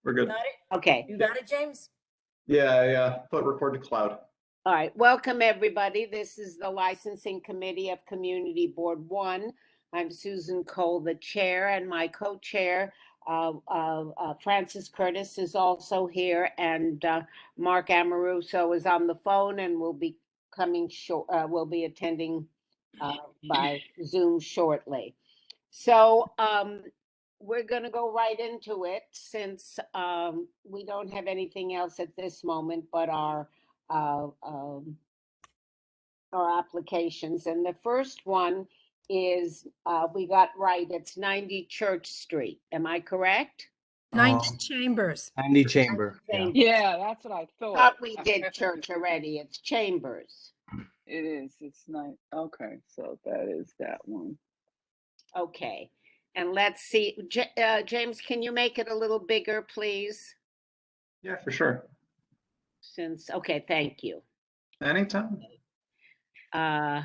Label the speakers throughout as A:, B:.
A: We're good.
B: Got it?
C: Okay.
B: You got it, James?
A: Yeah. Put record to cloud.
C: All right. Welcome, everybody. This is the Licensing Committee of Community Board 1. I'm Susan Cole, the chair, and my co-chair, Francis Curtis, is also here, and Mark Amoruso is on the phone and will be will be attending by Zoom shortly. So we're going to go right into it since we don't have anything else at this moment but our applications. And the first one is we got right. It's 90 Church Street. Am I correct?
D: 90 Chambers.
E: 90 Chamber.
C: Chambers.
F: Yeah, that's what I thought.
C: Thought we did church already. It's Chambers.
F: It is. It's not. Okay, so that is that one.
C: Okay. And let's see. James, can you make it a little bigger, please?
A: Yeah, for sure.
C: Okay, thank you.
A: Anytime.
C: And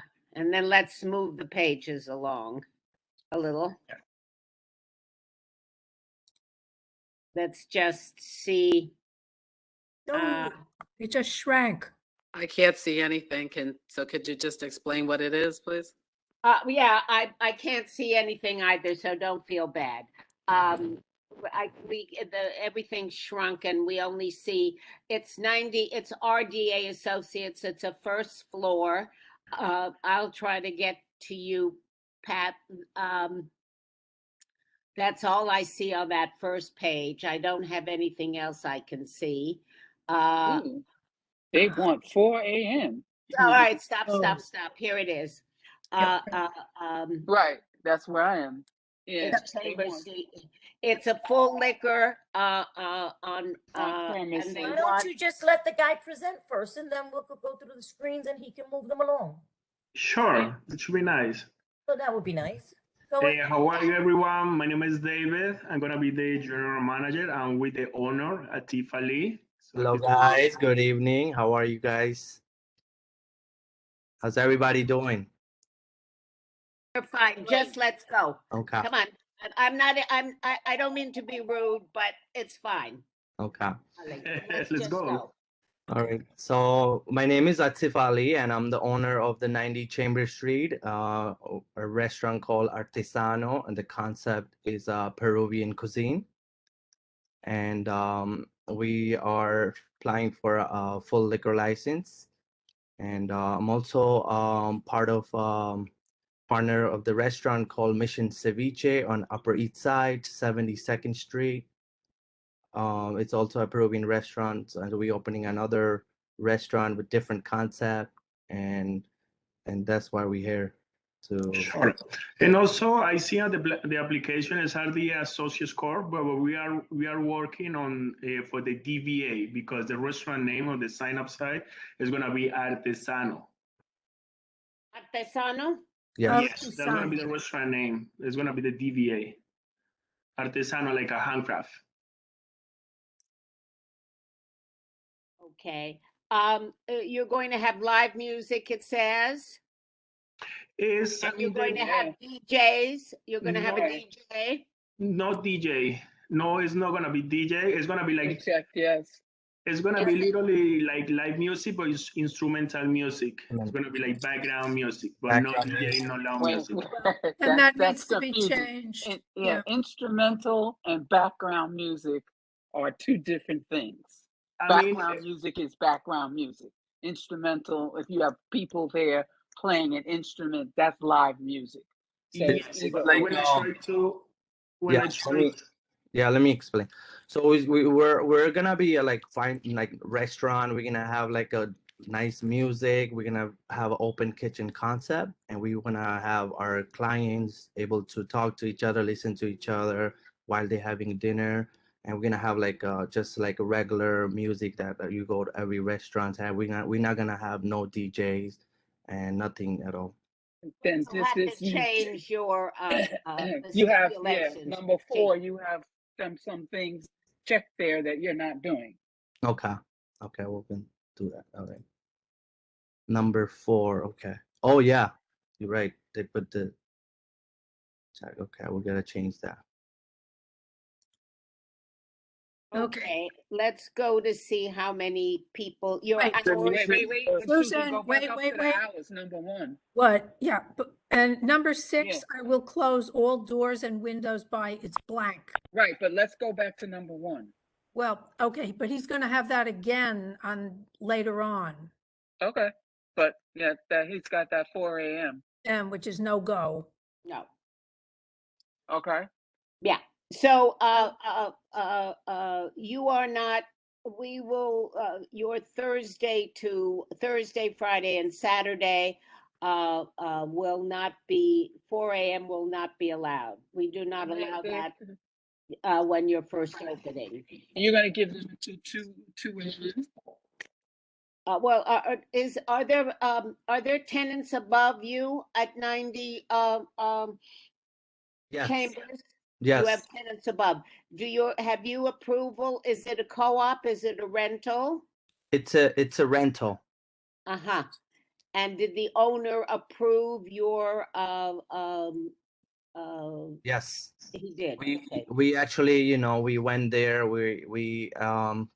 C: then let's move the pages along a little.
A: Yeah.
C: Let's just see.
D: It just shrank.
G: I can't see anything. Could you just explain what it is, please?
C: Yeah, I can't see anything either, so don't feel bad. Everything shrunk, and we only see it's 90. It's RDA Associates. It's a first floor. I'll try to get to you, Pat. That's all I see on that first page. I don't have anything else I can see.
F: They want 4 a.m.
C: All right, stop. Here it is.
F: Right, that's where I am. Yeah,
C: it's a full liquor on
F: premises.
B: Why don't you just let the guy present first, and then we'll go through the screens and he can move them along.
H: Sure, it should be nice.
B: So that would be nice.
H: Hey, how are you, everyone? My name is David. I'm gonna be the general manager. I'm with the owner, Atifa Lee.
E: Hello, guys. Good evening. How are you guys? How's everybody doing?
C: We're fine. Just let's go.
E: Okay.
C: Come on. I don't mean to be rude, but it's fine.
E: Okay.
H: Let's go.
E: All right. So my name is Atif Ali, and I'm the owner of the 90 Chamber Street, a restaurant called Artesano, and the concept is Peruvian cuisine. And we are applying for a full liquor license. And I'm also part of partner of the restaurant called Mission Ceviche on Upper East Side, 72nd Street. It's also a Peruvian restaurant, and we're opening another restaurant with different concept, and that's why we're here.
H: Sure. And also, I see on the application is the Associates Corp, but we are working on for the DBA because the restaurant name on the sign up site is gonna be Artesano.
C: Artesano?
E: Yeah.
H: Yes, that's gonna be the restaurant name. It's gonna be the DBA. Artesano, like a handcraft.
C: Okay. You're going to have live music, it says. You're going to have DJs. You're going to have a DJ.
H: No DJ. No, it's not gonna be DJ. It's gonna be like
F: yes.
H: It's gonna be literally like live music, but it's instrumental music. It's gonna be like background music, but no DJ, no loud music.
D: And that needs to be changed.
F: Yeah, instrumental and background music are two different things. Background music is background music. Instrumental, if you have people there playing an instrument, that's live music. So
E: let me explain. So we're gonna be like restaurant. We're gonna have like a nice music. We're gonna have an open kitchen concept, and we're gonna have our clients able to talk to each other, listen to each other while they're having dinner. And we're gonna have like just like a regular music that you go to every restaurant have. We're not gonna have no DJs and nothing at all.
F: Then
C: you have to change your
F: you have number 4. You have some things checked there that you're not doing.
E: Okay, we can do that. All right. Number 4. Okay. Oh yeah, you're right. They put the check. Okay, we're gonna change that.
C: Okay, let's go to see how many people, your
D: Wait.
C: hours.
F: Wait.
D: Susan,
F: Susan, go back
D: wait,
F: up
D: wait,
F: to the
D: wait.
F: hours, number one.
D: What? Yeah, and number 6, I will close all doors and windows by, it's blank.
F: Right, but let's go back to number one.
D: Well, okay, but he's gonna have that again on, later on,
F: Okay, but yeah, that he's got that 4 a.m.
D: which is no go.
C: No,
F: Okay,
C: yeah. So, you are not, we will, your Thursday, Friday and Saturday, will not be, 4 a.m. will not be allowed. We do not allow that, when you're first opening.
F: you're gonna give them to 2 a.m.
C: Well, are there tenants above you at 90,
E: Yes.
C: chambers?
E: Yes.
C: You have tenants above. Have you approval? Is it a co-op? Is it a rental?
E: It's a rental.
C: Uh-huh. And did the owner approve your,
E: Yes.
C: he did,
E: We
C: okay.
E: we actually, we went there. We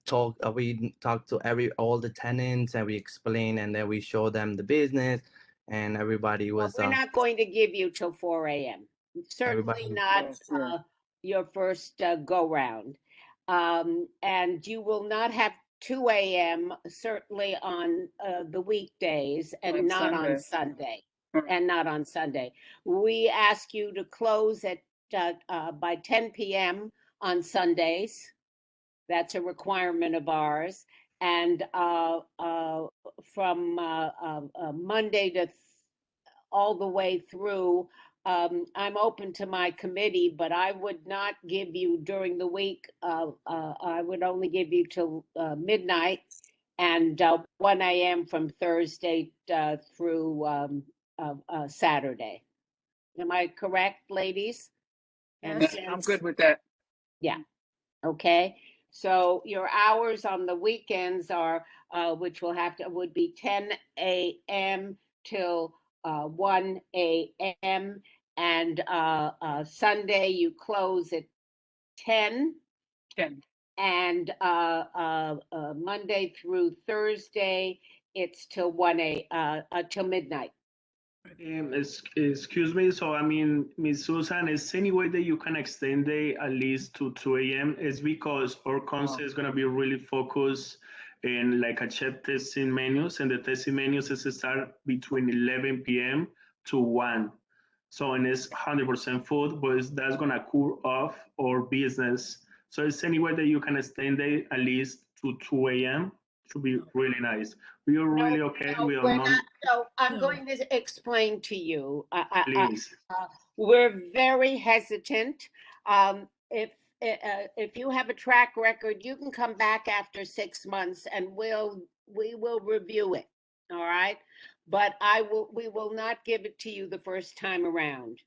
E: talked to all the tenants, and we explained, and then we showed them the business, and everybody
C: Well,
E: was
C: we're not going to give you till 4 a.m. Certainly
E: Everybody-
C: not,
F: Sure.
C: your first, go-round. And you will not have 2 a.m. certainly on, the weekdays and
F: On
C: not on
F: Sunday.
C: Sunday. We ask you to close at, by 10 p.m. on Sundays. That's a requirement of ours. And, from, Monday to all the way through, I'm open to my committee, but I would not give you during the week. I would only give you till, midnight and, 1 a.m. from Thursday, through, Saturday. Am I correct, ladies? And
D: Yes.
F: I'm good with that.
C: Yeah, okay. So your hours on the weekends are, which would be 10 a.m. till, 1 a.m. And, Sunday you close at 10.
F: 10.
C: And, Monday through Thursday, it's till till midnight.
H: Excuse me. So, I mean, Miss Susan, is any way that you can extend it at least to 2 a.m.? It's because our concept is going to be really focused in like a chef testing menus, and the testing menus is start between 11 p.m. to 1. So, and it's 100% food, but that's going to cool off our business. So, is any way that you can extend it at least to 2 a.m.? To be really nice. We are really okay
C: No,
H: with
C: we're
H: our
C: not. So I'm
D: No.
C: going to explain to you.
H: please.
C: We're very hesitant. If you have a track record, you can come back after 6 months and we will review it. All right. But we will not give it to you the first time around.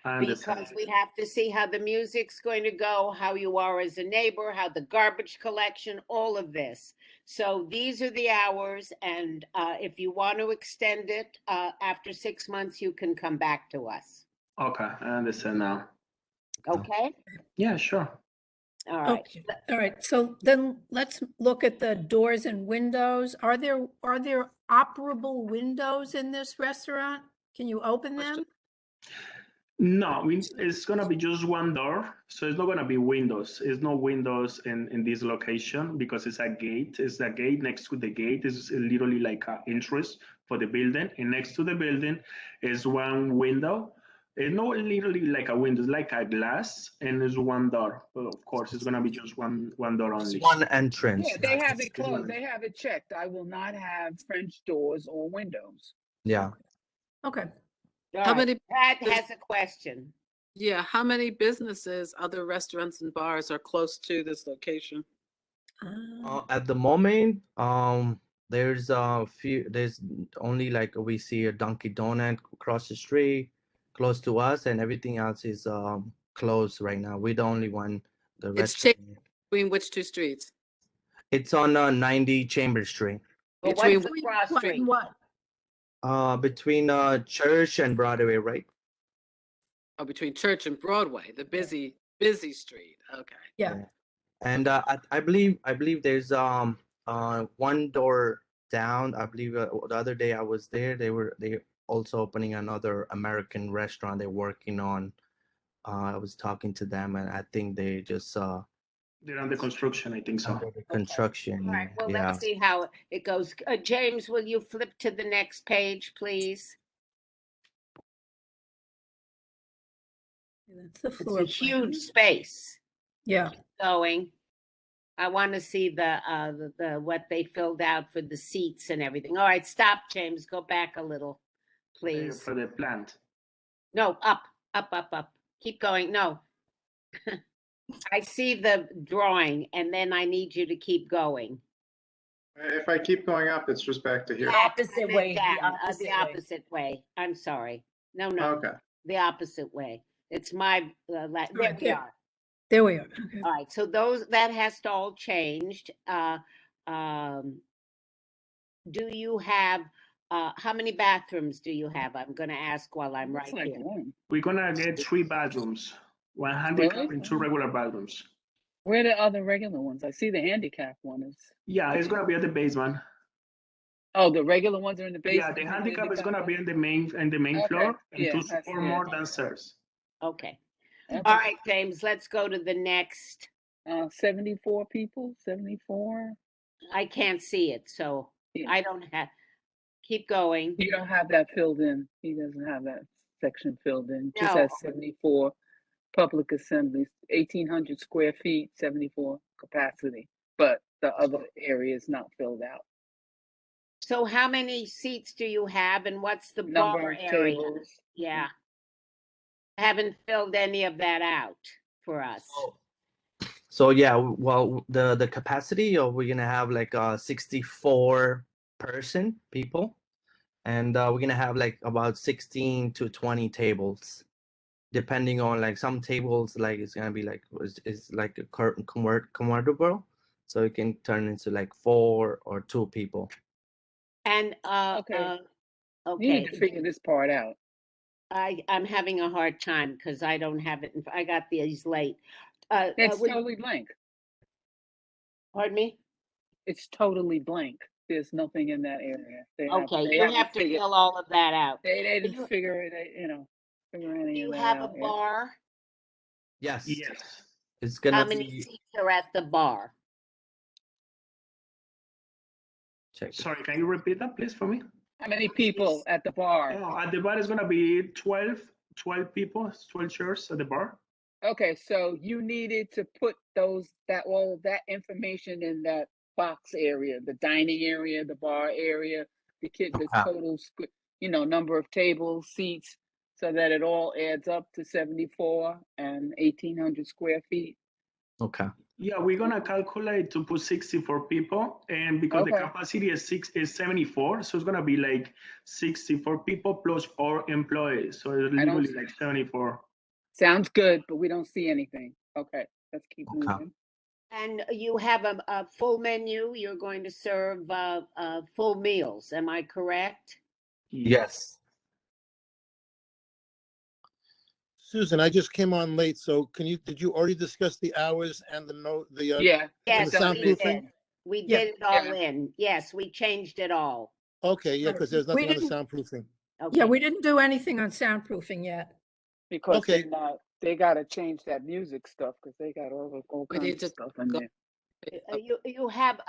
H: I understand.
C: Because we have to see how the music's going to go, how you are as a neighbor, how the garbage collection, all of this. So these are the hours, and if you want to extend it after 6 months, you can come back to us.
H: Okay, I understand now.
C: Okay?
H: Yeah, sure.
C: All right.
D: Okay, all right, so then let's look at the doors and windows. Are there operable windows in this restaurant? Can you open them?
H: No, it's gonna be just one door, so it's not gonna be windows. It's no windows in this location because it's a gate. It's a gate. Next to the gate is literally like an entrance for the building, and next to the building is one window. It's not literally like a window, it's like a glass, and there's one door. Well, of course, it's gonna be just one door only.
E: It's one entrance.
F: Yeah, they have
H: It's
F: it closed.
H: one.
F: They have it checked. I will not have French doors or windows.
E: Yeah.
D: Okay,
C: All
G: How
C: right.
G: many,
C: Pat has a question.
G: yeah, how many businesses, other restaurants and bars are close to this location?
E: At the moment, there's a few. There's only like we see a Dunkin' Donut across the street, close to us, and everything else is closed right now. We're the only one. The
G: It's
E: restaurant.
G: Between which two streets?
E: It's on 90 Chambers Street.
C: But
G: Between
C: what's the cross
D: what
C: street?
D: and what?
E: Between Church and Broadway, right?
G: between Church and Broadway, the busy street. Okay.
D: Yeah,
E: And I believe there's one door down. I believe the other day I was there, they also opening another American restaurant they're working on. I was talking to them, and I think they just
H: They're under construction, I think so.
E: under the construction.
C: All right, well,
E: Yeah.
C: let's see how it goes. James, will you flip to the next page, please?
D: That's the
C: It's
D: floor
C: a
D: plan.
C: huge space
D: Yeah,
C: going. I want to see the what they filled out for the seats and everything. All right, stop, James. Go back a little, please.
H: For the plant.
C: No, up. Keep going. No. I see the drawing, and then I need you to keep going.
A: If I keep going up, it's just back to here.
B: The opposite way, the
C: Down,
B: opposite
C: the
B: way.
C: opposite way. I'm sorry. No,
A: Okay.
C: the opposite way. It's my, there
D: Right
C: we
D: there.
C: are.
D: there we are. Okay.
C: All right, so that has to all changed. Do you have, how many bathrooms do you have? I'm gonna ask while I'm right
F: Looks like
C: here.
F: one.
H: We're gonna get 3 bathrooms, 1 handicap
F: Really?
H: and 2 regular bathrooms.
F: Where are the other regular ones? I see the handicap one is.
H: Yeah, it's gonna be at the basement.
F: Oh, the regular ones are in the
H: Yeah,
F: basement.
H: the
F: and
H: handicap is gonna
F: one-
H: be in the main
F: Okay,
H: floor, and
F: yeah,
H: 2
F: that's-
H: or
F: yeah.
H: more downstairs.
C: Okay.
F: Okay.
C: All right, James, let's go to the next.
F: 74 people, 74.
C: I can't see it, so
F: Yeah.
C: I don't have, keep going.
F: You don't have that filled in. He doesn't have that section filled in. Just
C: No.
F: has 74 public assemblies, 1,800 square feet, 74 capacity. But the other area is not filled out.
C: So how many seats do you have and what's the
F: Number
C: bar
F: of
C: area?
F: tables.
C: Yeah. Haven't filled any of that out for us.
E: So yeah, well, the capacity of we're gonna have like 64 people, and we're gonna have like about 16 to 20 tables, depending on like some tables like it's gonna be like is like a convertible, so it can turn into like 4 or 2 people.
C: And
F: Okay. You
C: okay,
F: need to figure this part out.
C: I'm having a hard time because I don't have it. I got these late.
F: It's totally blank.
C: Pardon me?
F: It's totally blank. There's nothing in that area.
C: Okay,
F: they
C: you
F: haven't
C: have to
F: figured-
C: fill all of that out.
F: They
C: Do
F: didn't
C: you-
F: figure it, figure
C: Do
F: any
C: you
F: of that
C: have a
F: out yet.
C: bar?
E: Yes,
H: Yes.
E: it's
C: How
E: gonna
C: many
E: be.
C: seats are at the bar?
E: Check.
H: Sorry, can you repeat that, please, for me?
F: How many people at the bar?
H: Oh, at the bar is gonna be 12 people, 12 chairs at the bar.
F: Okay, so you needed to put all of that information in that box area, the dining area, the bar area, the
E: Ah.
F: total, number of tables, seats, so that it all adds up to 74 and 1,800 square feet.
E: Okay.
H: Yeah, we're gonna calculate to put 64 people, and because the
F: Okay.
H: capacity is 74, so it's gonna be like 64 people plus 4 employees, so it's literally like 74.
F: Sounds good, but we don't see anything. Okay, let's keep
E: Okay.
F: moving.
C: And you have a full menu. You're going to serve full meals. Am I correct?
E: Yes.
I: Susan, I just came on late, so did you already discuss the hours and
F: Yeah.
C: Yes,
I: the
C: we
I: soundproofing?
C: did. We
D: Yeah.
C: did it all
F: Yeah.
C: in. Yes, we changed it all.
I: Okay, yeah, because there's nothing on the
D: didn't-
I: soundproofing.
C: Okay.
D: Yeah, we didn't do anything on soundproofing yet.
F: Because
I: Okay.
F: they gotta change that music stuff because they got all
G: We
F: kinds
G: need
F: of
G: to
F: stuff in
G: go-
F: there.
C: You have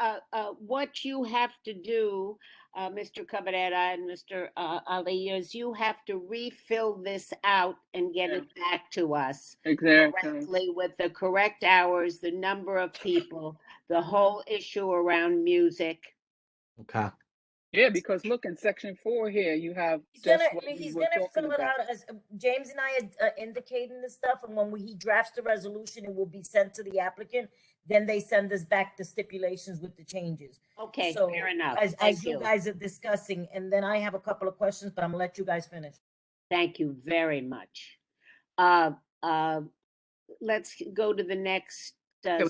C: what you have to do, Mr. Cabrera and Mr. Ali, is you have to refill this out and get
F: Yeah.
C: it back to us
F: Exactly.
C: correctly with the correct hours, the number of people, the whole issue around music.
E: Okay.
F: Yeah, because look in section 4 here, you have
B: He's
F: just
B: gonna,
F: what we
B: he's
F: were
B: gonna
F: talking
B: fill it
F: about.
B: out as James and I had indicating this stuff, and when he drafts the resolution, it will be sent to the applicant. Then they send us back the stipulations with the changes.
C: Okay,
B: So,
C: fair enough.
B: As
C: Thank
B: you
C: you.
B: guys are discussing, and then I have a couple of questions, but I'm gonna let you guys finish.
C: Thank you very much. Let's go to the next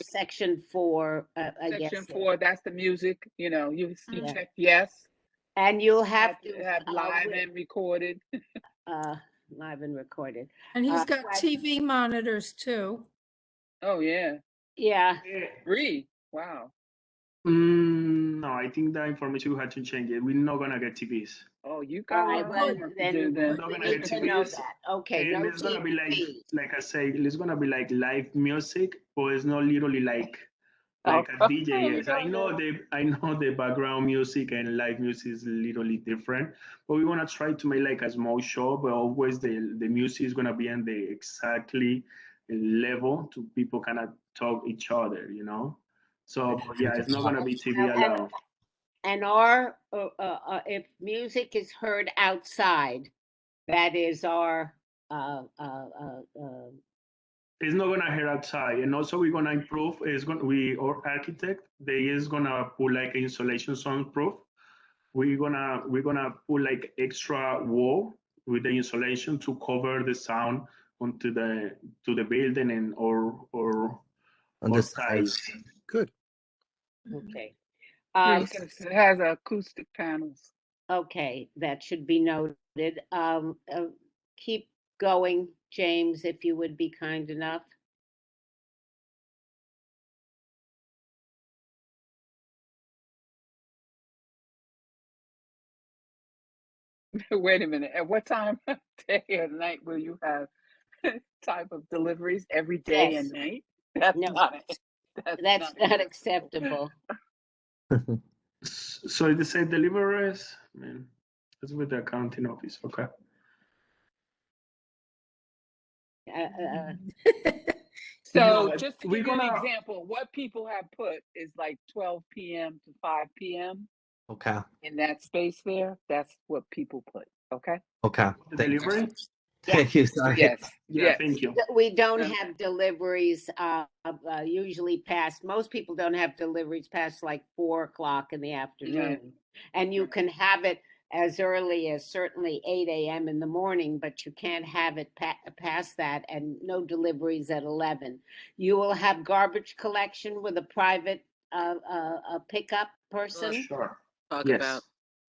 C: section 4, I guess.
F: Section 4, that's the music, you
C: Yeah.
F: check yes.
C: And you'll have to
F: have live and recorded.
C: live and recorded.
D: And he's got
C: right.
D: TV monitors too.
F: Oh, yeah.
C: Yeah,
F: Free. Wow.
H: No, I think that information we had to change it. We're not gonna get TVs.
F: Oh, you
C: all
F: got a
C: right,
F: lot of
C: well,
F: homework to
C: then
F: do then.
H: Not
C: we
H: gonna
C: need
H: get
C: to know
H: TVs.
C: that. Okay,
H: And
C: no
H: it's gonna be
C: TV.
H: like I say, it's gonna be like live music, but it's not literally like
F: Oh,
H: a DJ
F: let me
H: is.
F: go ahead.
H: I know the background music and live music is literally different, but we wanna try to make like a small show, but always the music is gonna be in the exactly level to people kind of talk each other, you know. So but yeah, it's not gonna be TV
C: And,
H: allowed.
C: and if music is heard outside, that is our,
H: It's not gonna head outside, and also we're gonna improve. It's gonna our architect they is gonna put like insulation soundproof. We're gonna put like extra wall with the insulation to cover the sound onto the to the building and or
E: On the sides.
H: sides.
I: Good.
C: okay.
F: Yes, it has acoustic panels.
C: Okay, that should be noted. Keep going, James, if you would be kind enough.
F: Wait a minute. At what time of day or night will you have type of deliveries every day
C: Yes.
F: and night? That's
C: No,
F: not
C: that's not acceptable.
H: So they say deliveries. I mean, that's with the accounting office. Okay.
F: So
H: No,
F: just to
H: we're
F: give you an
H: gonna-
F: example, what people have put is like 12 p.m. to 5 p.m.
E: Okay.
F: in that space there. That's what people put. Okay.
E: Okay.
H: the
E: Thank you.
H: delivery.
E: Thank you. Sorry.
F: Yes.
H: Yeah,
F: Yes.
H: thank you.
C: We don't
F: Yeah.
C: have deliveries usually past, most people don't have deliveries past like 4 o'clock in the afternoon. And you can have it as early as certainly 8 a.m. in the morning, but you can't have it past that, and no deliveries at 11. You will have garbage collection with a private pickup person.
H: Sure.
G: Talk
H: Yes.
G: about.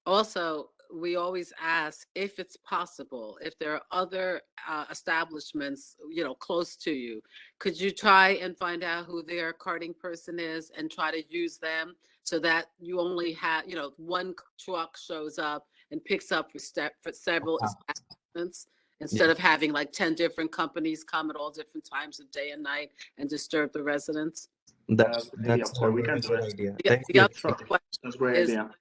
G: Also, we always ask if it's possible, if there are other establishments, close to you, could you try and find out who their carting person is and try to use them so that you only have, one truck shows up and picks up for several establishments instead of having like 10 different companies come at all different times of day and night and disturb the residents?
E: That's
H: So
E: a
H: we
E: very
H: can do
E: good
H: it.
E: idea.
G: The-
E: Thank
G: the
E: you.
G: other
H: Sure.
G: question
H: That's a great
G: is-
H: idea.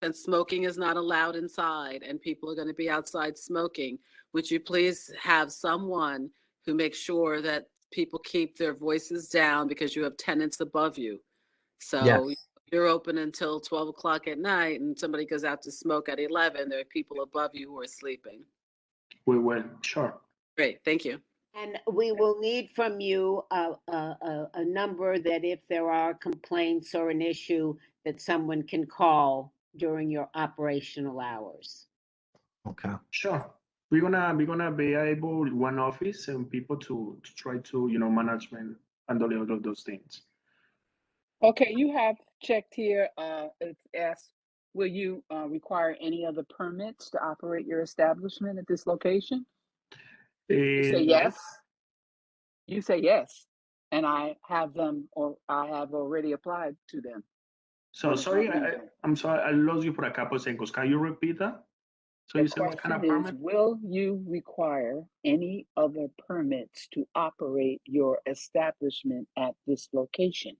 G: And smoking is not allowed inside and people are going to be outside smoking. Would you please have someone who makes sure that people keep their voices down because you have tenants above you? So
E: Yes.
G: you're open until 12 o'clock at night and somebody goes out to smoke at 11, there are people above you who are sleeping.
H: We will. Sure.
G: Great, thank you.
C: And we will need from you a number that if there are complaints or an issue, that someone can call during your operational hours.
E: Okay.
H: Sure. We're gonna be able one office and people to try to management handle all of those things.
F: Okay, you have checked here. It's asked, will you require any other permits to operate your establishment at this location? You say
H: No.
F: yes. You say yes, and I have already applied to them.
H: So sorry, I'm sorry, I lost you for a couple seconds. Can you repeat that? So
F: The
H: you said what kind of
F: question is,
H: permit?
F: will you require any other permits to operate your establishment at this location?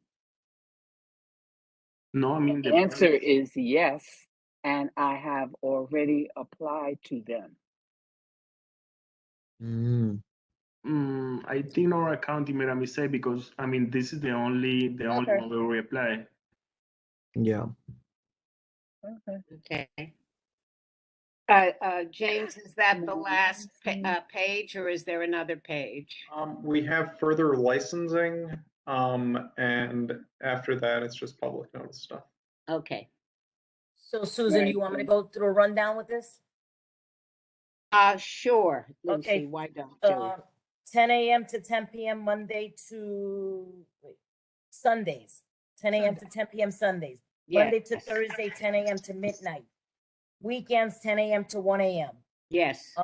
H: No, I mean
F: The answer is yes, and I have already applied to them.
E: Mm,
H: I think our accounting made a mistake because I mean this is the only
F: Okay.
H: one where we apply.
E: yeah.
F: Okay.
C: Okay. James, is that the last page, or is there another page?
A: We have further licensing, and after that, it's just public notice stuff.
C: Okay.
B: So Susan, you want me to go through a rundown with this?
C: Sure, Lucy,
B: Okay.
C: why don't you?
B: 10 a.m. to 10 p.m. Monday to Sundays. 10 a.m. to 10 p.m. Sundays. Monday to
C: Yes.
B: Thursday, 10 a.m. to midnight. Weekends, 10 a.m. to 1 a.m.
C: Yes,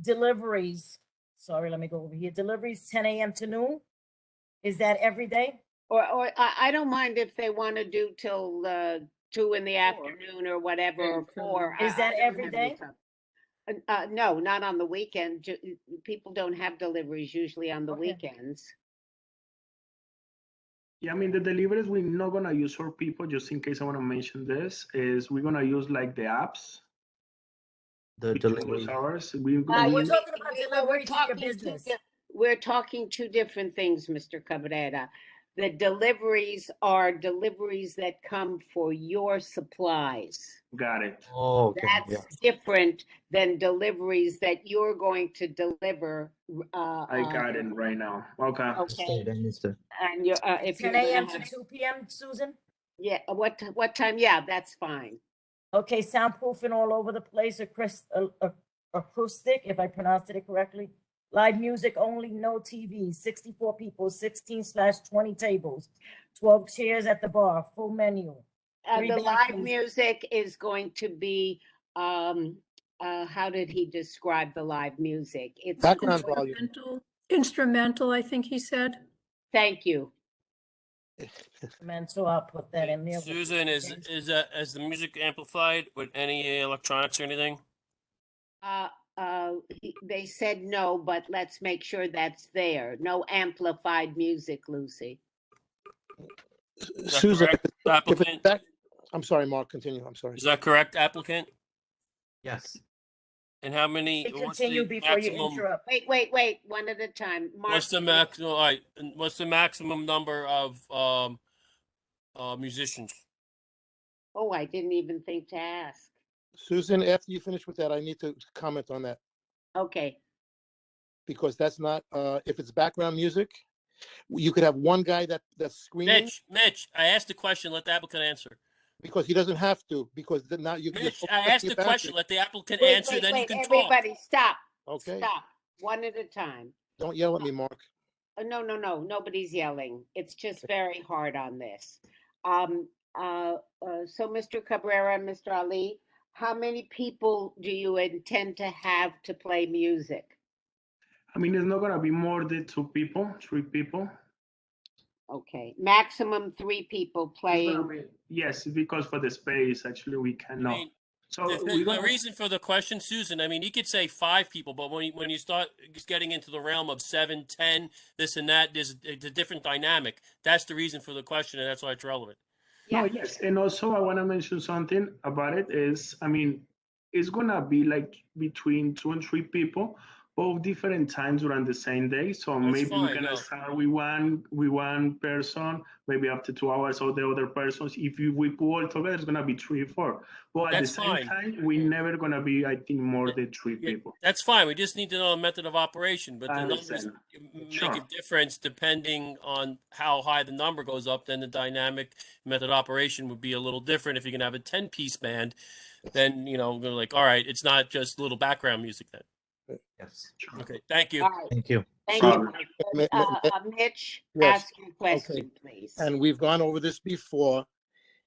B: Deliveries, sorry, let me go over here. Deliveries, 10 a.m. to noon. Is that every day?
C: Or I don't mind if they want to do till 2 in the afternoon or whatever, or 4.
B: Is that
C: I don't
B: every
C: have any
B: day?
C: problem. No, not on the weekend. People don't have deliveries usually on the
B: Okay.
C: weekends.
H: Yeah, I mean, the deliveries we're not gonna use for people, just in case I wanna mention this, is we're gonna use like the apps.
E: The
H: between
E: delivery.
H: those hours.
B: We're talking about delivery to your business.
C: We're talking two different things, Mr. Cabrera. The deliveries are deliveries that come for your supplies.
H: Got it.
E: Oh, okay.
C: That's different than deliveries that you're going to deliver.
H: I got it right now. Okay.
C: Okay.
E: Understood.
C: And you're, if
B: 10
C: you're
B: a.m.
C: gonna
B: to
C: have,
B: 2 p.m., Susan?
C: yeah, what time? Yeah, that's fine.
B: Okay, soundproofing all over the place, acoustic, if I pronounced it correctly. Live music only, no TV, 64 people, 16/20 tables, 12 chairs at the bar, full menu.
C: The live
B: bathrooms.
C: music is going to be, how did he describe the live music? It's
I: Background volume.
D: Instrumental, I think he said.
C: Thank you.
B: Mental, I'll put that in there.
J: Susan, is the music amplified with any electronics or anything?
C: They said no, but let's make sure that's there. No amplified music, Lucy.
J: Is that
I: Susan,
J: correct,
I: if it's
J: applicant?
I: back, I'm sorry, Mark, continue. I'm sorry.
J: Is that correct, applicant?
E: Yes.
J: And how many?
B: Hey,
J: What's
B: continue
J: the
B: before you
J: maximum?
B: interrupt.
C: Wait, one at a time. Mark,
J: What's the maximum? All right. And what's the maximum number of musicians?
C: oh, I didn't even think to ask.
I: Susan, after you finish with that, I need to comment on that
C: Okay,
I: because that's not, if it's background music, you could have one guy that's screaming
J: Mitch, I asked the question. Let the applicant answer.
I: because he doesn't have to, because then now you're
J: Mitch,
I: supposed
J: I
I: to
J: asked
I: get
J: the
I: back
J: question.
I: to-
J: Let the applicant
C: wait,
J: answer.
C: wait,
J: Then you
C: wait,
J: can talk.
C: everybody, stop.
I: Okay,
C: Stop, one at a time.
I: don't yell at me, Mark.
C: No, nobody's yelling. It's just very hard on this. So Mr. Cabrera and Mr. Ali, how many people do you intend to have to play music?
H: I mean, it's not gonna be more than 3 people.
C: Okay, maximum 3 people
H: It's gonna
C: playing.
H: be, yes, because for the space, actually, we
J: I
H: cannot.
J: mean,
H: So we're
J: the
H: gonna.
J: reason for the question, Susan, I mean, you could say 5 people, but when you start getting into the realm of 7, 10, this and that, there's a different dynamic. That's the reason for the question, and that's why it's relevant.
H: No,
C: Yeah.
H: yes, and also I want to mention something about it is, I mean, it's gonna be like between 2 and 3 people, both different times during the same day. So
J: That's
H: maybe we're
J: fine,
H: gonna
J: no.
H: start with one person, maybe after 2 hours, or the other persons. If we put all together, it's gonna be 3 or 4. But at the
J: That's
H: same
J: fine.
H: time, we're never gonna be, I think, more than 3
J: Yeah,
H: people.
J: that's fine. We just need to know a method of operation, but
H: I
J: the numbers
H: understand.
J: make
H: Sure.
J: a difference depending on how high the number goes up. Then the dynamic method of operation would be a little different. If you can have a 10-piece band, then we're like, all right, it's not just little background music then.
E: Yes.
J: Okay, thank you.
C: All right,
E: Thank you.
C: thank
H: So-
C: you. Mitch,
I: Yes,
C: ask your question, please.
I: And we've gone over this before.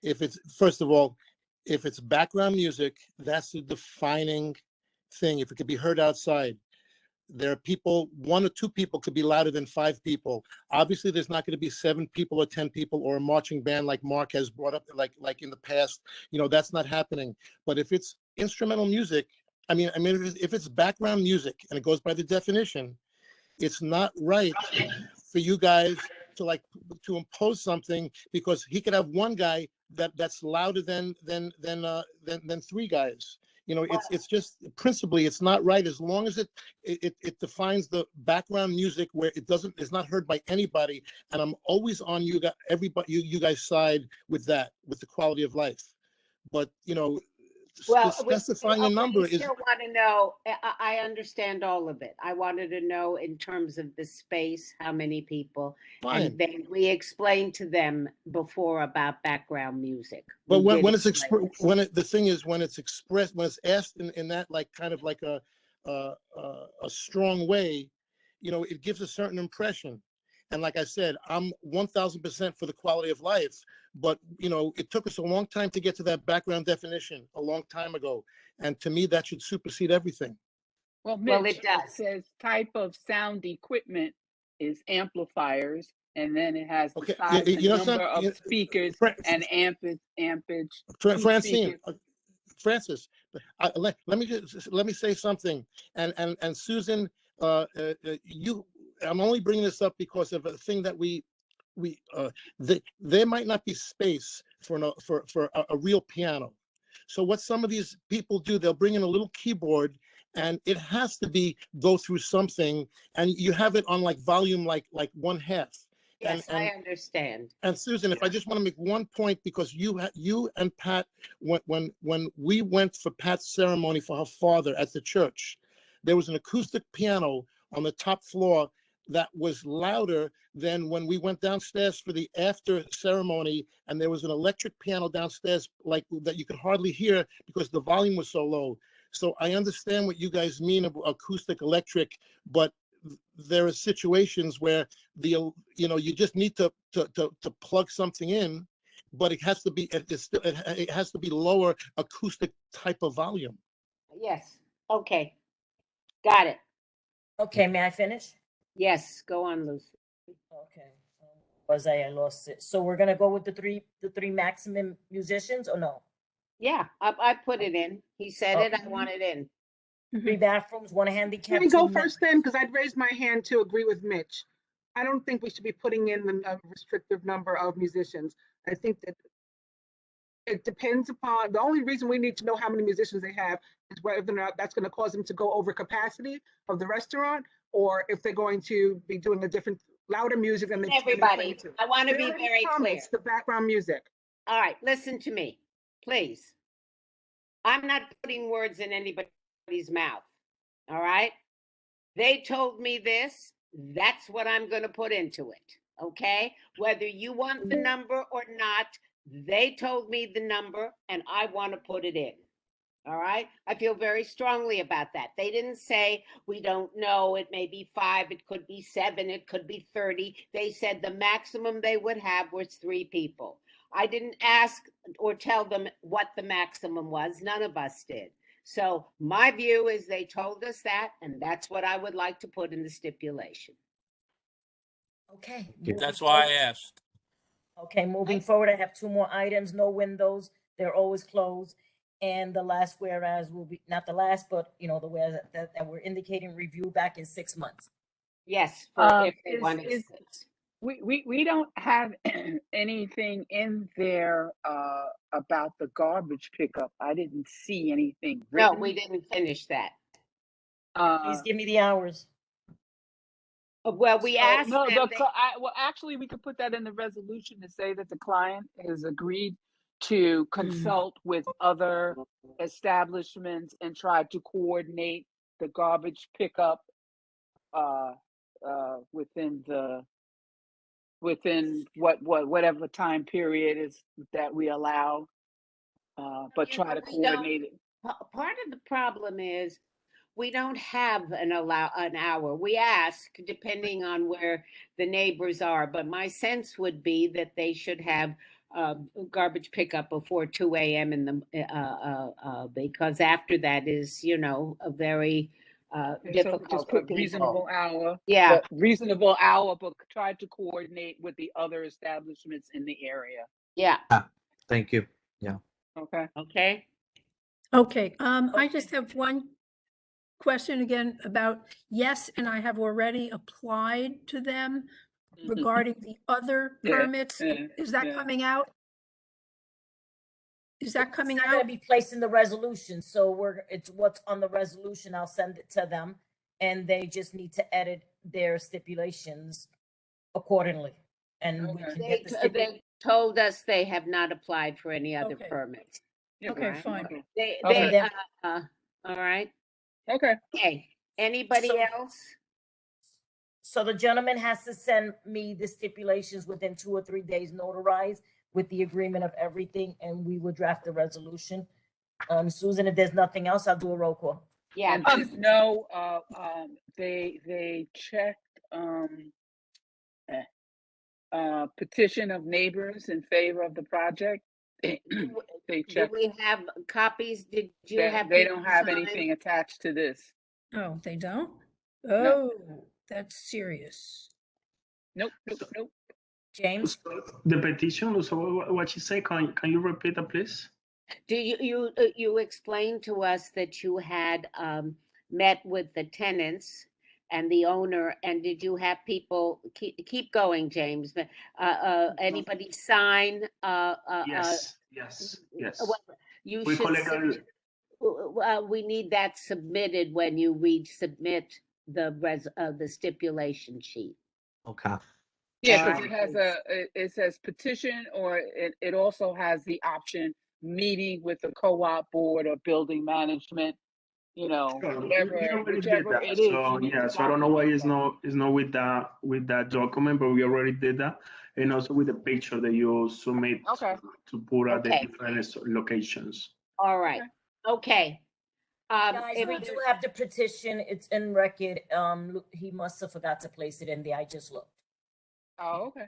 I: If it's, first of all, if it's background music, that's the defining thing. If it could be heard outside, there are people, 1 or 2 people could be louder than 5 people. Obviously, there's not going to be 7 people or 10 people or a marching band like Mark has brought up, like in the past. That's not happening. But if it's instrumental music, I mean, if it's background music and it goes by the definition, it's not right for you guys to impose something, because he could have one guy that's louder than 3 guys. It's just principally it's not right, as long as it defines the background music where it's not heard by anybody. And I'm always on you guys side with that, with the quality of life. But specifying a number
C: we
I: is
C: still want to know. I understand all of it. I wanted to know in terms of the space, how many people,
I: fine.
C: and then we explained to them before about background music.
I: But
C: We did
I: when it's
C: explain it.
I: the thing is, when it's expressed, when it's asked in that kind of like a strong way, it gives a certain impression. And like I said, I'm 1000% for the quality of life, but it took us a long time to get to that background definition a long time ago. And to me, that should supersede everything.
F: Well,
C: Well,
F: Mitch,
C: it does.
F: says type of sound equipment is amplifiers and then it has the
I: Okay,
F: size and
I: you know
F: number
I: something,
F: of speakers and ampage. two
I: Francine,
F: speakers.
I: Francis, let me say something. And Susan, I'm only bringing this up because of a thing that there might not be space for a real piano. So what some of these people do, they'll bring in a little keyboard, and it has to go through something, and you have it on like volume like 1/2.
C: Yes, I understand.
I: And Susan, if I just want to make one point, because you and Pat, when we went for Pat's ceremony for her father at the church, there was an acoustic piano on the top floor that was louder than when we went downstairs for the after ceremony, and there was an electric piano downstairs like that you could hardly hear because the volume was so low. So I understand what you guys mean about acoustic electric, but there are situations where you just need to plug something in, but it has to be lower acoustic type of volume.
C: Yes, okay, got it.
B: Okay, may I finish?
C: Yes, go on, Lucy.
B: Okay. Was I lost it. So we're gonna go with the three maximum musicians or no?
C: Yeah, I put it in. He said it, I
B: Okay.
C: want it in.
B: 3 bathrooms, 1 handicap.
K: Can I go
B: 2
K: first then? Because I'd raised my hand to agree with Mitch. I don't think we should be putting in the restrictive number of musicians. I think that it depends upon, the only reason we need to know how many musicians they have is whether or not that's going to cause them to go over capacity of the restaurant, or if they're going to be doing a different, louder music than they
C: Everybody,
K: to.
C: I want to
K: They
C: be
K: already
C: very clear.
K: promised the background music.
C: All right, listen to me, please. I'm not putting words in anybody's mouth, all right? They told me this, that's what I'm going to put into it, okay? Whether you want the number or not, they told me the number and I want to put it in, all right? I feel very strongly about that. They didn't say, we don't know, it may be 5, it could be 7, it could be 30. They said the maximum they would have was 3 people. I didn't ask or tell them what the maximum was. None of us did. So my view is they told us that, and that's what I would like to put in the stipulation.
B: Okay.
J: That's why I asked.
B: Okay, moving forward, I have 2 more items. No windows, they're always closed. And the last whereas will be, not the last, but the whereas that we're indicating review back in 6 months.
C: Yes, if they
F: Is-
C: want to.
F: is- We don't have anything in there about the garbage pickup. I didn't see anything
C: No,
F: written.
C: we didn't finish that.
B: Please give me the hours.
C: Well, we asked
F: No,
C: them.
F: well, actually, we could put that in the resolution to say that the client has agreed to consult with other establishments and try to coordinate the garbage pickup within whatever time period is that we allow, but try to coordinate it.
C: Part of the problem is we don't have an hour. We ask depending on where the neighbors are, but my sense would be that they should have garbage pickup before 2 a.m. in the because after that is a very difficult.
F: So just put reasonable hour.
C: Yeah.
F: But reasonable hour, but try to coordinate with the other establishments in the area.
C: Yeah.
E: Thank you. Yeah.
F: Okay.
C: Okay.
D: Okay, I just have one question again about, yes, and I have already applied to them regarding the other
F: Yeah,
D: permits.
F: yeah,
D: Is that
F: yeah.
D: coming out? Is that coming
B: It's not gonna
D: out?
B: be placed in the resolution, so it's what's on the resolution. I'll send it to them, and they just need to edit their stipulations accordingly. And we can get the
C: They told us they have not applied for any other
D: Okay.
C: permits.
D: Okay,
C: Right.
D: fine.
C: They
B: Okay.
C: all right.
F: Okay.
C: Okay. Anybody
B: So-
C: else?
B: So the gentleman has to send me the stipulations within 2 or 3 days notarized with the agreement of everything, and we will draft the resolution. Susan, if there's nothing else, I'll do a roll call.
C: Yeah.
F: And just know, they checked petition of neighbors in favor of the project. They
C: Do
F: checked.
C: we have copies? Did you have?
F: They
C: people
F: don't have
C: sign?
F: anything attached to this.
D: Oh, they don't?
F: No.
D: Oh, that's serious.
F: Nope.
B: James?
H: The petition, so what you say, can you repeat that, please?
C: Do you explained to us that you had met with the tenants and the owner, and did you have people keep going, James? Anybody sign?
H: Yes.
C: Well, you
H: We
C: should
H: collect
C: submit, we need that submitted when you resubmit the stipulation sheet.
E: Okay.
F: Yeah,
C: All
F: because
C: right.
F: it has it says petition, or it also has the option meeting with the co-op board or building management, you know,
H: Sure.
F: whatever,
H: We already did
F: whichever
H: that.
F: it is.
H: So
F: you need to
H: yeah, so I don't know why
F: document
H: it's not with that document, but we already did that. And also with the picture that you submit
F: Okay.
H: to put at the
C: Okay.
H: different locations.
C: All right. Okay.
B: Guys,
C: if
B: we do have the petition. It's in record. He must have forgot to place it in there. I just looked.
F: Oh, okay.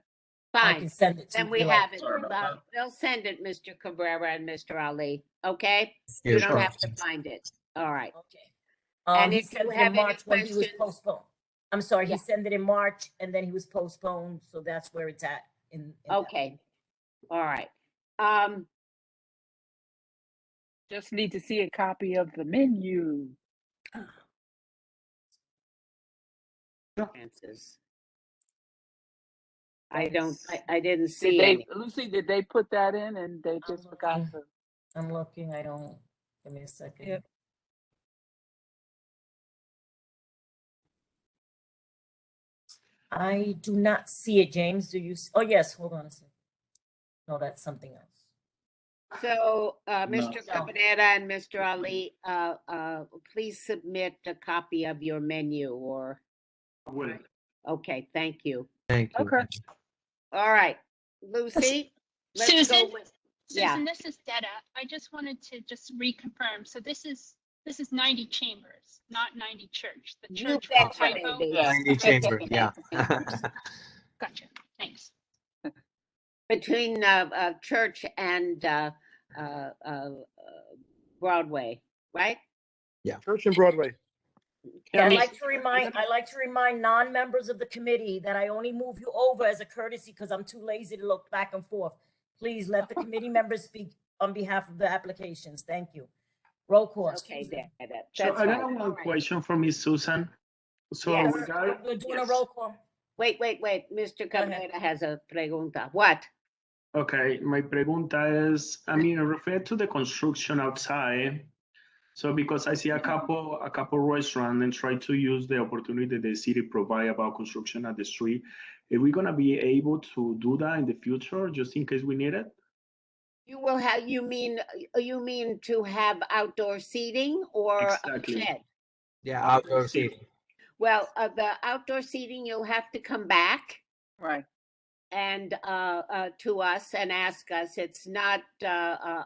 B: I
C: Fine.
B: can send it to
C: Then
B: you.
C: we
B: if you like.
C: have it. They'll send it, Mr. Cabrera and Mr. Ali. Okay?
E: Yeah,
C: You don't
E: sure.
C: have to find it. All right.
B: Okay.
C: And
B: He
C: if you
B: sent it in
C: have any
B: March when he was
C: questions-
B: postponed. I'm sorry,
C: Yeah.
B: he sent it in March and then he was postponed, so that's where it's at. In that.
C: Okay. All right.
F: Just need to see a copy of the menu.
C: Francis. I didn't
F: Did
C: see
F: they,
C: any.
F: Lucy, did they put that in and they just forgot
B: looking.
F: to?
B: I'm looking, I don't, give me a second.
F: Yep.
B: I do not see it, James. Do you? Oh, yes, hold on a second. No, that's something else.
C: So,
H: No.
C: Mr. Cabrera and Mr. Ali, please submit a copy of your menu or,
H: Well,
C: okay, thank you.
E: Thank you.
F: Okay.
C: All right, Lucy, let's go
L: Susan?
C: with, yeah.
L: Susan, this is Detta. I just wanted to just reconfirm. So this is 90 Chambers, not 90 Church. The
C: You
L: church was
C: betcha,
L: typo.
C: baby.
F: Yeah.
E: 90 chamber, yeah.
L: Gotcha. Thanks.
C: Between Church and Broadway, right?
I: Church and Broadway.
B: Yeah,
C: Okay.
B: I like to remind non-members of the committee that I only move you over as a courtesy because I'm too lazy to look back and forth. Please let the committee members speak on behalf of the applications. Thank you. Roll call.
C: Okay,
B: Susan.
C: Detta,
H: so
C: that's
H: I
C: fine.
H: got
C: All
H: one
C: right.
H: question for Miss Susan. So
C: Yes.
B: We're doing a
H: yes.
B: roll call.
C: Wait, Mr.
B: Go ahead.
C: Cabrera has a pregunta. What?
H: Okay, my pregunta is, I mean, referred to the construction outside. So because I see a couple restaurants and try to use the opportunity the city provide about construction at the street, are we gonna be able to do that in the future, just in case we need it?
C: You will have, you mean to have outdoor seating or a
H: Exactly.
C: shed?
E: Yeah, outdoor seating.
C: Well, the outdoor seating, you'll have to come back
F: Right.
C: and to us and ask us. It's not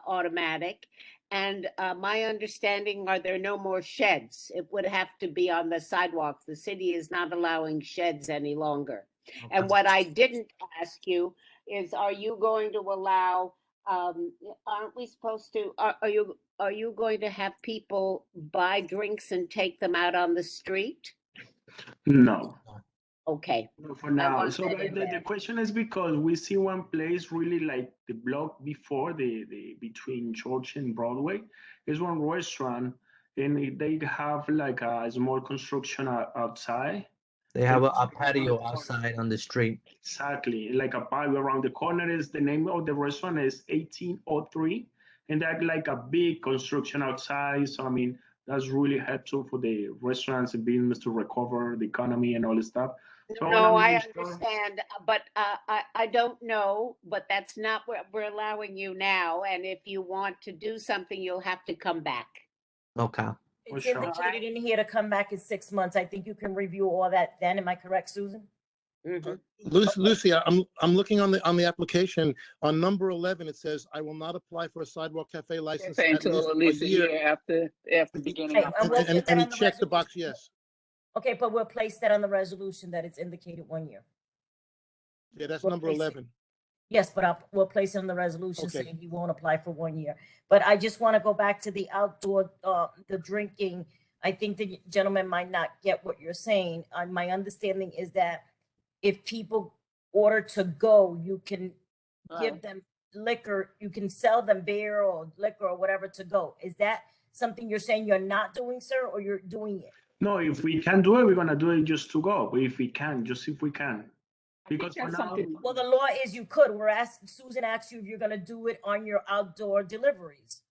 C: automatic. And my understanding are there no more sheds. It would have to be on the sidewalks. The city is not allowing sheds any longer. And what I didn't ask you is, are you going to allow, aren't we supposed to, are you going to have people buy drinks and take them out on the street?
H: No.
C: Okay.
H: No, for now.
C: want
H: So
C: that in
H: the
C: there.
H: question is because we see one place really like the block before the between Church and Broadway. There's one restaurant and they have like a small construction outside.
E: They have a patio outside on the street.
H: Exactly, like a patio around the corner. Is the name of the restaurant is 1803, and that like a big construction outside. So I mean that's really helpful for the restaurants and business to recover the economy and all this stuff. So
C: No,
H: wanna
C: I
H: make sure-
C: understand, but I don't know, but that's not what we're allowing you now. And if you want to do something, you'll have to come back.
E: Okay.
B: It's
H: sure.
B: indicated in here to come back in 6 months. I think you can review all that then. Am I correct, Susan?
C: Mhm.
I: Lucy, I'm looking on the application. On number 11, it says, I will not apply for a sidewalk cafe license
F: Until at least a year after beginning.
B: Hey,
F: of-
B: and we'll put that
I: And
B: on the
I: check the box,
B: resolution.
I: yes.
B: Okay, but we'll place that on the resolution that it's indicated 1 year.
I: Yeah, that's
B: We'll
I: number
B: place it.
I: 11.
B: Yes, but we'll place it on the resolution
I: Okay.
B: saying he won't apply for 1 year. But I just want to go back to the outdoor, the drinking. I think the gentleman might not get what you're saying. My understanding is that if people order to go, you can give
F: Right.
B: them liquor, you can sell them beer or liquor or whatever to go. Is that something you're saying you're not doing, sir, or you're doing it?
H: No, if we can do it, we're gonna do it just to go. But if we can, just if we can,
F: I think
H: because for
F: that's
H: now,
F: something.
B: Well, the law is you could. Susan asked you if you're gonna do it on your outdoor deliveries.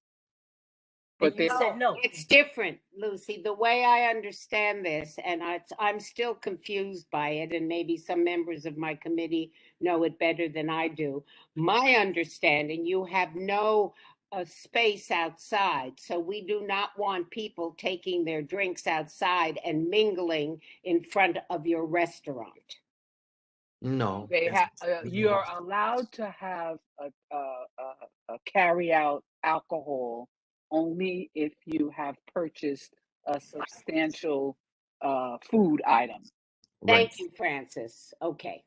B: And
F: But
B: you
F: they,
B: said no.
C: It's different, Lucy. The way I understand this, and I'm still confused by it, and maybe some members of my committee know it better than I do. My understanding, you have no space outside, so we do not want people taking their drinks outside and mingling in front of your restaurant.
E: No.
F: they
E: that's-
F: have. You're allowed to have a carry out alcohol only if you have purchased a substantial food item.
E: Right.
C: Thank you, Francis. Okay.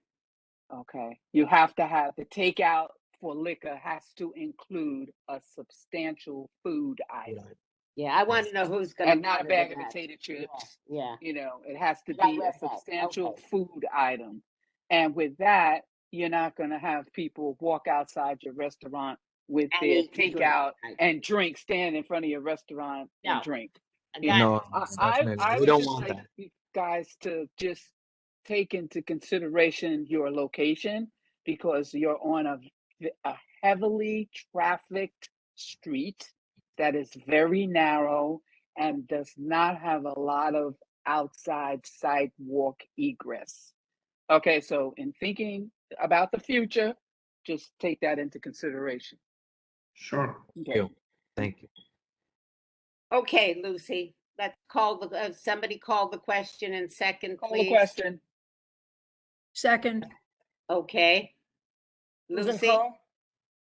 F: Okay, you have to have the takeout for liquor has to include a substantial food item.
E: Right.
C: Yeah, I want to know who's going to
F: And not a bag of potato chips.
C: Yeah.
F: You know, it has to
C: I
F: be a
C: read that.
F: substantial
C: Okay.
F: food item. And with that, you're not going to have people walk outside your restaurant with
C: And
F: their
C: eat and drink,
F: takeout
C: right.
F: and drink, stand in front of your restaurant
C: No.
F: and drink.
C: I
F: You
C: got
F: know,
E: No,
F: I
E: definitely. We
F: would
E: don't
F: just
E: want
F: like
E: that.
F: you guys to just take into consideration your location because you're on a heavily trafficked street that is very narrow and does not have a lot of outside sidewalk egress. Okay, so in thinking about the future, just take that into consideration.
H: sure.
E: Thank you. Thank you.
C: Okay, Lucy, let's call somebody call the question in second,
F: Call
C: please.
F: the question.
D: Second,
C: Okay.
B: Susan
C: Lucy?
B: Cole?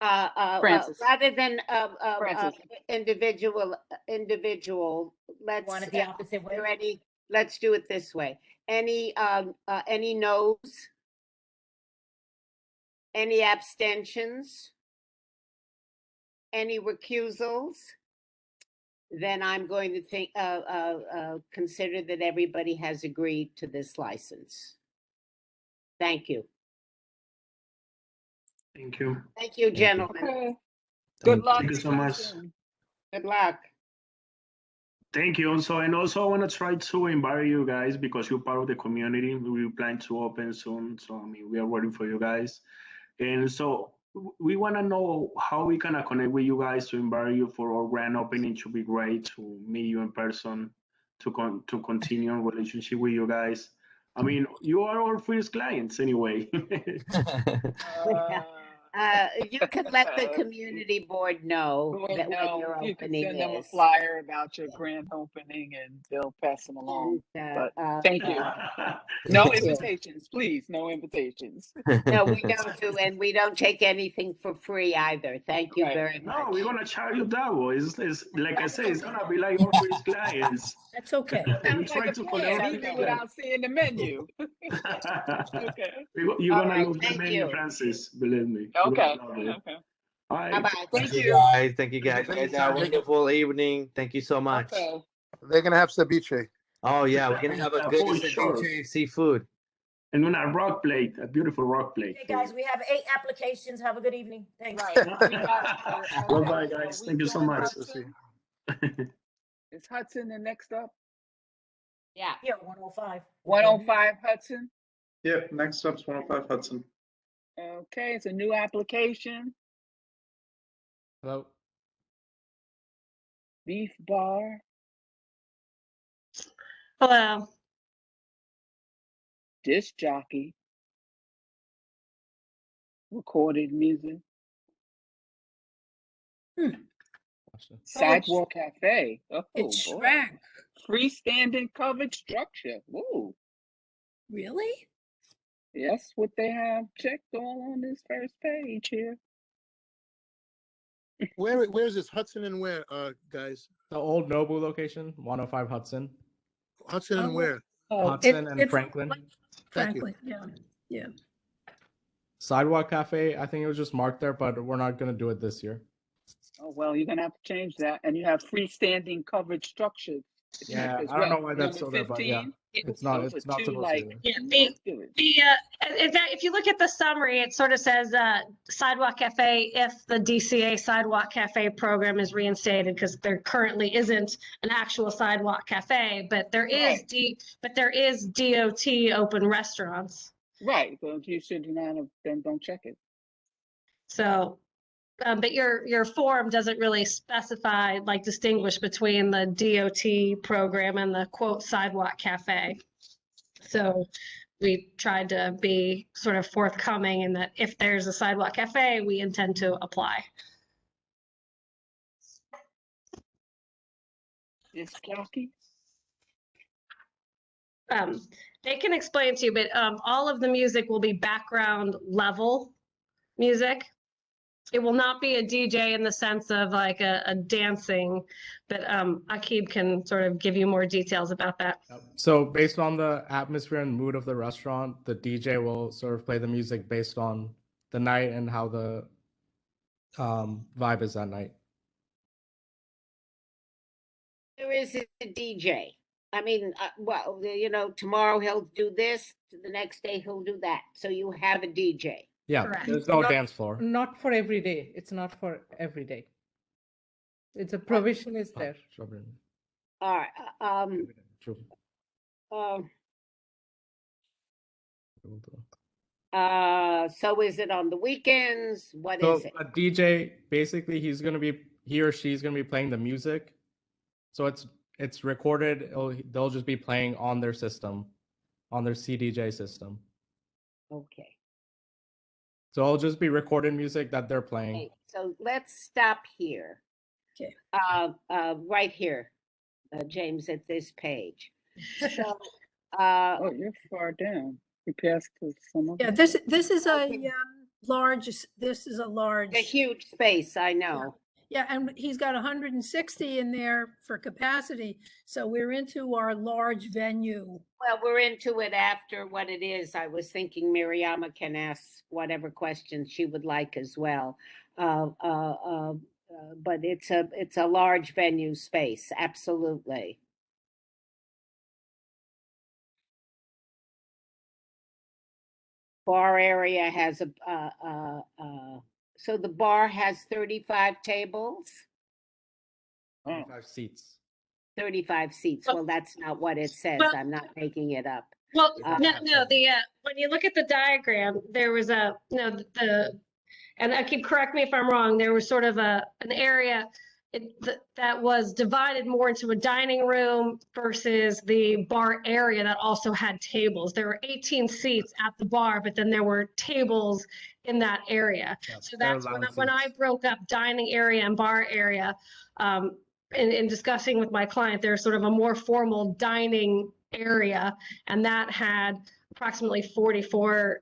F: Francis.
C: Rather than
F: Francis.
C: individual, let's
B: Want it the opposite way?
C: let's do it this way. Any no's? Any abstentions? Any recusals? Then I'm going to consider that everybody has agreed to this license. Thank you.
H: Thank you.
C: Thank you, gentlemen.
F: Okay. Good luck.
H: Thank you so much.
C: Good luck.
H: Thank you. Also, and also I want to try to invite you guys because you're part of the community. We plan to open soon. So, I mean, we are waiting for you guys. And so we want to know how we can connect with you guys to invite you for our grand opening. It should be great to meet you in person, to continue a relationship with you guys. I mean, you are our first clients anyway.
C: You can let the community board know that when your
F: you can
C: opening
F: send them a
C: is.
F: flyer about your grand opening and they'll pass them along.
C: And,
F: But thank you.
C: Thank
F: No
C: you.
F: invitations, please. No invitations.
C: No, we don't do, and we don't take anything for free either. Thank you
F: Right.
C: very
H: No,
C: much.
H: we're gonna charge you double. It's like I say, it's gonna be like our first clients.
D: that's okay.
H: We
F: Sounds
H: try
F: like a
H: to
F: plan,
H: collect
F: even
H: everything.
F: without seeing the menu. Okay.
H: You're
C: All
H: gonna
C: right,
H: love the
C: thank
H: menu,
C: you.
H: Francis. Believe me. You're
F: Okay.
H: gonna love it.
F: Okay.
H: All right.
C: Bye-bye.
F: Thank
E: Thank you,
F: you.
E: guys. Thank you, guys. You guys have a
H: Thank you.
E: wonderful evening. Thank you so much.
F: Okay.
I: They're gonna have ceviche.
E: Oh, yeah. We're going to have a good
H: For sure.
E: ceviche seafood.
H: And on a rock plate, a beautiful rock plate.
B: Okay, guys, we have 8 applications. Have a good evening. Thanks.
F: Right. We got,
H: Bye-bye,
F: okay, so
H: guys.
F: we
H: Thank you so
F: doing
H: much.
F: Hudson? Is Hudson the next up?
C: Yeah.
B: Yeah, 105.
F: 105 Hudson.
A: Yep, next up's 105 Hudson.
F: Okay, it's a new application.
M: Hello.
F: Beef bar.
N: Hello.
F: Disc jockey. Recorded music. Sidewalk cafe. Oh,
D: It's
F: boy.
D: Shrek.
F: Freestanding covered structure. Whoa.
D: Really?
F: Yes, what they have checked all on this first page here.
I: Where's this Hudson and where, guys?
M: The old Nobu location, 105 Hudson.
I: Hudson and where?
D: Oh,
M: Hudson and
D: it's
M: Franklin.
I: Thank you.
D: Franklin, yeah, yeah.
M: Sidewalk Cafe, I think it was just marked there, but we're not going to do it this year.
F: Oh, well, you're gonna have to change that. And you have freestanding covered structures
M: Yeah,
F: Because
M: I don't know
F: what,
M: why that's
F: number
M: so there, but yeah,
F: 15?
M: it's
F: Those
M: not
F: are two,
M: supposed to
F: like,
M: be there.
N: Yeah,
F: ridiculous.
N: in fact, if you look at the summary, it sort of says Sidewalk Cafe if the DCA Sidewalk Cafe program is reinstated, because there currently isn't an actual Sidewalk Cafe, but there is
F: Right.
N: DOT open restaurants.
F: Right, so if you should not have, then don't check it.
N: So, but your form doesn't really specify, like distinguish between the DOT program and the quote Sidewalk Cafe. So we tried to be sort of forthcoming in that if there's a Sidewalk Cafe, we intend to apply.
F: This jockey?
N: They can explain to you, but all of the music will be background level music. It will not be a DJ in the sense of like a dancing, but Akib can sort of give you more details about that.
M: So based on the atmosphere and mood of the restaurant, the DJ will sort of play the music based on the night and how the vibe is that night.
C: There is a DJ. I mean, well, you know, tomorrow he'll do this, the next day he'll do that. So you have a DJ.
M: Yeah,
N: Correct.
M: there's no
O: Not-
M: dance floor.
O: Not for every day. It's not for every day. It's a provision is there.
C: All right.
M: True.
C: So is it on the weekends? What
M: So
C: is it?
M: a DJ, basically, he or she's gonna be playing the music. So it's recorded. They'll just be playing on their system, on their CDJ system.
C: Okay.
M: So it'll just be recorded music that they're playing.
C: Okay, so let's stop here.
D: Okay.
C: Right here, James, at this page. So,
F: Oh, you're far down. You passed to some of
D: Yeah,
F: it.
D: this is a large, this is a large.
C: a huge space, I know.
D: Yeah, and he's got 160 in there for capacity, so we're into our large venue.
C: Well, we're into it after what it is. I was thinking Mariama can ask whatever questions she would like as well. But it's a large venue space, absolutely. Bar area has so the bar has 35 tables,
M: 35 seats.
C: 35 seats. Well, that's not what it says.
N: Well-
C: I'm not making it up.
N: Well,
C: Uh,
N: no, when you look at the diagram, there was and Akib, correct me if I'm wrong, there was sort of an area that was divided more into a dining room versus the bar area that also had tables. There were 18 seats at the bar, but then there were tables in that area.
M: Yeah,
N: So
M: they're
N: that's
M: lounge
N: when I
M: seats.
N: broke up dining area and bar area. In discussing with my client, there's sort of a more formal dining area, and that had approximately 44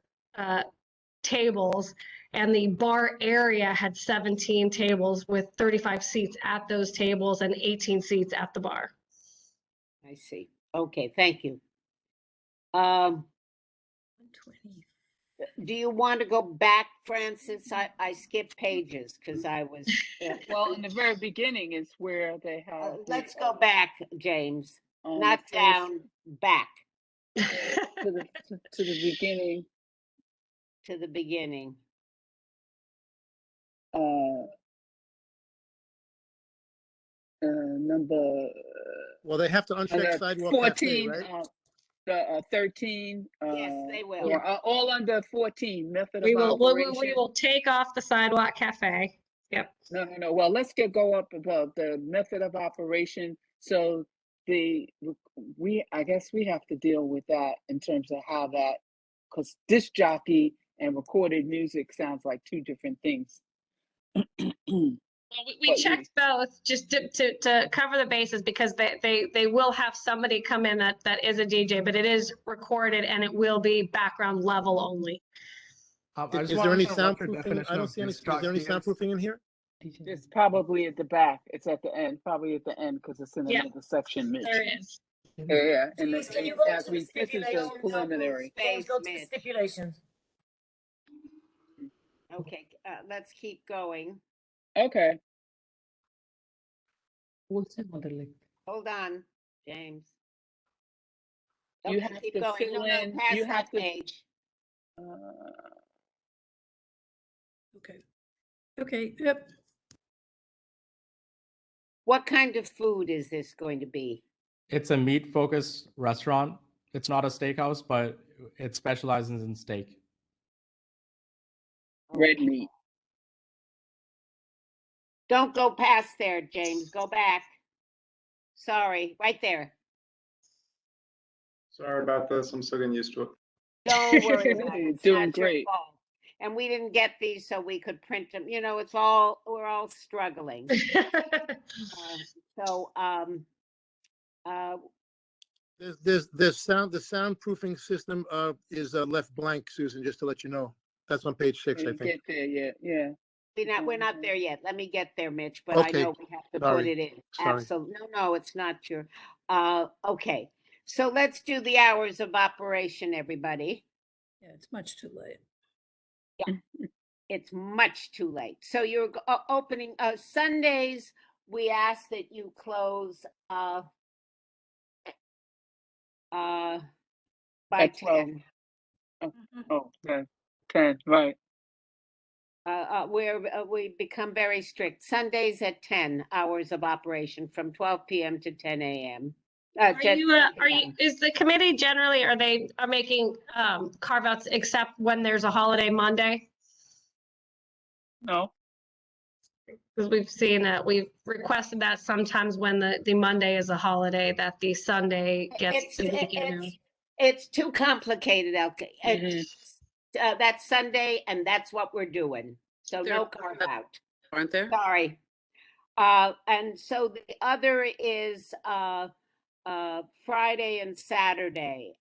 N: tables, and the bar area had 17 tables with 35 seats at those tables and 18 seats at the bar.
C: I see. Okay, thank you.
D: 120.
C: Do you want to go back, Francis? I skipped pages because I was.
F: Well, in the very beginning is where they have.
C: Let's go back, James.
F: on the
C: Not
F: first-
C: down, back
F: to the beginning.
C: to the beginning.
F: Number
I: Well, they have to uncheck sidewalk cafe,
F: 14,
I: right?
F: 13.
C: Yes, they will.
F: Or, all under 14 method
N: We
F: of
N: will,
F: operation.
N: we will take off the sidewalk cafe. Yep.
F: No. Well, let's go up above the method of operation. So I guess we have to deal with that in terms of how that, because disc jockey and recorded music sounds like two different things.
N: Well, we checked both just to cover the bases, because they will have somebody come in that is a DJ, but it is recorded and it will be background level only.
M: I just
I: Is
M: wanna
I: there any
M: understand what your
I: soundproofing?
M: definition
I: I don't
M: of
I: see any.
M: disc
I: Is there any
M: jockey is.
I: soundproofing in here?
F: It's probably at the back. It's at the end, probably at the end, because it's in
N: Yeah.
F: another section, Mitch.
N: There is.
F: Yeah, and
B: James, can you
F: this
B: go to
F: is
B: the
F: the
B: stipulations?
F: preliminary.
B: James, go to the
C: Mitch.
B: stipulations.
C: Okay, let's keep going.
F: Okay.
O: Wholesale model like.
C: Hold on. James.
F: You
C: Okay,
F: have
C: keep
F: to
C: going.
F: fill
C: No,
F: in,
C: past
F: you have
C: that
F: to,
C: page.
D: Okay. Okay, yep.
C: What kind of food is this going to be?
M: It's a meat-focused restaurant. It's not a steakhouse, but it specializes in steak.
F: red meat.
C: Don't go past there, James. Go back. Sorry, right there.
A: Sorry about this. I'm still getting used to it.
C: Don't worry about it.
F: You're
C: It's
F: doing
C: not your
F: great.
C: fault. And we didn't get these so we could print them. You know, we're all struggling.
I: There's the soundproofing system is left blank, Susan, just to let you know. That's on page 6, I
F: Didn't
I: think.
F: get there yet, yeah.
C: We're not there yet. Let me get there, Mitch, but I
I: Okay,
C: know we have to put
I: sorry,
C: it in.
I: sorry.
C: Absolutely. No, it's not your, okay. So let's do the hours of operation, everybody.
D: Yeah, it's much too late.
C: Yeah, it's much too late. So you're opening, Sundays, we ask that you close, by
F: At 12.
C: 10.
F: Oh, okay. 10, right.
C: We become very strict. Sundays at 10 hours of operation from 12 p.m. to 10 a.m.
N: Are you, is the committee generally, are making carve outs except when there's a holiday Monday?
F: No.
N: Because we've seen that, we've requested that sometimes when the Monday is a holiday, that the Sunday gets.
C: It's too complicated, Elke. That's Sunday and that's what we're doing. So no carve out.
G: Aren't there?
C: Sorry. And so the other is Friday and Saturday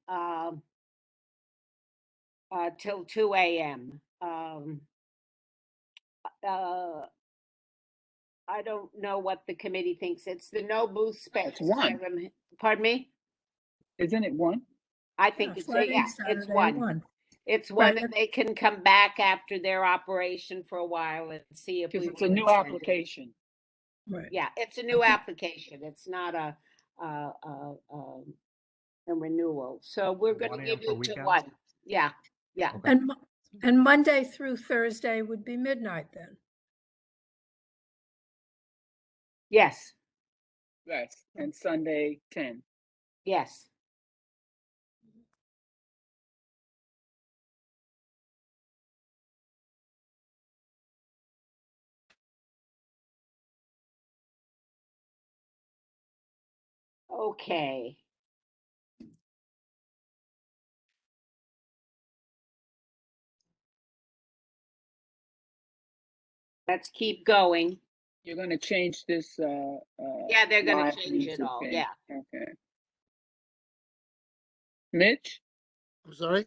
C: till 2 a.m. I don't know what the committee thinks. It's the no booth space.
F: It's 1.
C: Pardon me?
F: Isn't it 1?
C: I think it's
D: Friday,
C: it's
D: Saturday,
C: 1. It's 1, and they can come back after their operation for a while and see if
F: Because
C: we
F: it's a new application.
D: Right.
C: Yeah, it's a new application. It's not a renewal. So we're going to
M: 1
C: give
M: a.m.
C: you
M: for
C: to
M: weekends?
C: 1. Yeah.
M: Okay.
D: And Monday through Thursday would be midnight then.
C: Yes.
F: Yes, and Sunday 10.
C: Yes. Okay. Let's keep going.
F: You're going to change this.
C: Yeah, they're going
F: live
C: to change it
F: music
C: all.
F: thing.
C: Yeah.
F: Okay. Mitch,
I: I'm sorry?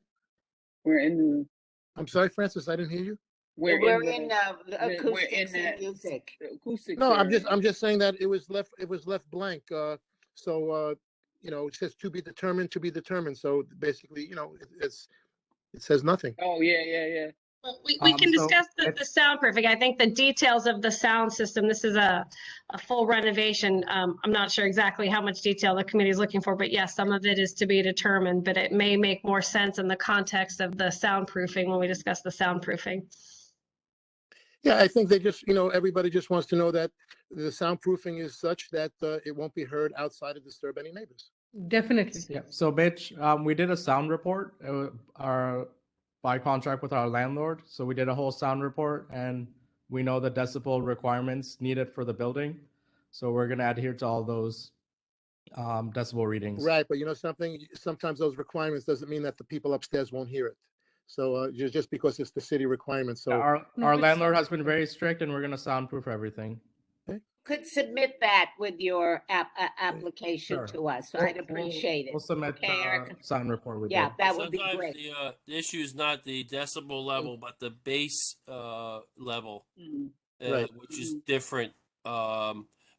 F: I'm
I: sorry, Francis, I didn't hear you.
C: We're in the acoustics and music.
F: Acoustics.
I: No, I'm just saying that it was left blank. So you know, it says to be determined. So basically, you know, it says nothing.
F: Oh, yeah.
N: Well, we can discuss the soundproofing. I think the details of the sound system, this is a full renovation. I'm not sure exactly how much detail the committee is looking for, but yes, some of it is to be determined, but it may make more sense in the context of the soundproofing when we discuss the soundproofing.
I: Yeah, I think they just, you know, everybody just wants to know that the soundproofing is such that it won't be heard outside to disturb any neighbors.
O: Definitely.
M: Yeah. So, Mitch, we did a sound report. By contract with our landlord. So we did a whole sound report, and we know the decibel requirements needed for the building. So we're going to adhere to all those decibel readings.
I: Right, but you know something, sometimes those requirements doesn't mean that the people upstairs won't hear it. So just because it's the city requirement. So
M: our landlord has been very strict, and we're going to soundproof everything.
C: Could submit that with your application
M: Sure.
C: to us. I'd appreciate it.
M: We'll submit the sound report we
C: Yeah,
M: did.
C: that would be
J: Sometimes
C: great.
J: the issue is not the decibel level, but the bass level,
I: Right.
J: which is different,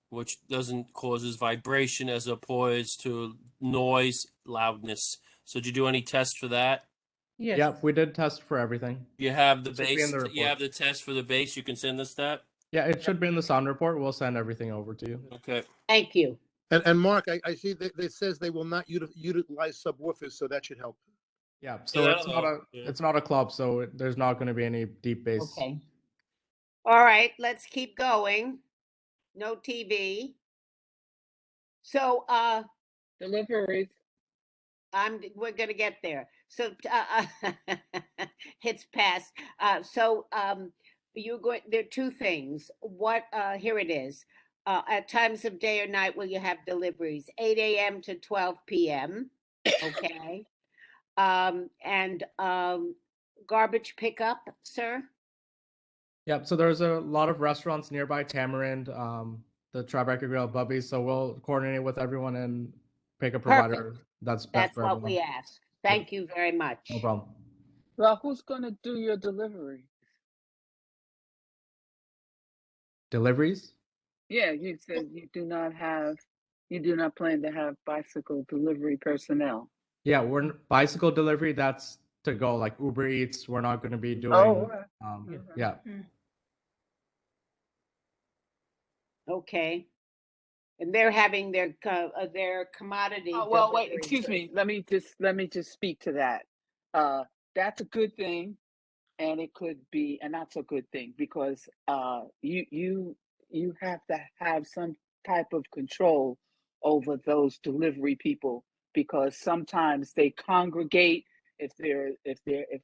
J: which doesn't causes vibration as opposed to noise loudness. So did you do any tests for that?
O: Yes.
M: Yep, we did test for everything.
J: You have the
M: It should be
J: bass.
M: in the
J: You
M: report.
J: have the test for the bass. You can send us that.
M: Yeah, it should be in the sound report. We'll send everything over to you.
J: Okay.
C: Thank you.
I: And Mark, I see that it says they will not utilize subwoofers, so that should help.
M: Yeah, so
J: Yeah,
M: it's
J: that'll
M: not a
J: help, yeah.
M: it's not a club, so there's not going to be any deep bass.
C: Okay. All right, let's keep going. No TV. So,
F: Deliveries.
C: we're gonna get there. So, it's past. You're going, there are two things. What, here it is. At times of day or night, will you have deliveries? 8 a.m. to 12 p.m. Okay. And garbage pickup, sir?
M: Yep, so there's a lot of restaurants nearby Tamarind, the Tribeca Grill, Bubby's, so we'll coordinate with everyone and pick a provider that's best
C: That's
M: for
C: what
M: everyone.
C: we asked. Thank you very much.
M: No problem.
F: Well, who's gonna do your delivery?
M: Deliveries?
F: Yeah, you said you do not plan to have bicycle delivery personnel.
M: Yeah, bicycle delivery, that's to go, like Uber Eats, we're not going to be doing.
F: Okay.
M: Yeah.
C: Okay. And they're having their commodity.
F: Oh, well, wait,
C: delivery.
F: excuse me. Let me just speak to that. That's a good thing, and it could be a not so good thing because you have to have some type of control over those delivery people because sometimes they congregate. If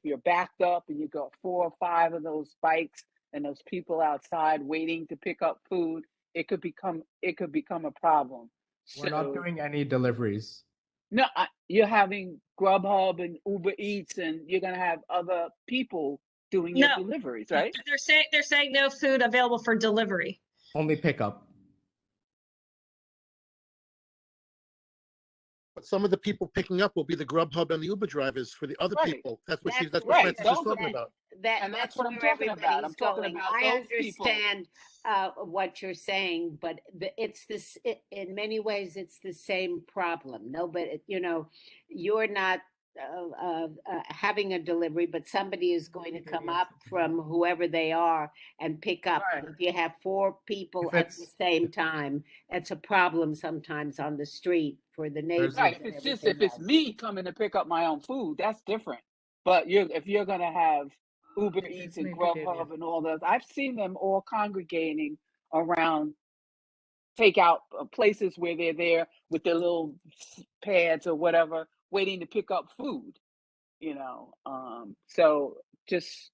F: you're backed up and you got 4 or 5 of those bikes and those people outside waiting to pick up food, it could become a problem.
M: We're not doing any deliveries.
F: No, you're having Grubhub and Uber Eats, and you're gonna have other people doing your deliveries, right?
N: They're saying no food available for delivery.
M: Only pickup.
I: But some of the people picking up will be the Grubhub and the Uber drivers for the other
F: Right.
I: people. That's what
C: That's
I: that's
F: right.
I: what Francis is talking about.
C: That's
F: what I'm
C: where
F: talking about.
C: everybody's
F: I'm talking
C: going.
F: about
C: I
F: those people.
C: understand what you're saying, but it's this. In many ways, it's the same problem. Nobody, you're not having a delivery, but somebody is going to come up from whoever they are and pick up.
F: Right.
C: If you have 4 people at the same time, it's a problem sometimes on the street for the neighbors.
F: Right.
C: and
F: If it's
C: everything else.
F: me coming to pick up my own food, that's different. But if you're gonna have Uber Eats and Grubhub and all those, I've seen them all congregating around takeout places where they're there with their little pads or whatever, waiting to pick up food. So just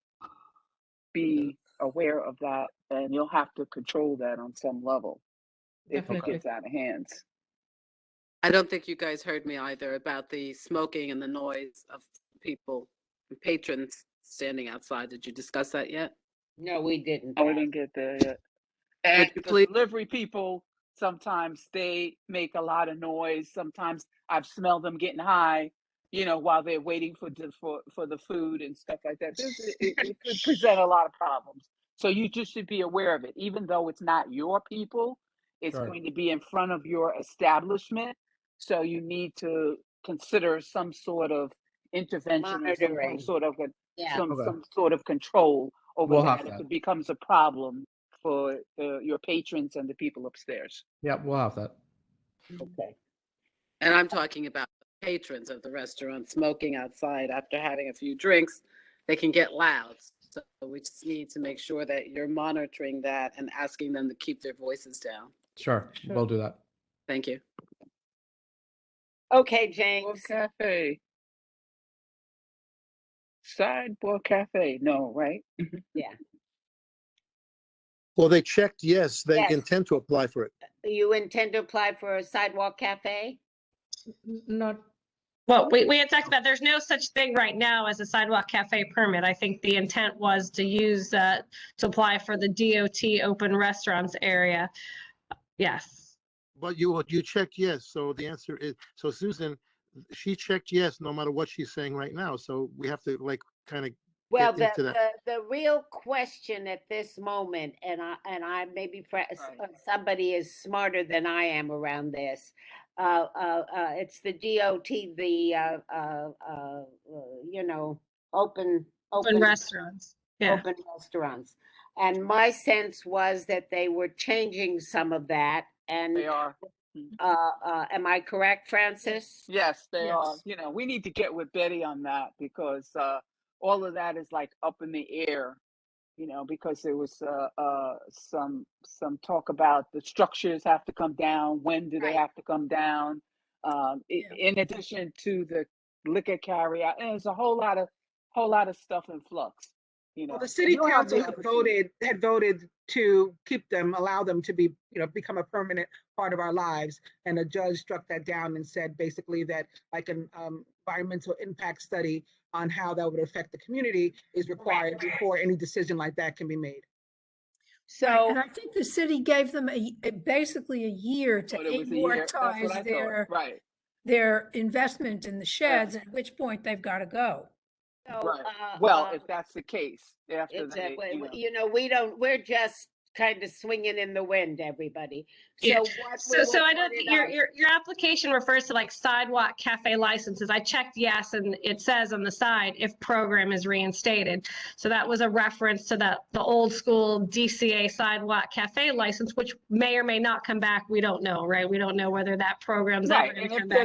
F: be aware of that, and you'll have to control that on some level if it
O: Definitely.
F: gets out of hands.
G: I don't think you guys heard me either about the smoking and the noise of people, patrons standing outside. Did you discuss that yet?
C: No, we didn't.
F: Oh, we didn't get there yet. And
G: Would you
F: the
G: please?
F: delivery people, sometimes they make a lot of noise. Sometimes I've smelled them getting high, while they're waiting for the food and stuff like that. It could present a lot of problems. So you just should be aware of it. Even though it's not your people, it's
M: Sure.
F: going to be in front of your establishment. So you need to consider some sort of intervention or some
C: Monitoring.
F: sort of
C: Yeah.
F: some sort of control over
M: We'll
F: that
M: have
F: if
M: that.
F: it becomes a problem for your patrons and the people upstairs.
M: Yeah, we'll have that.
F: Okay.
G: And I'm talking about the patrons of the restaurant smoking outside after having a few drinks. They can get loud. So we just need to make sure that you're monitoring that and asking them to keep their voices down.
M: Sure, we'll do that.
G: Thank you.
C: Okay, James.
F: Cafe. Sidewalk cafe. No, right?
C: Yeah.
I: Well, they checked yes, they
C: Yes.
I: intend to apply for it.
C: You intend to apply for a sidewalk cafe?
O: Not,
N: Well, we had talked about, there's no such thing right now as a sidewalk cafe permit. I think the intent was to use to apply for the DOT open restaurants area. Yes.
I: But you checked yes, so the answer is, so Susan, she checked yes, no matter what she's saying right now, so we have to kind of
C: Well,
I: get into that.
C: the real question at this moment, and I maybe somebody is smarter than I am around this. It's the DOT, the
N: Open restaurants. Yeah.
C: open restaurants. And my sense was that they were changing some of that, and
F: They are.
C: Am I correct, Francis?
F: Yes, they are.
B: Yes.
F: You know, we need to get with Betty on that because all of that is like up in the air. You know, because there was some talk about the structures have to come down. When do they
C: Right.
F: have to come down? In addition to the liquor carry out, and there's a whole lot of stuff in flux. You know,
K: Well, the
F: and
K: city
F: you'll have
K: council
F: the opportunity.
K: had voted to keep them, allow them to be, become a permanent part of our lives. And a judge struck that down and said basically that like an environmental impact study on how that would affect the community is required before any decision like that can be made.
D: Right,
C: So,
D: and I think the city gave them basically a year to
F: But it was a year. That's what
D: amortize
F: I thought. Right.
D: their investment in the sheds, at which point they've got to go.
C: so,
F: Right. Well, if that's the case, after
C: it's
F: they,
C: we're just kind of swinging in the wind, everybody. So
N: Yeah.
C: what we
N: So
C: will
N: I know
C: put it
N: your
C: on-
N: your application refers to like sidewalk cafe licenses. I checked yes, and it says on the side if program is reinstated. So that was a reference to the old school DCA sidewalk cafe license, which may or may not come back. We don't know, right? We don't know whether that program's
F: right.
N: ever going
F: And
N: to
F: if
N: come back.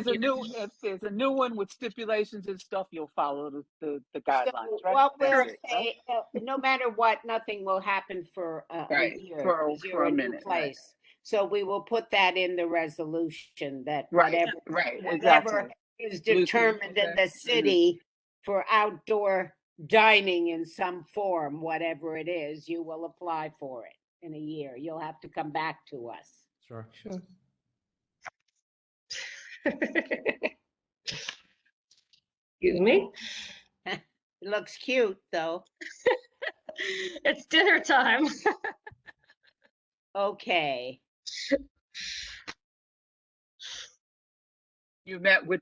F: there's a new one with stipulations and stuff, you'll follow the
C: So
F: guidelines, right?
C: what we'll
F: That's it, right?
C: say, no matter what, nothing will happen for a
F: Right.
C: year
F: For
C: because you're
F: a
C: a new
F: minute, right.
C: place. So we will put that in the resolution that
F: Right.
C: whatever
F: Exactly.
C: is
F: Lucy,
C: determined in
F: okay.
C: the city for outdoor dining in some form, whatever it is, you will apply for it in a year. You'll have to come back to us.
M: Sure.
O: Sure.
N: Excuse me.
C: It looks cute, though.
N: It's dinner time.
C: Okay.
F: You met with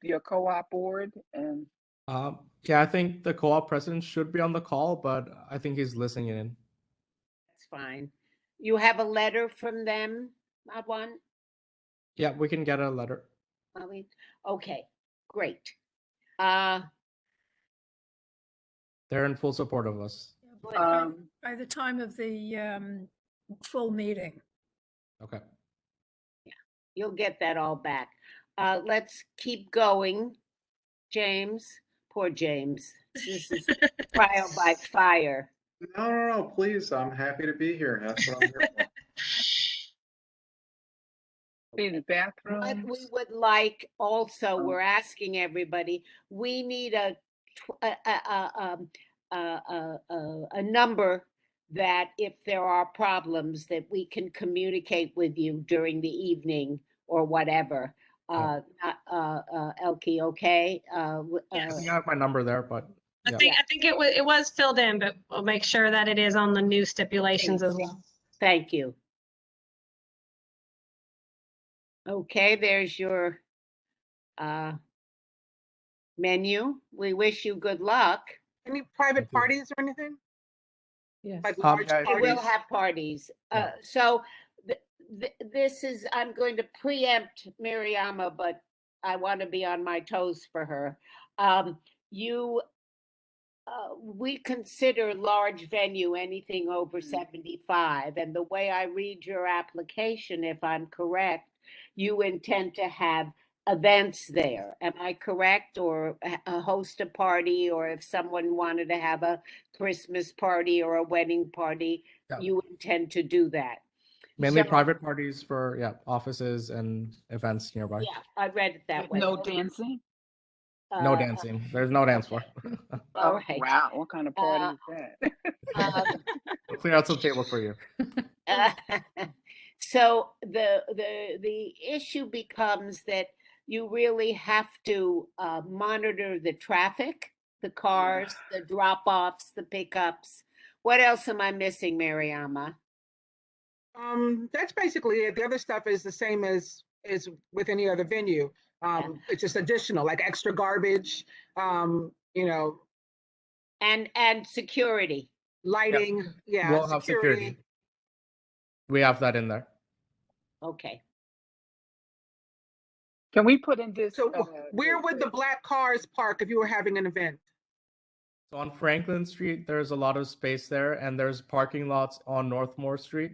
F: your co-op board and
M: Yeah, I think the co-op president should be on the call, but I think he's listening in.
C: That's fine. You have a letter from them, not one?
M: Yeah, we can get a letter.
C: Okay, great.
M: They're in full support of us.
D: By the time of the full meeting.
M: Okay.
C: You'll get that all back. Let's keep going. James, poor James. This is trial by fire.
A: No, please. I'm happy to be here. That's what I'm here for.
F: in the bathroom.
C: What we would like also, we're asking everybody, we need a number that if there are problems that we can communicate with you during the evening or whatever. Elke, okay?
M: I think I have my number there, but
N: I think it was filled in, but we'll make sure that it is on the new stipulations as well.
C: Thank you. Okay, there's your menu. We wish you good luck.
K: Any private parties or anything?
O: Yes.
K: Like large
C: We will
K: parties?
C: have parties.
M: Yeah.
C: So this is, I'm going to preempt Mariama, but I want to be on my toes for her. We consider large venue anything over 75. And the way I read your application, if I'm correct, you intend to have events there. Am I correct? Or host a party, or if someone wanted to have a Christmas party or a wedding party, you intend to do that.
M: mainly private parties for offices and events nearby.
C: Yeah, I read it that way.
F: No dancing?
M: No dancing. There's no dance floor.
C: All right.
F: Wow, what kind of party is that?
M: We'll clear out some tables for you.
C: So the issue becomes that you really have to monitor the traffic, the cars, the drop-offs, the pickups. What else am I missing, Mariama?
K: That's basically it. The other stuff is the same as with any other venue. It's just additional, like extra garbage, and
C: security,
K: lighting. Yeah,
M: We'll have security. We have that in there.
C: Okay.
F: Can we put in this?
K: So where would the black cars park if you were having an event?
M: So on Franklin Street, there's a lot of space there, and there's parking lots on Northmore Street.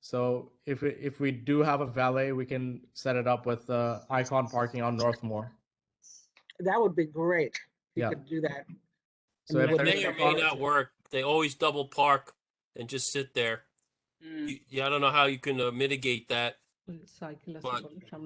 M: So if we do have a valet, we can set it up with Icon parking on Northmore.
K: That would be great. You
M: Yeah.
K: could do that.
M: So
K: And
M: if
K: you
J: It
K: wouldn't
J: may or
K: affect
J: may
K: others.
J: not work. They always double park and just sit there. Yeah, I don't know how you can mitigate that. But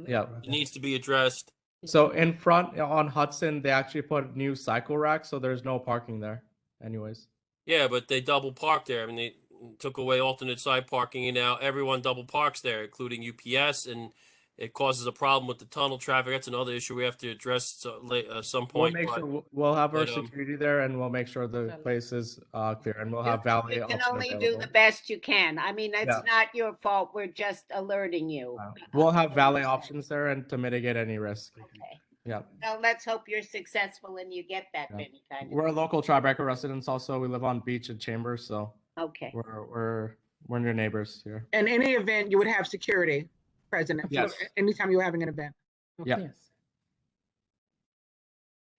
M: Yeah.
J: it needs to be addressed.
M: So in front on Hudson, they actually put new cycle racks, so there's no parking there, anyways.
J: Yeah, but they double park there. I mean, they took away alternate side parking, and now everyone double parks there, including UPS, and it causes a problem with the tunnel traffic. That's another issue we have to address at some
M: We'll
J: point.
M: make
J: but,
M: sure we'll have our
J: but,
M: security there, and we'll make sure the place is clear, and we'll have valet
C: You can
M: option
C: only do
M: available.
C: the best you can. I mean, it's
M: Yeah.
C: not your fault. We're just alerting you.
M: We'll have valet options there, and to mitigate any risk.
C: Okay.
M: Yeah.
C: So let's hope you're successful and you get that
M: Yeah.
C: many kind of.
M: We're local Tribeca residents. Also, we live on Beach and Chambers, so
C: Okay.
M: we're near neighbors here.
K: In any event, you would have security present
M: Yes.
K: anytime you're having an event.
M: Yeah.
O: Yes.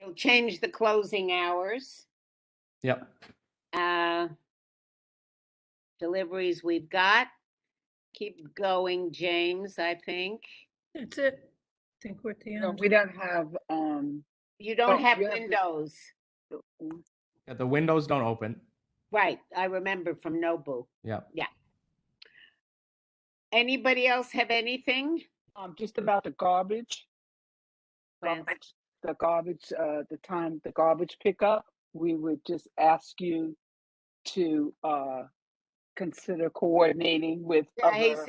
C: You'll change the closing hours.
M: Yep.
C: Deliveries we've got. Keep going, James, I think.
D: That's it. I think we're at the
F: No,
D: end.
F: we don't have,
C: You don't
F: Oh,
C: have
F: you have the-
C: windows.
M: Yeah, the windows don't open.
C: Right, I remember from Nobu.
M: Yeah.
C: Yeah. Anybody else have anything?
F: just about the garbage. The garbage, the garbage pickup, we would just ask you to consider coordinating with other.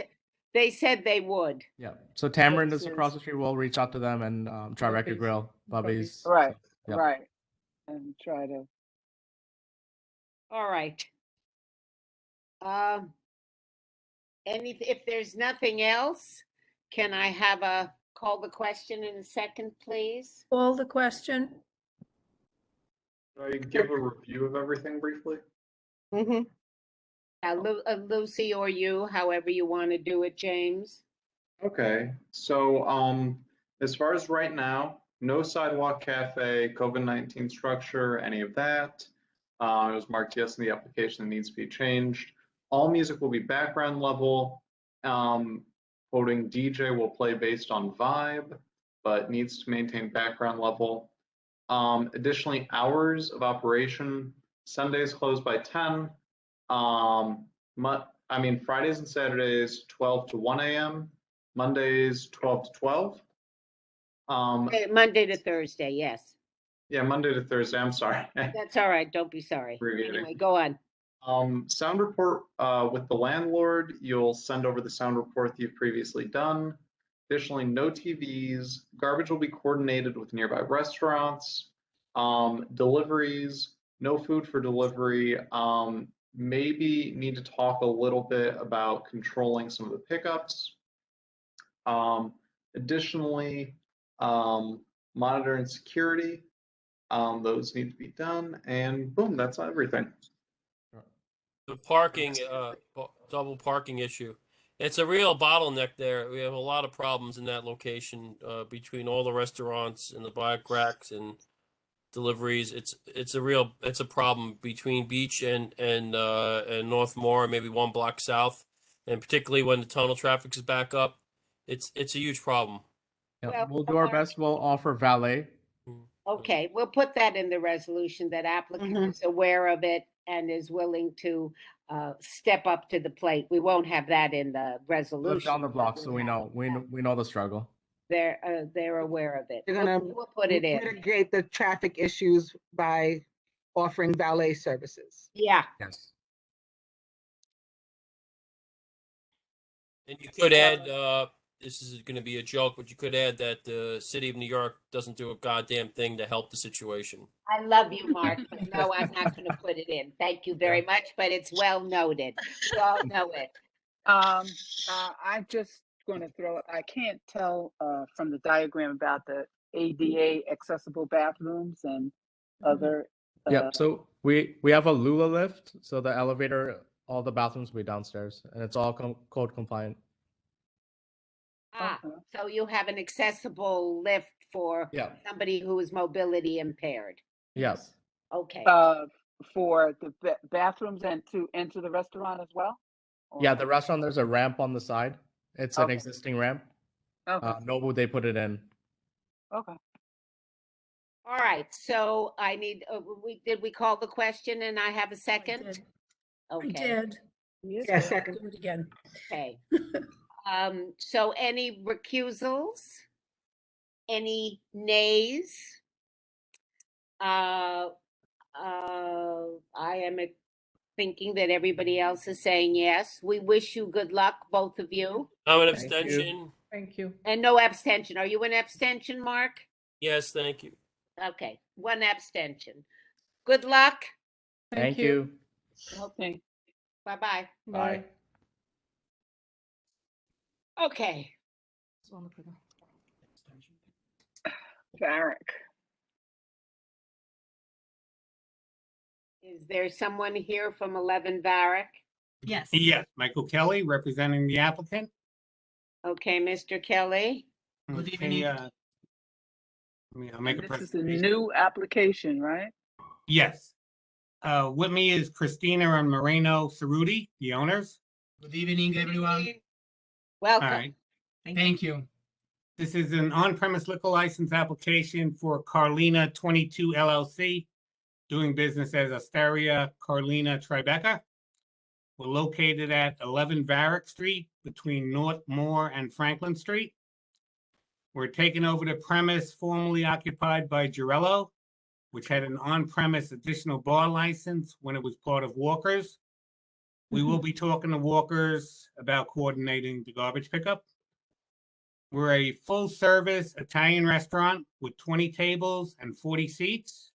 C: They said they would.
M: Yeah. So Tamarind is
F: Places.
M: across the street. We'll reach out to them and Tribeca
F: Bubby's.
M: Grill, Bubby's.
F: Right,
M: So, yeah.
F: right. And try to.
C: All right. If there's nothing else, can I have a call the question in a second, please?
D: Call the question.
A: Should I give a review of everything briefly?
K: Mm-hmm.
C: Lucy or you, however you want to do it, James.
A: Okay, so as far as right now, no sidewalk cafe, COVID-19 structure, any of that. It was marked yes in the application that needs to be changed. All music will be background level. Quoting DJ will play based on vibe, but needs to maintain background level. Additionally, hours of operation, Sundays closed by 10. Fridays and Saturdays, 12 to 1 a.m. Mondays, 12 to 12.
C: Monday to Thursday, yes.
A: Yeah, Monday to Thursday, I'm sorry.
C: That's all right, don't be sorry.
A: Abbreviating.
C: Anyway, go on.
A: Sound report with the landlord, you'll send over the sound report that you've previously done. Additionally, no TVs, garbage will be coordinated with nearby restaurants. Deliveries, no food for delivery. Maybe need to talk a little bit about controlling some of the pickups. Additionally, monitoring security, those need to be done, and boom, that's everything.
J: The parking, double parking issue. It's a real bottleneck there. We have a lot of problems in that location between all the restaurants and the bike racks and deliveries. It's a problem between Beach and Northmore, maybe one block south, and particularly when the tunnel traffic is back up. It's a huge problem.
M: Yeah,
C: Well,
M: we'll do our best. We'll offer valet.
C: Okay, we'll put that in the resolution that applicant is aware of it and is willing to step up to the plate. We won't have that in the
M: Live
C: resolution.
M: down the block, so we know the struggle.
C: They're aware of it.
K: You're gonna
C: We'll put it in.
K: mitigate the traffic issues by offering valet services.
C: Yeah.
M: Yes.
J: And you could add, this is going to be a joke, but you could add that the city of New York doesn't do a goddamn thing to help the situation.
C: I love you, Mark, but no, I'm not going to put it in. Thank you very much, but it's well noted. We all know it.
F: I just going to throw. I can't tell from the diagram about the ADA accessible bathrooms and other.
M: Yeah. So we have a Lula lift, so the elevator, all the bathrooms will be downstairs, and it's all code compliant.
C: So you have an accessible lift for somebody who is mobility impaired.
M: Yes.
C: Okay.
F: For the bathrooms and to enter the restaurant as well.
M: Yeah,
F: or-
M: the restaurant, there's a ramp on the side. It's an
F: Okay.
M: existing ramp.
F: Okay.
M: Nobu, they put it in.
F: Okay.
C: All right, so I need, did we call the question and I have a second?
D: did. I
C: Okay,
D: did.
K: Yeah, second.
D: Do it again.
C: okay. So any recusals? Any nays? I am thinking that everybody else is saying yes. We wish you good luck, both of you.
J: I'm an
M: Thank you.
J: abstention.
O: Thank you.
C: And no abstention. Are you an abstention, Mark?
J: Yes, thank you.
C: Okay, one abstention. Good luck.
M: Thank you.
F: Okay.
C: Bye-bye.
M: Bye.
C: Okay.
F: Varric.
C: Is there someone here from 11 Varick?
P: Yes.
Q: Yes, Michael Kelly, representing the applicant.
C: Okay, Mr. Kelly.
P: Good
Q: Okay,
P: evening.
Q: I'll make a
F: This is a
Q: presentation.
F: new application, right?
Q: Yes. With me is Christina and Moreno Cerruti, the owners.
P: Good evening, everyone.
C: Welcome.
Q: All right.
P: Thank you.
Q: This is an on-premise liquor license application for Carlina 22 LLC, doing business as Asteria Carlina Tribeca. We're located at 11 Varick Street between North Moore and Franklin Street. We're taking over the premise formerly occupied by Girello, which had an on-premise additional bar license when it was part of Walker's. We will be talking to Walker's about coordinating the garbage pickup. We're a full-service Italian restaurant with 20 tables and 40 seats.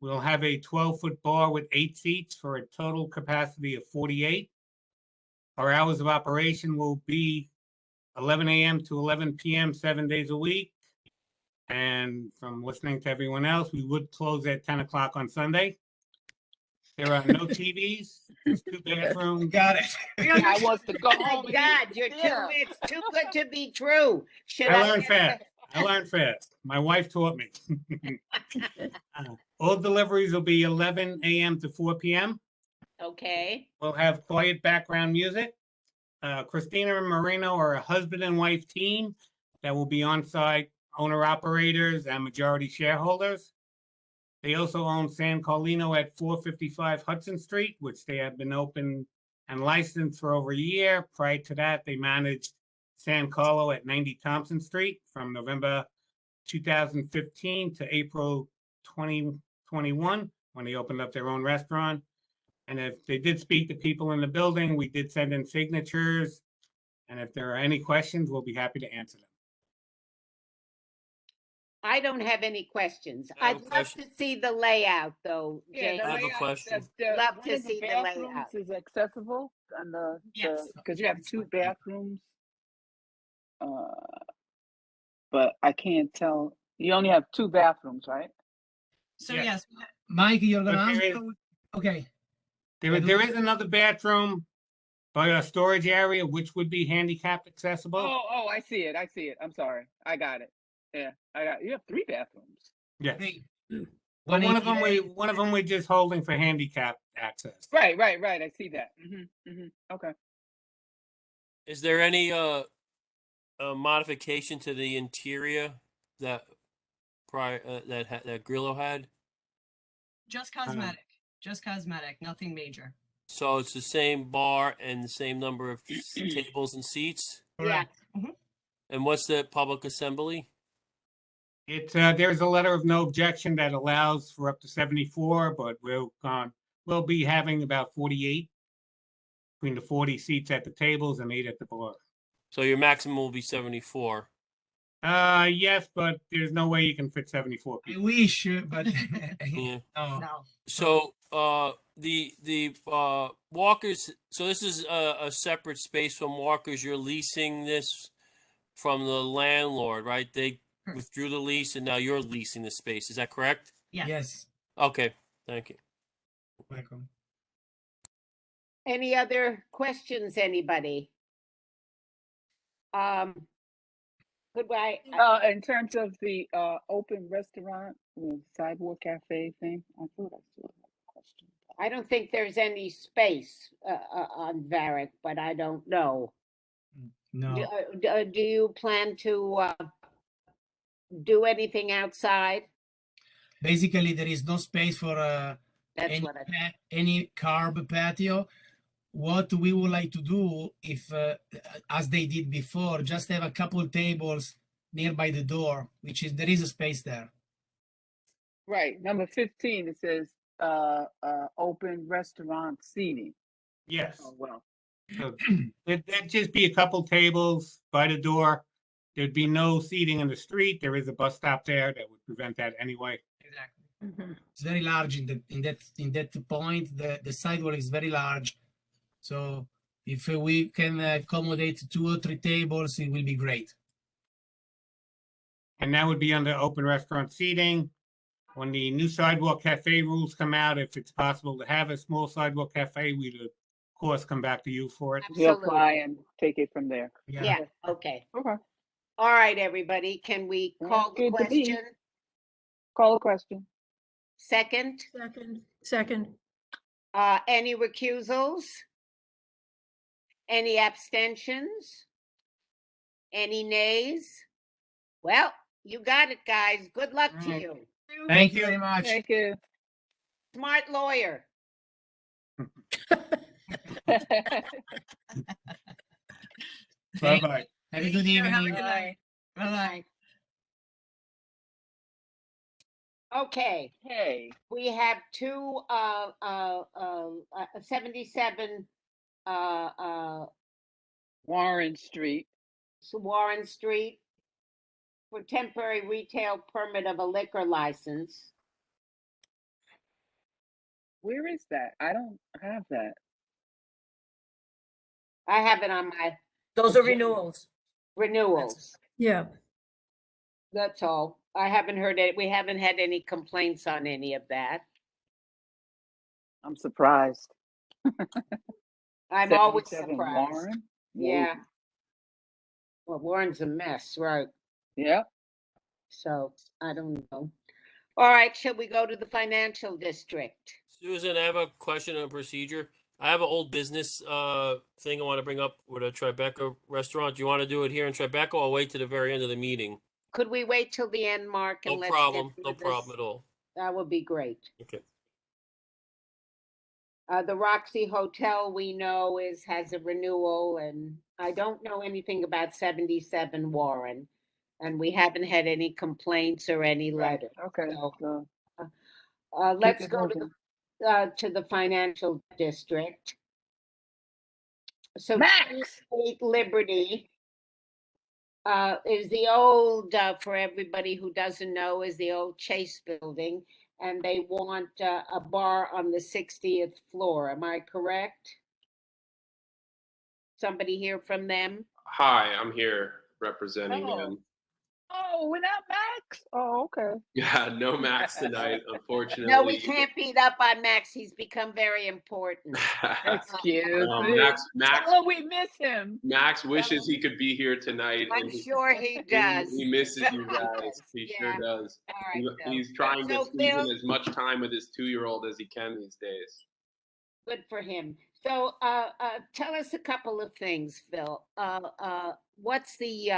Q: We'll have a 12-foot bar with 8 seats for a total capacity of 48. Our hours of operation will be 11 a.m. to 11 p.m. 7 days a week. And from listening to everyone else, we would close at 10 o'clock on Sunday. There are no TVs, there's 2 bathrooms.
P: Got it.
F: I want to go
C: Oh
F: home.
C: my
F: and
C: God,
F: eat.
C: you're
F: Yeah.
C: it's too good to be true. Should
Q: I
C: I
Q: learned
C: get
Q: fast. I learned fast. My wife taught me. All deliveries will be 11 a.m. to 4 p.m.
C: Okay,
Q: We'll have quiet background music. Christina and Moreno are a husband and wife team that will be on site, owner operators and majority shareholders. They also own San Carlino at 455 Hudson Street, which they have been open and licensed for over a year. Prior to that, they managed San Carlo at 90 Thompson Street from November 2015 to April 2021, when they opened up their own restaurant. And if they did speak to people in the building, we did send in signatures. And if there are any questions, we'll be happy to answer them.
C: I don't have any questions.
J: I have
C: I'd
J: a
C: love
J: question.
C: to see the layout though,
F: Yeah,
C: Jane.
F: the
J: I have a
F: layout,
J: question.
C: Love
F: one
C: to
F: of the
C: see the
F: bathrooms
C: layout.
F: is accessible and
P: Yes.
F: because you have 2 bathrooms. But I can't tell. You only have 2 bathrooms, right?
P: So
Q: Yes.
P: yes, Mike, you're
Q: But
P: gonna
Q: there
P: answer.
Q: is-
P: Okay.
Q: There is another bathroom by our storage area, which would be handicapped accessible.
F: Oh, I see it. I see it. I'm sorry. I got it. Yeah, you have 3 bathrooms.
Q: Yes.
P: Hey,
Q: But one of them,
P: 188.
Q: we're just holding for handicap access.
F: Right. I see that. Okay.
J: Is there any modification to the interior that that Grillo had?
P: Just cosmetic. Just cosmetic. Nothing major.
J: So it's the same bar and the same number of tables and seats?
C: Yeah,
P: Mhm.
J: And what's the public assembly?
Q: It's there's a letter of no objection that allows for up to 74, but we'll be having about 48 between the 40 seats at the tables and 8 at the bar.
J: So your maximum will be 74.
Q: Yes, but there's no way you can fit 74
P: I
Q: people.
P: wish, but
J: Yeah.
P: no.
C: no.
J: So the Walkers. So this is a separate space from Walkers. You're leasing this from the landlord, right? They withdrew the lease, and now you're leasing the space. Is that correct?
P: Yes.
J: Okay. Thank you.
P: Welcome.
C: Any other questions, anybody? Goodbye.
F: In terms of the open restaurant, sidewalk cafe thing, I thought I still had a question.
C: I don't think there's any space on Varick, but I don't know.
R: No.
C: Do you plan to do anything outside?
R: Basically, there is no space for
C: That's
R: any
C: what I.
R: any carb patio. What we would like to do, if as they did before, just have a couple tables nearby the door, which is there is a space there.
F: Right, number 15, it says open restaurant seating.
Q: Yes.
F: Oh, well.
Q: So there'd just be a couple tables by the door. There'd be no seating in the street. There is a bus stop there that would prevent that anyway.
R: Exactly. It's very large in that point. The sidewalk is very large. So if we can accommodate 2 or 3 tables, it will be great.
Q: And that would be under open restaurant seating. When the new sidewalk cafe rules come out, if it's possible to have a small sidewalk cafe, we'd of course come back to you for it.
F: We'll apply and take it from there.
C: Yeah, okay.
F: Okay.
C: All right, everybody, can we call the
F: good to me.
C: question?
F: Call a question.
C: Second?
D: Second.
C: Any recusals? Any abstentions? Any nays? Well, you got it, guys. Good luck to you.
R: Thank you very much.
F: Thank you.
C: Smart lawyer.
Q: Bye-bye.
R: Have a good evening.
P: Have a good night. Bye-bye.
C: Okay.
F: Hey.
C: We have 77
F: Warren Street.
C: Warren Street for temporary retail permit of a liquor license.
F: Where is that? I don't have that.
C: I have it on my.
B: Those are renewals.
C: Renewals.
D: Yeah.
C: That's all. I haven't heard it. We haven't had any complaints on any of that.
F: I'm surprised.
C: I'm always
F: 77
C: surprised.
F: Warren?
C: Yeah. Well, Warren's a mess, right?
F: Yeah.
C: So I don't know. All right, shall we go to the financial district?
J: Susan, I have a question on procedure. I have an old business thing I want to bring up with a Tribeca restaurant. Do you want to do it here in Tribeca or wait to the very end of the meeting?
C: Could we wait till the end, Mark? And
J: No
C: let's
J: problem.
C: get
J: No
C: through
J: problem
C: this?
J: at all.
C: That would be great.
J: Okay.
C: The Roxy Hotel we know has a renewal, and I don't know anything about 77 Warren, and we haven't had any complaints or any letters.
F: Okay.
C: So,
F: Keep
C: let's
F: it
C: go
F: moving.
C: to the financial district. So
F: Max!
C: 28 Liberty is the old, for everybody who doesn't know, is the old Chase building, and they want a bar on the 60th floor. Am I correct? Somebody hear from them?
S: Hi, I'm here representing them.
F: Oh, without Max? Oh, okay.
S: Yeah, no Max tonight, unfortunately.
C: No, we can't beat up on Max. He's become very important.
F: Excuse me.
S: Max,
F: Tell him we miss him.
S: Max wishes he could be here tonight.
C: I'm sure he does.
S: He misses you guys. He sure does.
C: All right,
S: He's trying to
C: So,
S: squeeze
C: Phil-
S: in as much time with his 2-year-old as he can these days.
C: Good for him. So tell us a couple of things, Phil. What's the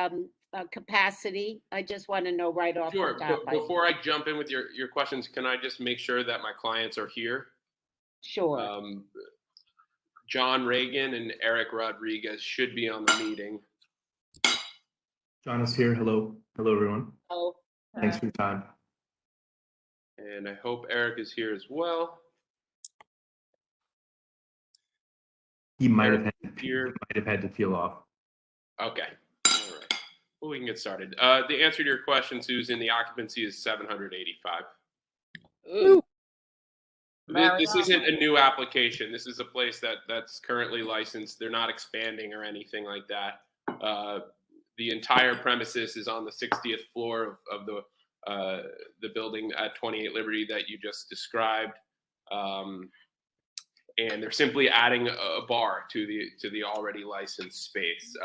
C: capacity? I just want to know right off
S: Sure.
C: the top.
S: Before I jump in with your questions, can I just make sure that my clients are here?
C: Sure.
S: John Reagan and Eric Rodriguez should be on the meeting.
T: John is here. Hello. Hello, everyone.
C: Oh.
T: Thanks for your time.
S: And I hope Eric is here as well.
T: He might have had to peel off.
S: Okay. All right. Well, we can get started. The answer to your question, Susan, the occupancy is 785.
F: Ooh.
S: This isn't a new application. This is a place that's currently licensed. They're not expanding or anything like that. The entire premises is on the 60th floor of the building at 28 Liberty that you just described. And they're simply adding a bar to the already licensed space.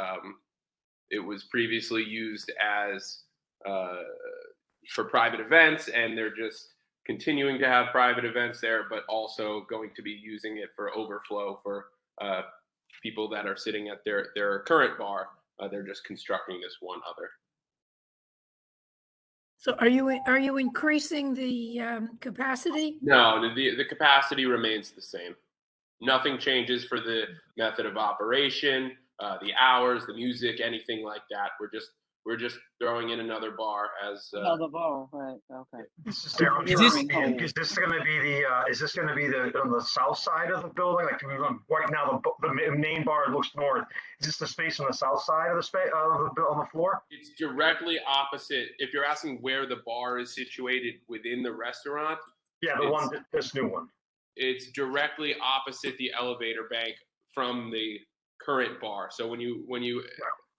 S: It was previously used as for private events, and they're just continuing to have private events there, but also going to be using it for overflow for people that are sitting at their current bar. They're just constructing this one other.
D: So are you increasing the capacity?
S: No, the capacity remains the same. Nothing changes for the method of operation, the hours, the music, anything like that. We're just throwing in another bar as
F: Another bar, right? Okay.
U: Is this going to be on the south side of the building? Like right now, the main bar looks north. Is this the space on the south side of the space on the floor?
S: It's directly opposite. If you're asking where the bar is situated within the restaurant,
U: yeah, this new one.
S: It's directly opposite the elevator bank from the current bar. So when you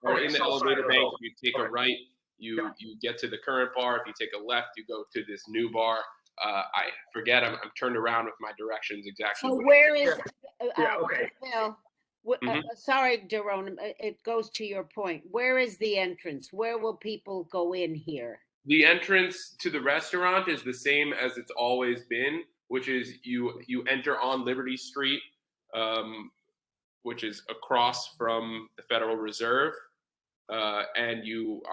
S: are in the elevator bank, you take a right, you get to the current bar. If you take a left, you go to this new bar. I forget. I'm turned around with my directions exactly.
C: So where is
U: okay.
C: Phil? Sorry, Jerome. It goes to your point. Where is the entrance? Where will people go in here?
S: The entrance to the restaurant is the same as it's always been, which is you enter on Liberty Street, which is across from the Federal Reserve, and you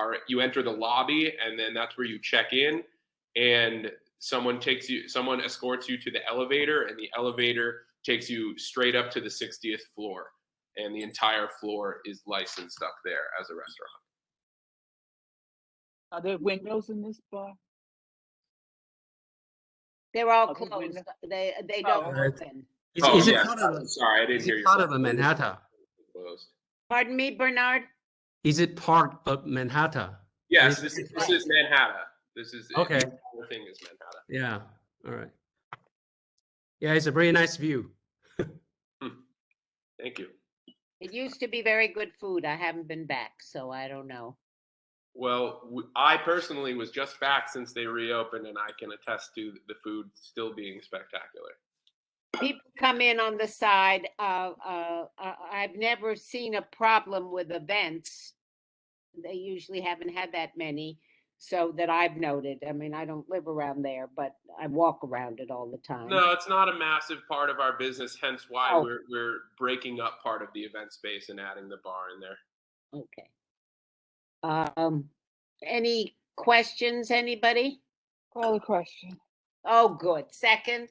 S: enter the lobby, and then that's where you check in, and someone escorts you to the elevator, and the elevator takes you straight up to the 60th floor, and the entire floor is licensed up there as a restaurant.
F: Are there windows in this bar?
C: They're all closed. They don't open.
V: Is it part of
S: sorry, I didn't hear you.
V: Part of a Manhattan?
S: Closed.
C: Pardon me, Bernard?
V: Is it part of Manhattan?
S: Yes, this is Manhattan. This is
V: okay.
S: The whole thing is Manhattan.
V: Yeah. All right. Yeah, it's a very nice view.
S: Thank you.
C: It used to be very good food. I haven't been back, so I don't know.
S: Well, I personally was just back since they reopened, and I can attest to the food still being spectacular.
C: People come in on the side. I've never seen a problem with events. They usually haven't had that many, so that I've noted. I mean, I don't live around there, but I walk around it all the time.
S: No, it's not a massive part of our business, hence why we're breaking up part of the event space and adding the bar in there.
C: Okay. Any questions, anybody?
F: Call a question.
C: Oh, good. Second?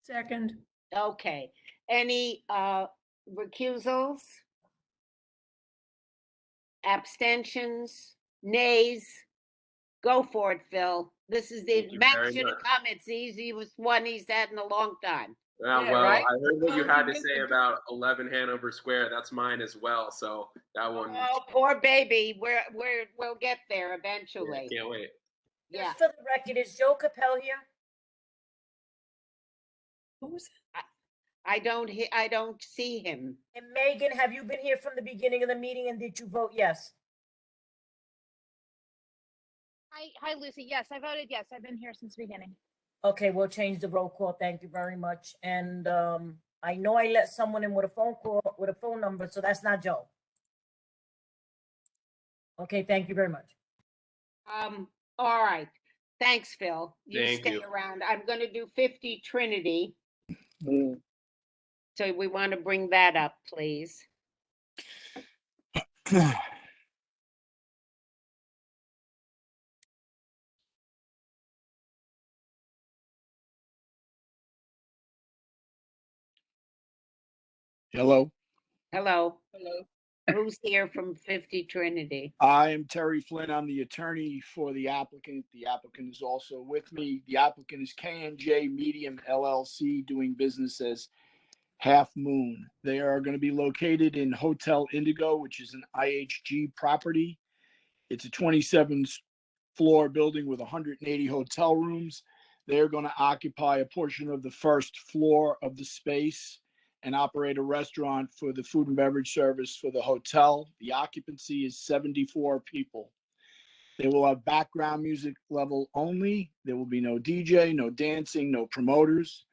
D: Second.
C: Okay. Any recusals? Abstentions? Nays? Go for it, Phil. This is the Matt should have come. It's the easiest one he's had in a long time.
S: Yeah, well, right? I heard what you had to say about 11 Hanover Square. That's mine as well. So that one.
C: Oh, poor baby. We'll get there eventually.
S: Yeah, can't wait.
C: Yeah.
B: Just for the record, is Joe Capel here?
D: Who was it?
C: I don't see him.
B: And Megan, have you been here from the beginning of the meeting, and did you vote yes?
W: Hi, Lucy. Yes, I voted yes. I've been here since the beginning.
B: Okay, we'll change the roll call. Thank you very much. And I know I let someone in with a phone call, with a phone number, so that's not Joe. Okay, thank you very much.
C: All right. Thanks, Phil.
S: Thank
C: Stay
S: you.
C: around. I'm going to do 50 Trinity. So we want to bring that up, please.
X: Hello.
C: Hello. Hello. Who's here from 50 Trinity?
X: I am Terry Flynn. I'm the attorney for the applicant. The applicant is also with me. The applicant is K&J Medium LLC, doing business as Half Moon. They are going to be located in Hotel Indigo, which is an IHG property. It's a 27-floor building with 180 hotel rooms. They're going to occupy a portion of the first floor of the space and operate a restaurant for the food and beverage service for the hotel. The occupancy is 74 people. They will have background music level only. There will be no DJ, no dancing, no promoters.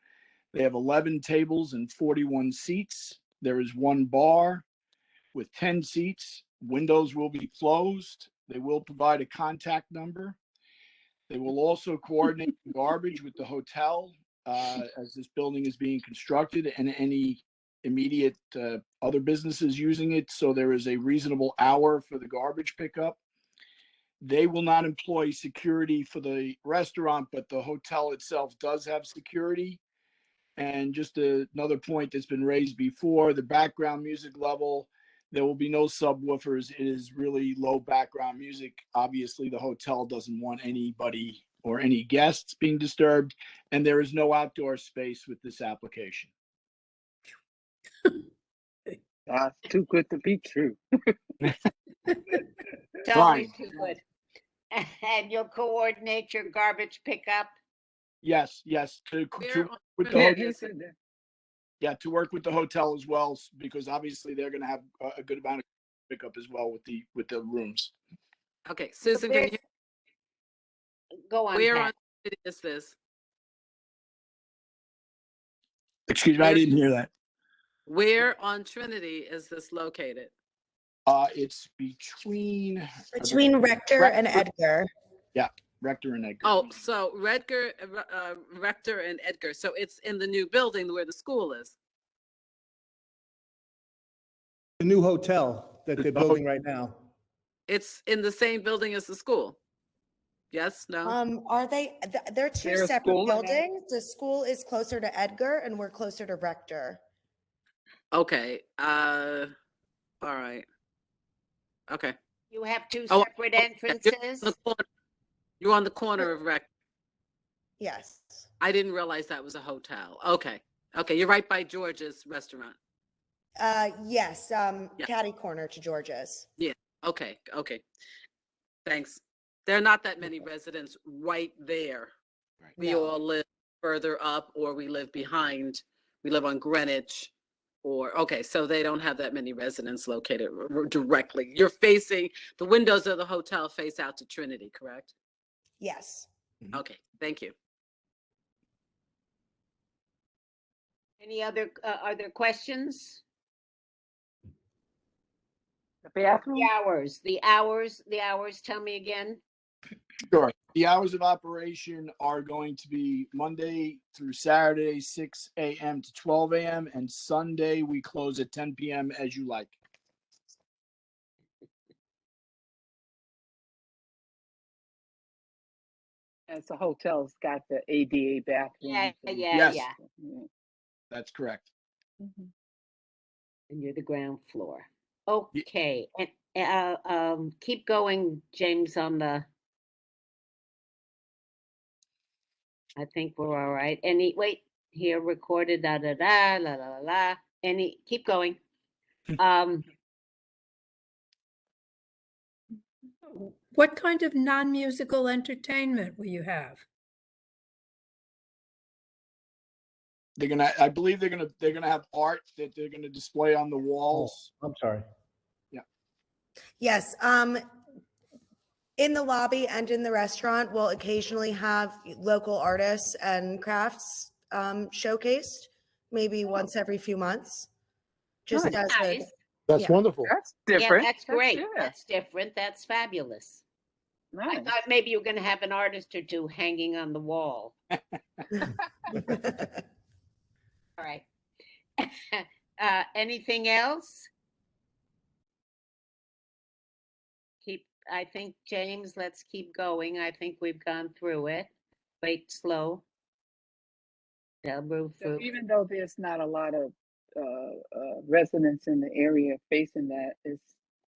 X: They have 11 tables and 41 seats. There is one bar with 10 seats. Windows will be closed. They will provide a contact number. They will also coordinate garbage with the hotel as this building is being constructed and any immediate other businesses using it. So there is a reasonable hour for the garbage pickup. They will not employ security for the restaurant, but the hotel itself does have security. And just another point that's been raised before, the background music level, there will be no subwoofers. It is really low background music. Obviously, the hotel doesn't want anybody or any guests being disturbed, and there is no outdoor space with this application.
F: That's too good to be true.
C: It's always too good. And you'll coordinate your garbage pickup?
X: Yes, to with the hotel. Yeah, to work with the hotel as well, because obviously they're going to have a good amount of pickup as well with the rooms.
E: Okay, Susan, can you
C: go on?
E: Where
C: Pat.
E: on Trinity is this?
X: Excuse me, I didn't hear that.
E: Where on Trinity is this located?
X: It's between
G: Rector and Edgar.
X: Yeah, Rector and Edgar.
E: Oh, so Rector and Edgar. So it's in the new building where the school is.
H: The new hotel that they're building right now.
E: It's in the same building as the school. Yes, no?
G: Are they? They're two
E: There's a
G: separate
E: school in
G: buildings. The school is closer to Edgar, and we're closer to Rector.
E: Okay. All right. Okay.
C: You have two
E: Oh,
C: separate
E: okay.
C: entrances?
E: You're on the corner of Rec.
G: Yes.
E: I didn't realize that was a hotel. Okay. Okay. You're right by George's restaurant.
G: Yes. Catty corner to George's.
E: Yeah. Okay. Okay. Thanks. There are not that many residents right there. We
G: No.
E: all live further up, or we live behind. We live on Greenwich, or okay, so they don't have that many residents located directly. You're facing the windows of the hotel face out to Trinity, correct?
G: Yes.
E: Okay. Thank you.
C: Any other, are there questions?
F: The bathroom?
C: The hours, tell me again.
X: Sure. The hours of operation are going to be Monday through Saturday, 6 a.m. to 12 a.m. and Sunday we close at 10 p.m. as you like.
F: And the hotel's got the ADA bathrooms.
C: Yeah.
X: Yes. That's correct.
C: And you're the ground floor. Okay, and keep going, James, on the. I think we're all right. Wait, here recorded, la la la la. Keep going.
D: What kind of non-musical entertainment will you have?
X: I believe they're gonna have art that they're gonna display on the walls.
H: I'm sorry.
X: Yeah.
G: Yes. In the lobby and in the restaurant, we'll occasionally have local artists and crafts showcased, maybe once every few months. Just
X: Nice.
G: as a,
X: That's
G: yeah.
X: wonderful.
F: That's
C: Yeah,
F: different.
C: that's great.
F: Yeah.
C: That's different. That's fabulous. I
F: Nice.
C: thought maybe you were going to have an artist or two hanging on the wall. All right. Anything else? I think, James, let's keep going. I think we've gone through it. Wait, slow.
F: So even though there's not a lot of residents in the area facing that,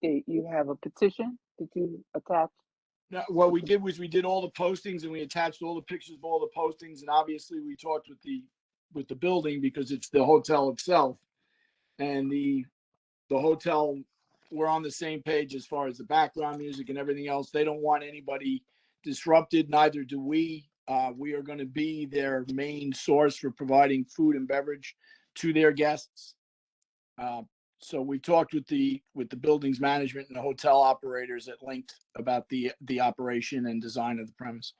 F: you have a petition that you attach?
X: No, what we did was we did all the postings and we attached all the pictures of all the postings, and obviously we talked with the building because it's the hotel itself, and the hotel, we're on the same page as far as the background music and everything else. They don't want anybody disrupted, neither do we. We are going to be their main source for providing food and beverage to their guests. So we talked with the building's management and the hotel operators at length about the operation and design of the premise.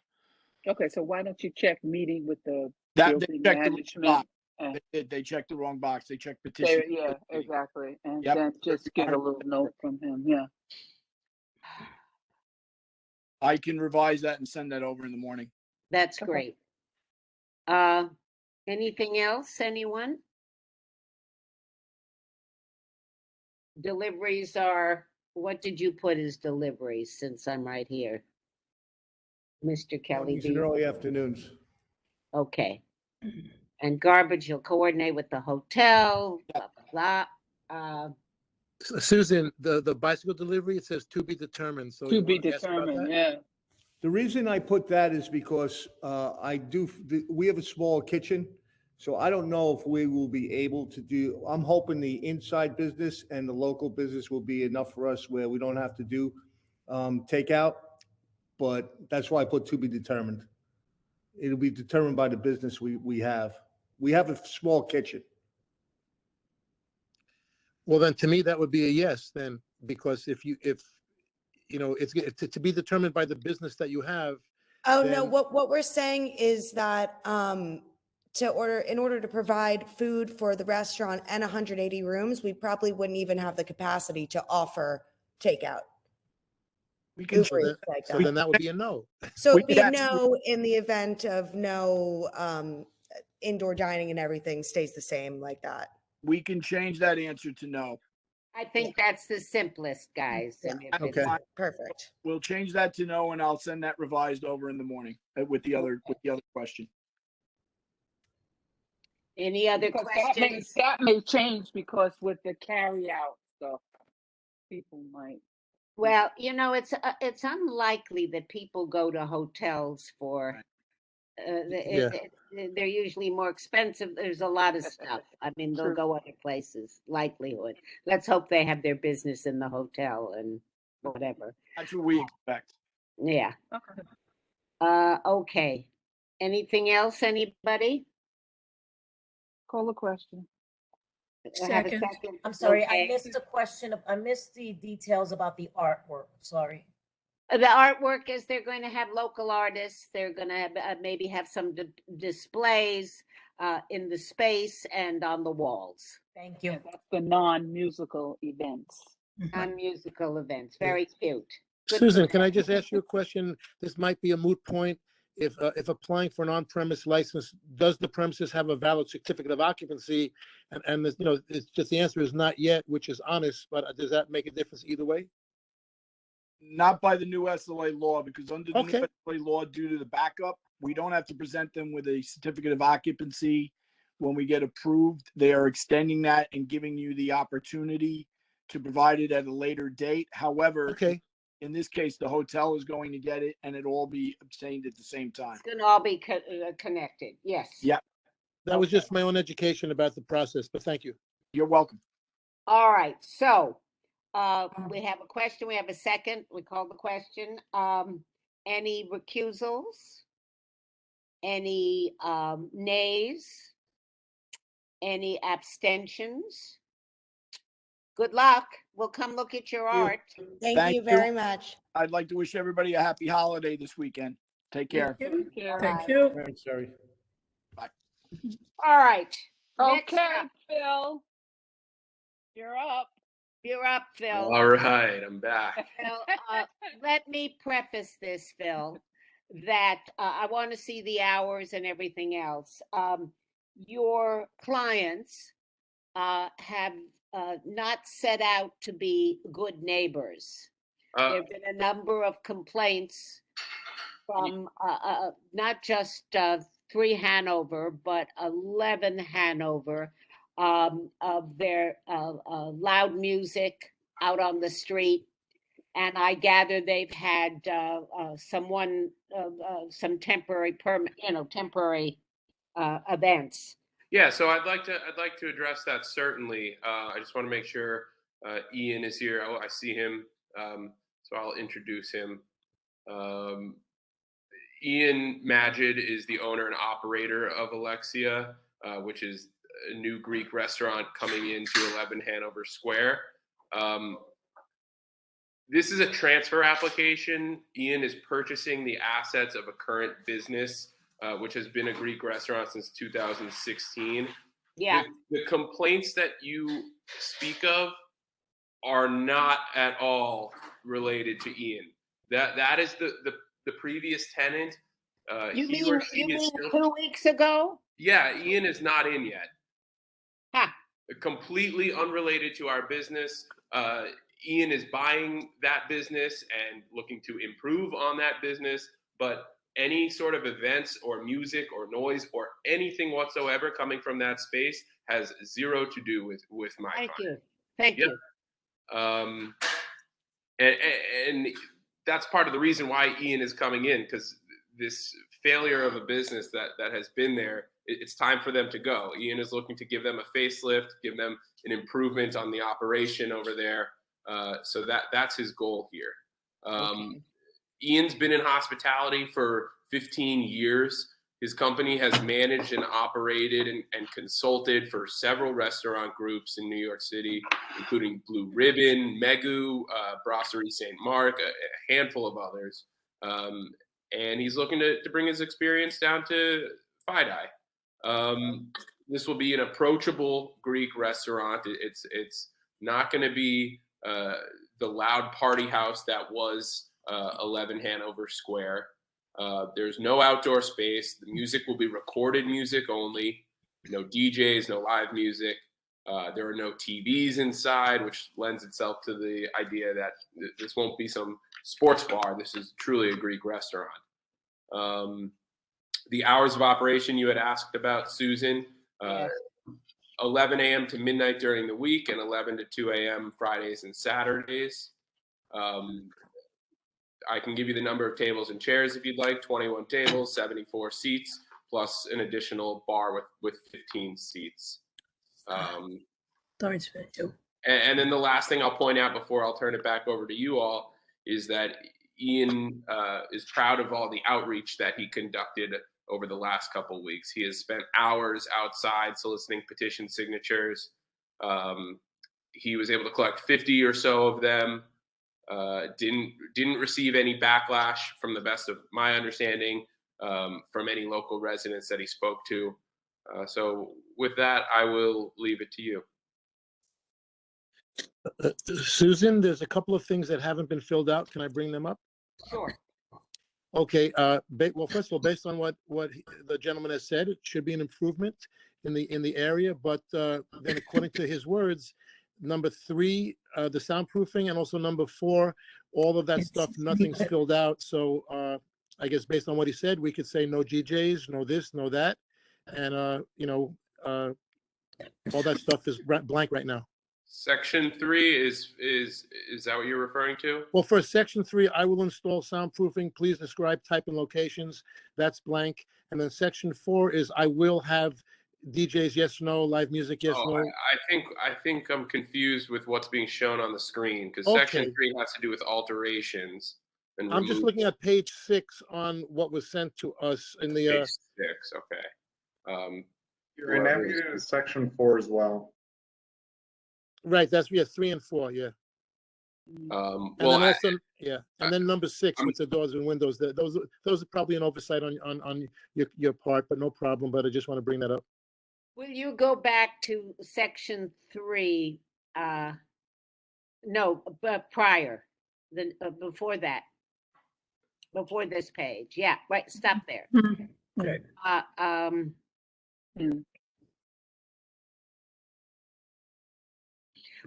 F: Okay, so why don't you check meeting with the
X: They
F: building
X: checked the wrong
F: management?
X: box.
F: and-
X: They checked the wrong box. They checked petition.
F: Yeah, exactly. And
X: Yep.
F: then just get a little note from him. Yeah.
X: I can revise that and send that over in the morning.
C: That's great. Anything else, anyone? Deliveries are, what did you put as deliveries, since I'm right here? Mr. Kelly,
H: Mornings
C: do
H: and
C: you?
H: early afternoons.
C: Okay. And garbage, you'll coordinate with the hotel, blah, blah, blah.
A: Susan, the bicycle delivery, it says to be determined. So
F: To
A: you
F: be
A: want to ask about
F: determined,
A: that?
F: yeah.
H: The reason I put that is because we have a small kitchen, so I don't know if we will be able to do, I'm hoping the inside business and the local business will be enough for us where we don't have to do takeout, but that's why I put to be determined. It'll be determined by the business we have. We have a small kitchen.
A: Well, then to me, that would be a yes then, because if it's to be determined by the business that you have.
G: Oh, no,
A: then-
G: what we're saying is that in order to provide food for the restaurant and 180 rooms, we probably wouldn't even have the capacity to offer takeout.
A: We can,
G: Uber Eats like
A: so
G: that.
A: then that would be a no.
G: So it'd be a no in the event of no indoor dining and everything stays the same like that.
X: We can change that answer to no.
C: I think that's the simplest, guys. And if
H: Okay.
C: it's,
G: Perfect.
X: We'll change that to no, and I'll send that revised over in the morning with the other question.
C: any other
F: Because
C: questions?
F: that may change because with the carry out stuff, people might.
C: Well, it's unlikely that people go to hotels for, they're usually more expensive. There's a lot of stuff. I mean, they'll
F: True.
C: go other places, likelihood. Let's hope they have their business in the hotel and whatever.
X: That's what we expect.
C: Yeah.
F: Okay.
C: Okay. Anything else, anybody?
F: Call the question.
C: Have a
D: Second.
C: second?
B: I'm sorry, I
C: Okay.
B: missed the question. I missed the details about the artwork. Sorry.
C: The artwork is they're going to have local artists. They're going to have, maybe have some displays in the space and on the walls.
B: Thank you.
F: Yeah, that's the non-musical events.
C: Non-musical events. Very cute. Good
A: Susan,
C: for
A: can I
C: them.
A: just ask you a question? This might be a moot point. If applying for an on-premise license, does the premises have a valid certificate of occupancy? And it's just the answer is not yet, which is honest, but does that make a difference either way?
X: Not by the new SLA law, because under the
A: Okay.
X: new SLA law, due to the backup, we don't have to present them with a certificate of occupancy when we get approved. They are extending that and giving you the opportunity to provide it at a later date. However,
A: Okay.
X: in this case, the hotel is going to get it and it'll all be obtained at the same time.
C: It's going to all be connected. Yes.
X: Yeah,
A: That was just my own education about the process, but thank you.
X: you're welcome.
C: All right. So we have a question. We have a second. We call the question. Any recusals? Any nays? Any abstentions? Good luck. We'll come look at your art.
G: Thank you very much.
X: I'd like to wish everybody a happy holiday this weekend. Take care.
D: Thank
C: Bye.
D: you.
H: Very sorry.
X: Bye.
C: All right. Next
F: Okay,
C: up.
F: Phil. You're up.
C: You're up, Phil.
S: All right, I'm back.
C: Phil, let me preface this, Phil, that I want to see the hours and everything else. Your clients have not set out to be good neighbors. There have been a number of complaints from not just 3 Hanover, but 11 Hanover, of their loud music out on the street. And I gather they've had some temporary temporary events.
S: Yeah, so I'd like to address that certainly. I just want to make sure Ian is here. Oh, I see him, so I'll introduce him. Ian Majid is the owner and operator of Alexia, which is a new Greek restaurant coming into 11 Hanover Square. This is a transfer application. Ian is purchasing the assets of a current business, which has been a Greek restaurant since 2016.
C: Yeah.
S: The complaints that you speak of are not at all related to Ian. That is the previous tenant.
C: You
S: He or
C: mean,
S: she is still.
C: 2 weeks ago?
S: Yeah, Ian is not in yet.
C: Ha.
S: Completely unrelated to our business. Ian is buying that business and looking to improve on that business, but any sort of events or music or noise or anything whatsoever coming from that space has zero to do with my
C: Thank
S: client.
C: you. Thank
S: Yep.
C: you.
S: And that's part of the reason why Ian is coming in, because this failure of a business that has been there, it's time for them to go. Ian is looking to give them a facelift, give them an improvement on the operation over there. So that's his goal here.
C: Okay.
S: Ian's been in hospitality for 15 years. His company has managed and operated and consulted for several restaurant groups in New York City, including Blue Ribbon, Megu, Brasserie St. Mark, a handful of others. And he's looking to bring his experience down to FIDI. This will be an approachable Greek restaurant. It's not going to be the loud party house that was 11 Hanover Square. There's no outdoor space. The music will be recorded music only. No DJs, no live music. There are no TVs inside, which lends itself to the idea that this won't be some sports bar. This is truly a Greek restaurant. The hours of operation you had asked about, Susan, 11 a.m. to midnight during the week and 11 to 2 a.m. Fridays and Saturdays. I can give you the number of tables and chairs if you'd like. 21 tables, 74 seats, plus an additional bar with 15 seats. And then the last thing I'll point out before I'll turn it back over to you all is that Ian is proud of all the outreach that he conducted over the last couple of weeks. He has spent hours outside soliciting petition signatures. He was able to collect 50 or so of them. Didn't receive any backlash, from the best of my understanding, from any local residents that he spoke to. So with that, I will leave it to you.
A: Susan, there's a couple of things that haven't been filled out. Can I bring them up?
C: Sure.
A: Okay. Well, first of all, based on what the gentleman has said, it should be an improvement in the area. But then, according to his words, number 3, the soundproofing, and also number 4, all of that stuff, nothing's filled out. So I guess based on what he said, we could say no GJs, no this, no that, and all that stuff is blank right now.
S: Section 3 is that what you're referring to?
A: Well, for section 3, I will install soundproofing. Please describe type and locations. That's blank. And then section 4 is I will have DJs, yes, no, live music, yes, no.
S: I think I'm confused with what's being shown on the screen, because
A: Okay.
S: section 3 has to do with alterations. And
A: I'm just looking at page 6 on what was sent to us in the.
S: Page 6, okay.
I: You're in navigating section 4 as well.
A: Right, that's 3 and 4, yeah.
S: Well,
A: and then also, and then number 6 with the doors and windows. Those are probably an oversight on your part, but no problem. But I just want to bring that up.
C: Will you go back to section 3? No, but prior, before that, before this page. Yeah, right. Stop there.
D: Right.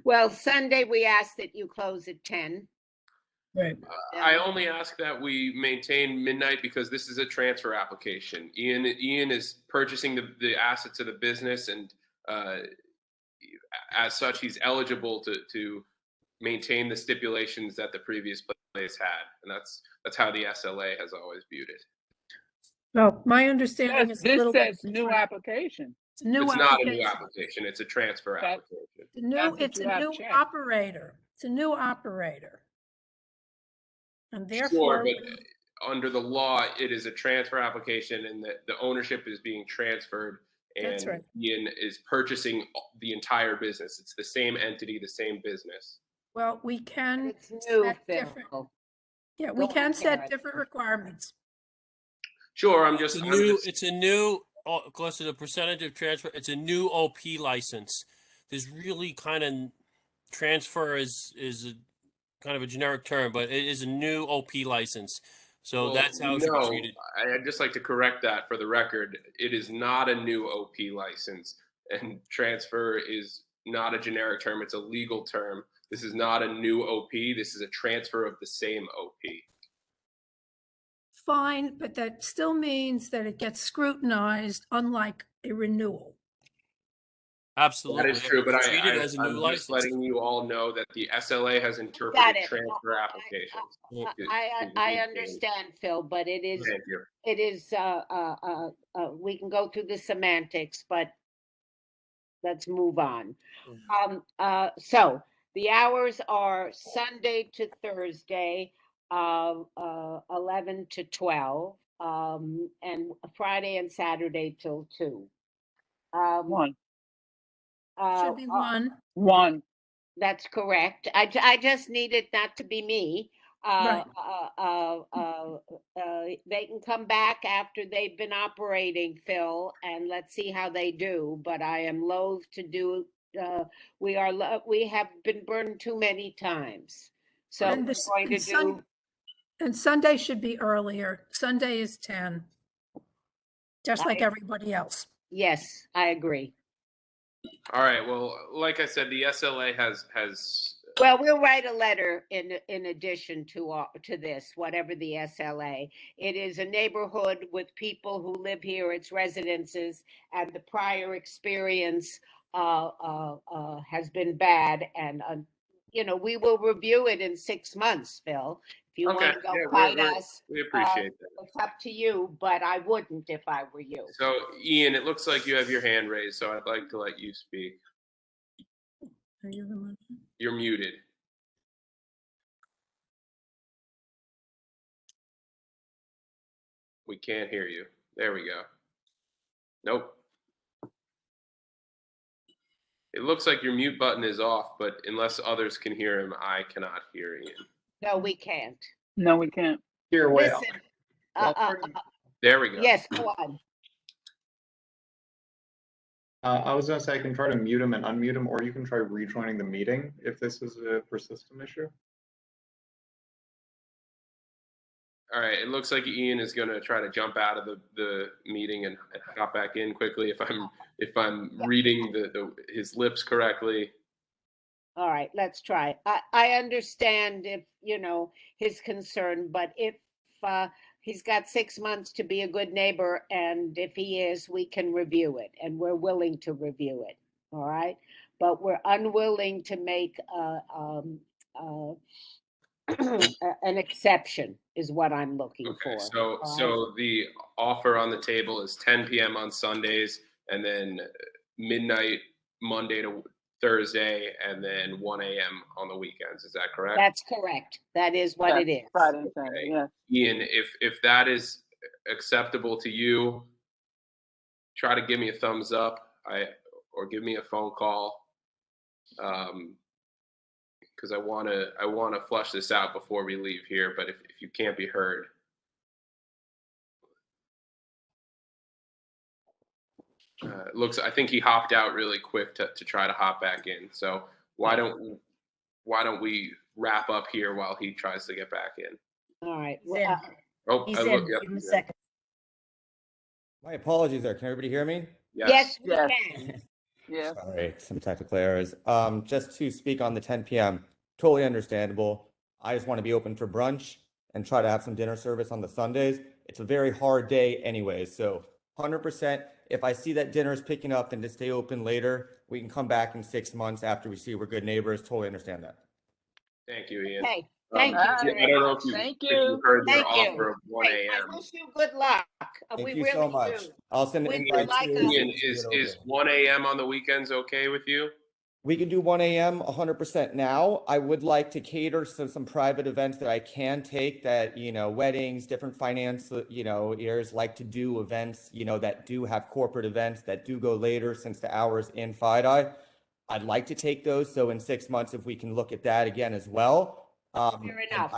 C: Well, Sunday we asked that you close at 10.
D: Right.
S: I only ask that we maintain midnight because this is a transfer application. Ian is purchasing the assets of the business, and as such, he's eligible to maintain the stipulations that the previous place had, and that's how the SLA has always viewed it.
D: Well, my understanding is a
F: This
D: little
F: says
D: bit
F: new
D: different.
F: application.
D: It's a new
S: It's not a new
D: application.
S: application, it's a transfer application.
D: It's a new operator. It's a new operator. And therefore.
S: Sure, but under the law, it is a transfer application, and the ownership is being transferred,
D: That's
S: and
D: right.
S: Ian is purchasing the entire business. It's the same entity, the same business.
D: Well, we can
C: It's new,
D: set
C: Phil.
D: different. Yeah, we
C: Go
D: can
C: on,
D: set
C: Karen.
D: different requirements.
S: Sure,
J: It's a new, close to the percentage of transfer. It's a new OP license. There's really kind of transfer is kind of a generic term, but it is a new OP license. So
S: Well,
J: that's how it should be treated.
S: I'd just like to correct that for the record. It is not a new OP license, and transfer is not a generic term. It's a legal term. This is not a new OP. This is a transfer of the same OP.
D: Fine, but that still means that it gets scrutinized, unlike a renewal.
J: Absolutely.
S: That is true, but
J: Treat it as a new
S: I'm
J: license.
S: just letting you all know that the SLA has interpreted
C: it.
S: transfer applications.
C: I understand, Phil, but it is,
S: Thank you.
C: it is, we can go through the semantics, but let's move on. So the hours are Sunday to Thursday, 11 to 12, and Friday and Saturday till 2.
F: One.
D: Should be one.
F: One.
C: That's correct. I just need it not to be me.
D: Right.
C: They can come back after they've been operating, Phil, and let's see how they do. But I am loath to do. We have been burned too many times, so
D: And
C: we're going to do.
D: And Sunday should be earlier. Sunday is 10, just like everybody else.
C: Yes, I agree.
S: All right. Well, like I said, the SLA has.
C: Well, we'll write a letter in addition to this, whatever the SLA. It is a neighborhood with people who live here, it's residences, and the prior experience has been bad. And we will review it in 6 months, Phil. If you want to go fight us,
S: we appreciate that.
C: it's up to you, but I wouldn't if I were you.
S: So, Ian, it looks like you have your hand raised, so I'd like to let you speak.
D: Are you the one?
S: You're muted. We can't hear you. There we go. Nope. It looks like your mute button is off, but unless others can hear him, I cannot hear Ian.
C: No, we can't.
F: No, we can't.
I: Here, wait.
C: Listen,
S: There we go.
C: yes, go on.
I: I was gonna say I can try to mute him and unmute him, or you can try rejoining the meeting if this is a persistent issue.
S: All right. It looks like Ian is going to try to jump out of the meeting and hop back in quickly. If I'm reading his lips correctly.
C: All right, let's try. I understand if, his concern, but if he's got 6 months to be a good neighbor, and if he is, we can review it, and we're willing to review it, all right? But we're unwilling to make an exception is what I'm looking for.
S: So the offer on the table is 10 p.m. on Sundays, and then midnight Monday to Thursday, and then 1 a.m. on the weekends. Is that correct?
C: That's correct. That is what it is.
F: Friday and Saturday, yeah.
S: Ian, if that is acceptable to you, try to give me a thumbs up, or give me a phone call, because I want to flush this out before we leave here. But if you can't be heard. I think he hopped out really quick to try to hop back in. So why don't we wrap up here while he tries to get back in?
C: All right.
B: He's in. Give him a second.
K: My apologies there. Can everybody hear me?
C: Yes, we can.
F: Yeah.
K: Sorry, some technical errors. Just to speak on the 10 p.m., totally understandable. I just want to be open for brunch and try to have some dinner service on the Sundays. It's a very hard day anyways, so 100%. If I see that dinner is picking up and to stay open later, we can come back in 6 months after we see we're good neighbors. Totally understand that.
S: Thank you, Ian.
C: Okay. Thank you.
S: I don't know if you heard their offer of 1
C: Great.
S: a.m.
C: I wish you good luck.
K: Thank
C: We
K: you
C: really
K: so much.
C: do.
K: I'll send an
C: We would
K: invite
C: like
K: to you.
S: Ian, is 1 a.m. on the weekends okay with you?
K: We can do 1 a.m. 100% now. I would like to cater to some private events that I can take that, weddings, different finance, ears like to do events, that do have corporate events that do go later since the hours in FIDI. I'd like to take those. So in 6 months, if we can look at that again as well.
C: Fair enough.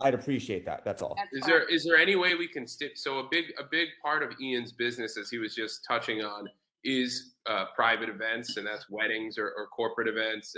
K: I'd appreciate that. That's all.
S: Is there any way we can stick? So a big part of Ian's business, as he was just touching on, is private events, and that's weddings or corporate events.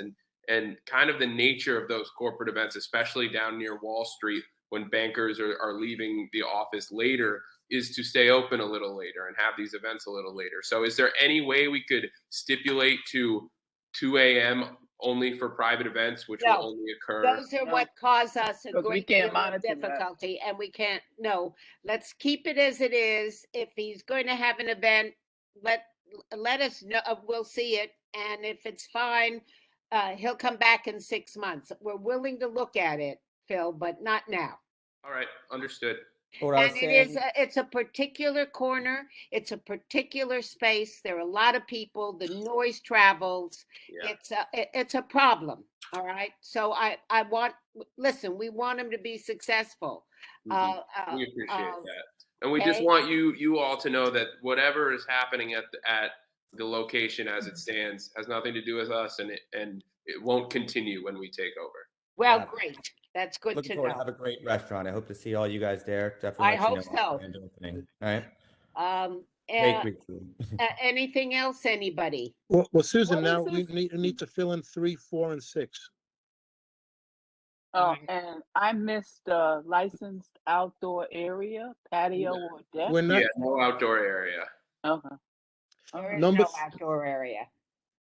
S: And kind of the nature of those corporate events, especially down near Wall Street, when bankers are leaving the office later, is to stay open a little later and have these events a little later. So is there any way we could stipulate to 2 a.m. only for private events, which will
C: No,
S: only occur?
C: those are what cause us a
F: 'Cause we
C: great
F: can't
C: deal of
F: monitor that.
C: difficulty, and we can't, no, let's keep it as it is. If he's going to have an event, let us know, we'll see it, and if it's fine, he'll come back in 6 months. We're willing to look at it, Phil, but not now.
S: All right, understood.
K: What I was
C: And it is,
K: saying,
C: it's a particular corner, it's a particular space, there are a lot of people, the noise travels.
S: Yeah.
C: It's a problem, all right? So I want, listen, we want him to be successful.
S: We appreciate that. And we just
C: okay.
S: want you all to know that whatever is happening at the location as it stands has nothing to do with us, and it won't continue when we take over.
C: Well,
K: Yeah.
C: great, that's good
K: looking
C: to
K: forward to
C: know.
K: have a great restaurant. I hope to see all you guys there. Definitely
C: I
K: let you
C: hope
K: know
C: so.
K: on grand opening. All right.
C: Uh,
K: Great food.
C: Anything else, anybody?
A: Well, Susan,
F: What
A: now
F: is
A: we
F: this?
A: need to fill in 3, 4, and 6.
F: Oh, and I missed licensed outdoor area, patio or deck.
A: We're not,
S: Yeah, no outdoor area.
F: Okay.
C: There is
A: Number
C: no
A: th-
C: outdoor area.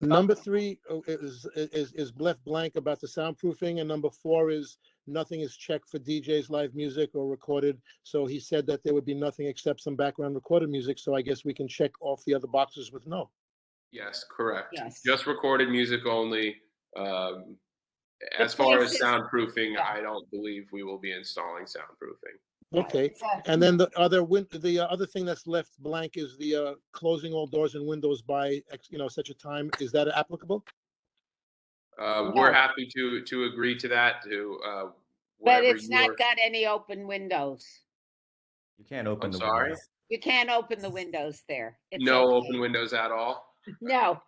A: number
F: Okay.
A: 3 is left blank about the soundproofing, and number 4 is nothing is checked for DJs live music or recorded. So he said that there would be nothing except some background recorded music. So I guess we can check off the other boxes with no.
S: Yes, correct.
C: Yes.
S: Just recorded music only. As
C: The
S: far
C: place
S: as
C: is-
S: soundproofing,
C: yeah.
S: I don't believe we will be installing soundproofing.
C: Yeah,
A: Okay.
C: it's a-
A: And then the other thing that's left blank is the closing all doors and windows by such a time. Is that applicable?
S: We're happy to agree to that, to
C: But
S: whatever
C: it's
S: your.
C: not got any open windows.
K: You can't open
S: I'm
K: the
S: sorry?
K: windows.
C: You can't open the windows there. It's
S: No
C: okay.
S: open windows at all?
C: No.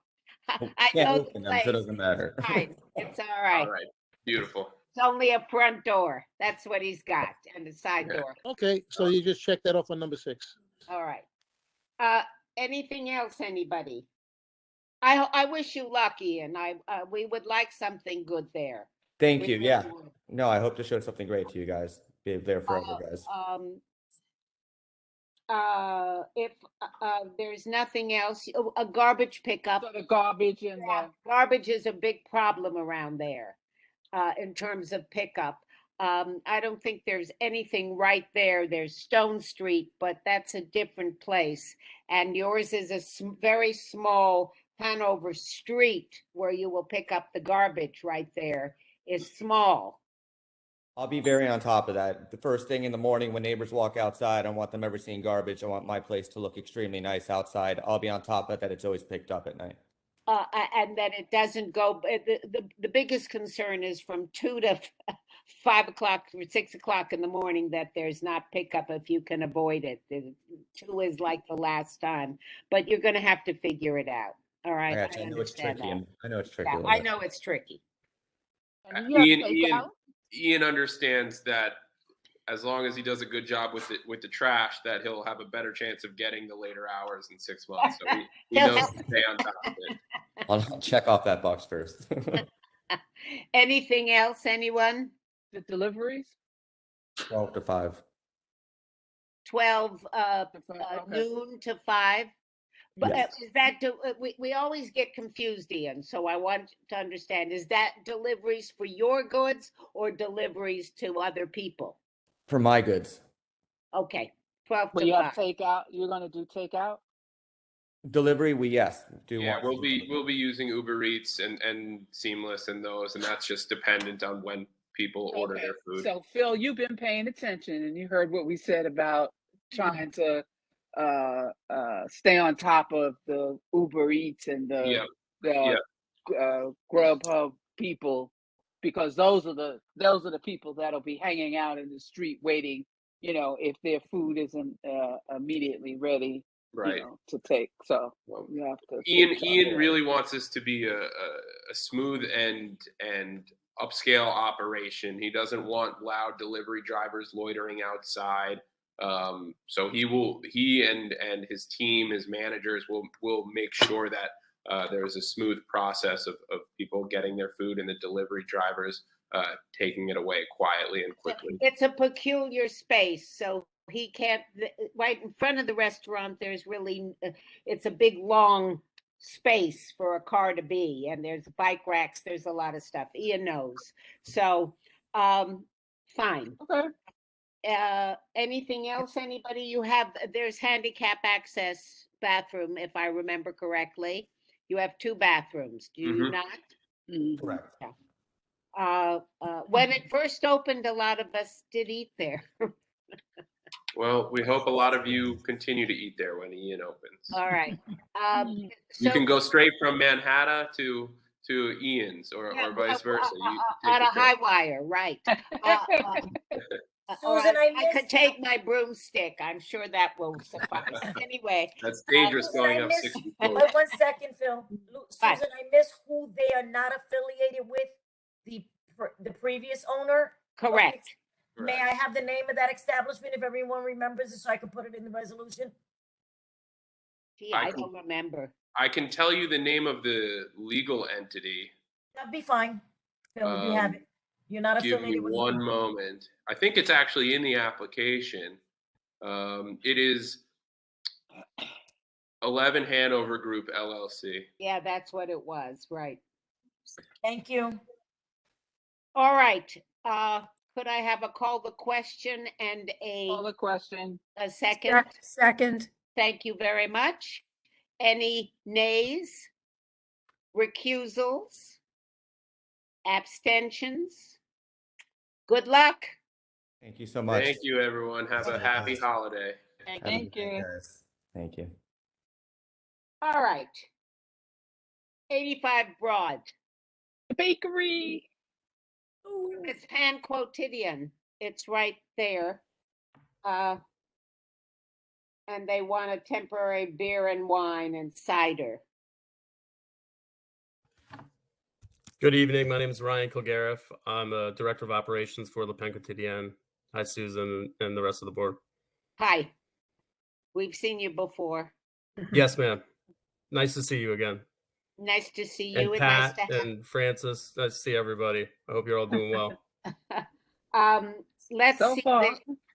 K: Well,
C: I
K: can't
C: know the
K: open them, so it
C: place.
K: doesn't matter.
C: It's fine. It's all right.
S: All right, beautiful.
C: It's only a front door. That's what he's got, and a side
S: Yeah.
C: door.
A: Okay, so you just check that off on number 6.
C: All right. Anything else, anybody? I wish you luck, Ian. We would like something good there.
K: Thank
C: We
K: you.
C: really
K: Yeah.
C: would.
K: No, I hope to show something great to you guys. Be there forever, guys.
C: If there's nothing else, a garbage pickup.
F: So the garbage and
C: Garbage is a big problem around there, in terms of pickup. I don't think there's anything right there. There's Stone Street, but that's a different place. And yours is a very small Hanover Street where you will pick up the garbage right there is small.
K: I'll be very on top of that. The first thing in the morning when neighbors walk outside, I don't want them ever seeing garbage. I want my place to look extremely nice outside. I'll be on top of that. It's always picked up at night.
C: And that it doesn't go, the biggest concern is from 2 to 5 o'clock or 6 o'clock in the morning that there's not pickup if you can avoid it. 2 is like the last time, but you're gonna have to figure it out. All right.
K: I know it's tricky. I know it's tricky.
C: Yeah, I know it's tricky.
F: And you have
S: Ian,
F: takeout?
S: Ian understands that as long as he does a good job with the trash, that he'll have a better chance of getting the later hours in 6 months. So he knows to stay on top of it.
K: I'll check off that box first.
C: Anything else, anyone?
F: The deliveries?
K: 12 to 5.
C: 12
F: Okay.
C: noon to 5? But
K: Yes.
C: is that, we always get confused, Ian, so I want to understand, is that deliveries for your goods or deliveries to other people?
K: For my goods.
C: Okay, 12
F: But
C: to
F: you have
C: 5.
F: takeout? You're gonna do takeout?
K: Delivery, yes.
S: Yeah, we'll be using Uber Eats and Seamless and those, and that's just dependent on when people order
F: Okay.
S: their food.
F: So Phil, you've been paying attention and you heard what we said about trying to stay on top of the Uber Eats and the Grubhub people, because those are the people that'll be hanging out in the street waiting, if their food isn't immediately ready,
S: Right.
F: to take. So you have to.
S: Ian really wants this to be a smooth and upscale operation. He doesn't want loud delivery drivers loitering outside. So he and his team, his managers will make sure that there was a smooth process of people getting their food and the delivery drivers taking it away quietly and quickly.
C: It's a peculiar space, so he can't, right in front of the restaurant, there's really, it's a big, long space for a car to be, and there's bike racks, there's a lot of stuff. Ian knows. So, fine.
F: Okay.
C: Anything else, anybody? You have, there's handicap access bathroom, if I remember correctly. You have 2 bathrooms, do you not?
K: Correct.
C: Yeah. When it first opened, a lot of us did eat there.
S: Well, we hope a lot of you continue to eat there when Ian opens.
C: All right.
S: You can go straight from Manhattan to Ian's or vice versa. You take
C: On a
S: your pick.
C: high wire, right.
B: Susan,
C: I could take my broomstick. I'm sure that will suffice. Anyway.
S: That's dangerous
B: Susan,
S: going
B: I
S: up
B: miss-
S: 60
B: Wait
S: floors.
B: 1 second, Phil. Susan, I miss who they are not affiliated with, the previous owner.
C: Correct.
B: May I have the name of that establishment if everyone remembers it so I can put it in the resolution?
C: Gee, I don't remember.
S: I can tell you the name of the legal entity.
B: That'd be fine. Phil, if you have it. You're not
S: Give me
B: affiliated with.
S: one moment. I think it's actually in the application. It is 11 Hanover Group LLC.
C: Yeah, that's what it was, right.
B: Thank you.
C: All right. Could I have a call the question and
F: Call the question.
C: a second?
D: Second.
C: Thank you very much. Any nays? Recusals? Abstentions? Good luck.
K: Thank you so much.
S: Thank you, everyone. Have a happy holiday.
C: Thank you.
K: Thank you.
C: All right. 85 Broad.
F: The bakery.
C: It's Pan Quotidian. It's right there. And they want a temporary beer and wine and cider.
J: Good evening. My name is Ryan Kilgariff. I'm a Director of Operations for Le Pain Quotidien. Hi, Susan and the rest of the board.
C: Hi. We've seen you before.
J: Yes, ma'am. Nice to see you again.
C: Nice to see you.
J: And
C: nice
J: Pat
C: to have.
J: and Francis, nice to see everybody. I hope you're all doing well.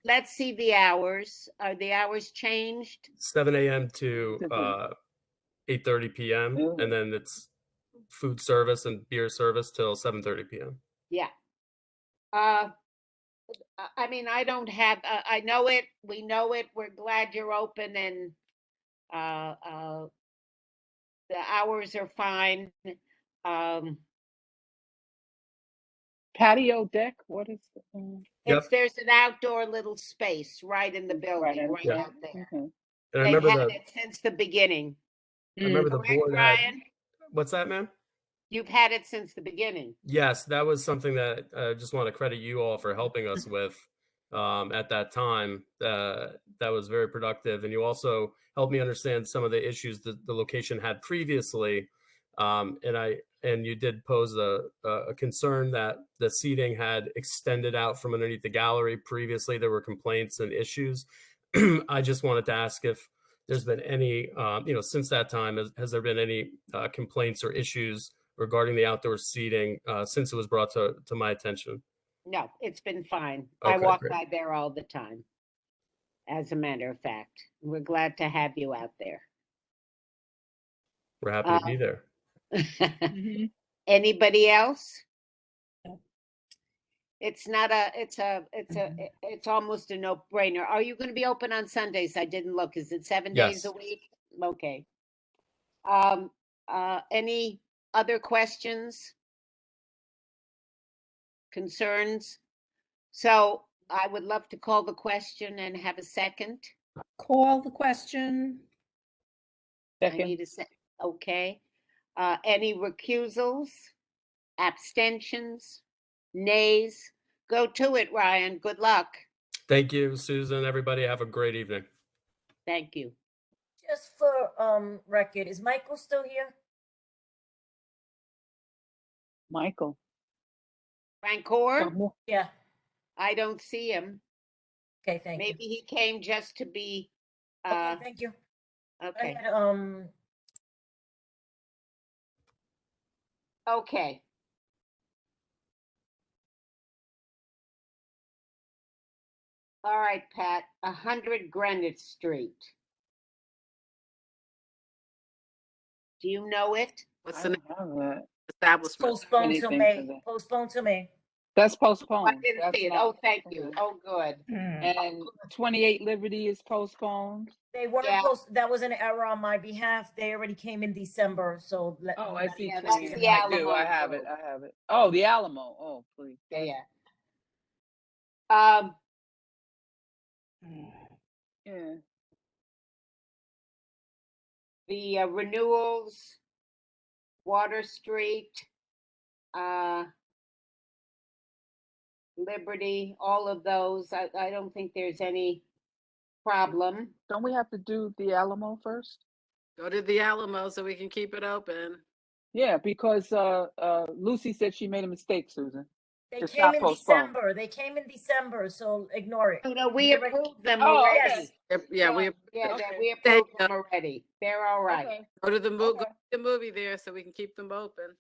C: Let's see the hours. Are the hours changed?
J: 7 a.m. to 8:30 p.m. And then it's food service and beer service till 7:30 p.m.
C: Yeah. I mean, I don't have, I know it, we know it, we're glad you're open and the hours are fine.
F: Patio deck, what is
C: There's an outdoor little space right in the building, right out there.
J: And I
C: They've
J: remember
C: had
J: the,
C: it since the beginning.
J: I remember the
C: Correct,
J: board had,
C: Ryan?
J: what's that, ma'am?
C: You've had it since the beginning.
J: Yes, that was something that I just want to credit you all for helping us with at that time. That was very productive. And you also helped me understand some of the issues that the location had previously. And you did pose a concern that the seating had extended out from underneath the gallery. Previously, there were complaints and issues. I just wanted to ask if there's been any, since that time, has there been any complaints or issues regarding the outdoor seating since it was brought to my attention?
C: No, it's been fine.
J: Okay,
C: I walk
J: great.
C: by there all the time. As a matter of fact, we're glad to have you out there.
J: We're happy to be there.
C: Anybody else? It's not it's almost a no-brainer. Are you going to be open on Sundays? I didn't look. Is it 7 days
J: Yes.
C: a week? Okay. Any other questions? Concerns? So I would love to call the question and have a second.
D: Call the question.
C: I need a second. Okay. Any recusals? Abstentions? Nays? Go to it, Ryan. Good luck.
J: Thank you, Susan. Everybody have a great evening.
C: Thank you.
B: Just for record, is Michael still here?
F: Michael.
C: Rancor?
B: Yeah.
C: I don't see him.
B: Okay, thank you.
C: Maybe he came just to be.
B: Okay, thank you.
C: Okay.
B: I had,
C: Okay. All right, Pat, 100 Greenwich Street. Do you know it?
E: What's
F: I
E: the
F: don't have that.
E: establishment?
B: Postponed till
F: Anything for
B: May,
F: that.
B: postponed till May.
F: That's
C: I
F: postponed.
C: didn't
F: That's
C: see it.
F: not.
C: Oh, thank you.
F: Okay.
C: Oh, good.
F: And 28 Liberty is postponed.
B: They weren't
C: Yeah.
B: that was an error on my behalf. They already came in December, so let
F: Oh,
B: me
F: I
B: not
F: see.
C: Yeah,
B: confuse
C: that's
B: them.
C: the
F: I do. I
C: Alamo
F: have it.
C: Road.
F: I have it. Oh, the Alamo. Oh, please.
C: Yeah,
F: Yeah.
C: the renewals, Water Street, Liberty, all of those. I don't think there's any problem.
F: Don't we have to do the Alamo first?
E: Go to the Alamo so we can keep it open.
F: Yeah, because Lucy said she made a mistake, Susan.
B: They
F: It's
B: came
F: not
B: in
F: postponed.
B: December. They came in December, so ignore it.
C: No, we approved them
F: Oh,
C: already.
F: okay.
E: Yeah, we
C: Yeah,
F: Okay.
C: we approved them already. They're all right.
F: Okay.
E: go to the movie.
F: Okay.
E: Go to the movie there so we can keep them open.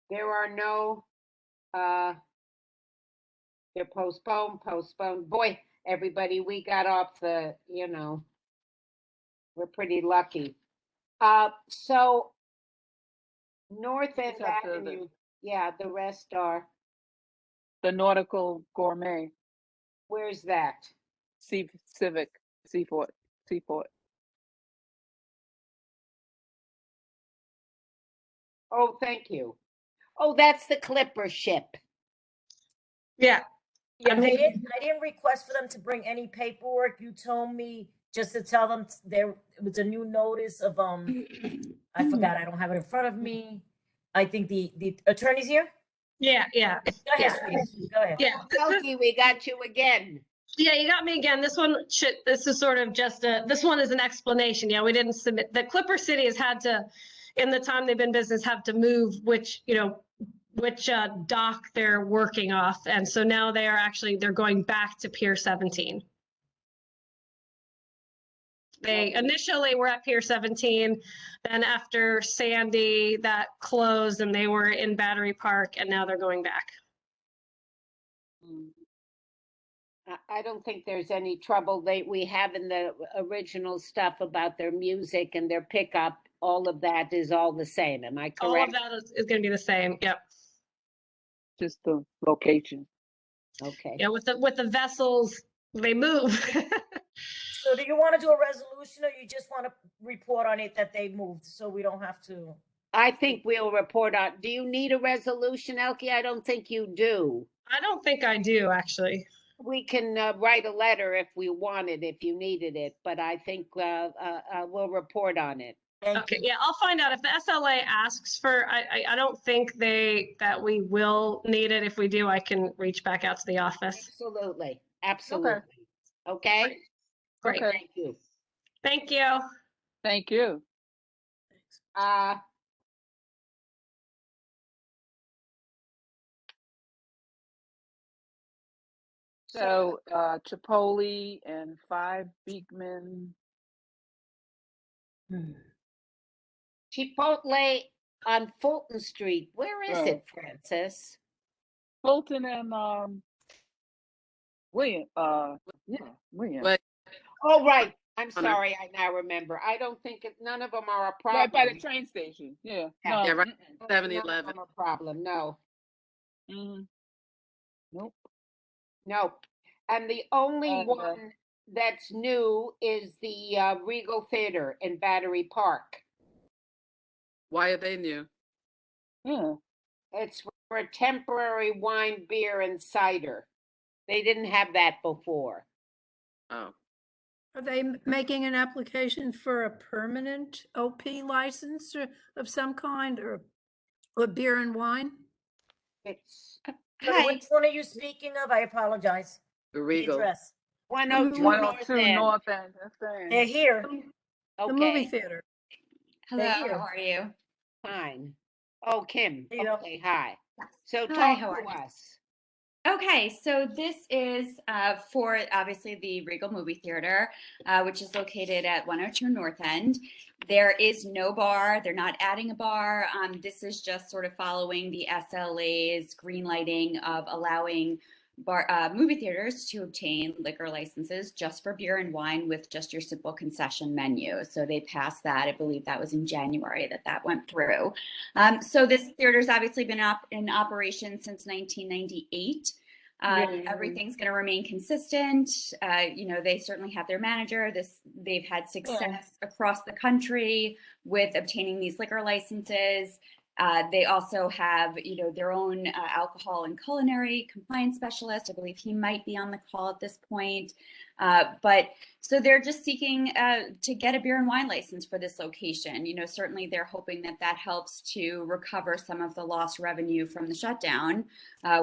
C: There are no, they're postponed. Boy, everybody, we got off the, we're pretty lucky. So North End
F: Except the-
C: Avenue, yeah, the rest are,
F: The Nautical Gourmet,
C: where's that?
F: Civic, Seaport.
C: Oh, thank you. Oh, that's the Clipper ship.
B: Yeah, I didn't request for them to bring any paperwork. You told me just to tell them there was a new notice of I forgot, I don't have it in front of me. I think the attorney's here?
L: Yeah.
B: Go ahead, sweetie. Go ahead.
L: Yeah.
C: Elkie, we got you again.
L: Yeah, you got me again. This is sort of just this one is an explanation. Yeah, we didn't submit. The Clipper City has had to, in the time they've been in business, have to move which dock they're working off. And so now they're going back to Pier 17. They initially were at Pier 17, then after Sandy, that closed and they were in Battery Park, and now they're going back.
C: I don't think there's any trouble. We have in the original stuff about their music and their pickup, all of that is all the same. Am I correct?
L: All of that is going to be the same. Yep.
F: Just the location.
C: Okay.
L: Yeah, with the vessels, they move.
B: So do you want to do a resolution or you just want to report on it that they moved so we don't have to?
C: I think we'll report on. Do you need a resolution, Elkie? I don't think you do.
L: I don't think I do, actually.
C: We can write a letter if we wanted, if you needed it, but I think we'll report on it.
L: Okay, yeah, I'll find out if the SLA asks for. I don't think that we will need it. If we do, I can reach back out to the office.
C: Absolutely. Okay.
L: Great.
F: Okay.
C: Thank you.
L: Thank you.
F: Thank you. So Chipotle and 5 Beekman.
C: Chipotle on Fulton Street. Where is it, Francis?
F: Fulton and William. William.
C: Oh, right. I'm sorry. I now remember. I don't think none of them are a problem.
F: Right by the train station. Yeah. No.
E: Yeah, right.
C: None of
E: 7-Eleven.
C: them are a problem. No.
F: Nope.
C: Nope. And the only one that's new is the Regal Theater in Battery Park.
E: Why are they new?
F: Yeah.
C: It's for a temporary wine, beer, and cider. They didn't have that before.
E: Oh.
D: Are they making an application for a permanent OP license of some kind or beer and wine?
C: It's
B: Which one are you speaking of? I apologize.
E: The
B: The
E: Regal.
B: address.
C: 102
F: 102
C: North
F: North End. That's right.
B: They're here.
D: The movie
C: Okay.
D: theater.
W: Hello,
B: They're here.
W: how are you?
C: Fine. Oh, Kim.
B: You know.
C: Okay, hi. So
W: Hi,
C: talk
W: how are
C: to
W: you?
C: us.
M: Okay, so this is for obviously the Regal Movie Theater, which is located at 102 North End. There is no bar. They're not adding a bar. This is just sort of following the SLA's green lighting of allowing movie theaters to obtain liquor licenses just for beer and wine with just your simple concession menu. So they passed that. I believe that was in January that went through. So this theater's obviously been in operation since 1998. Everything's going to remain consistent. They certainly have their manager. They've had success across the country with obtaining these liquor licenses. They also have, their own alcohol and culinary compliance specialist. I believe he might be on the call at this point. But so they're just seeking to get a beer and wine license for this location. Certainly they're hoping that helps to recover some of the lost revenue from the shutdown,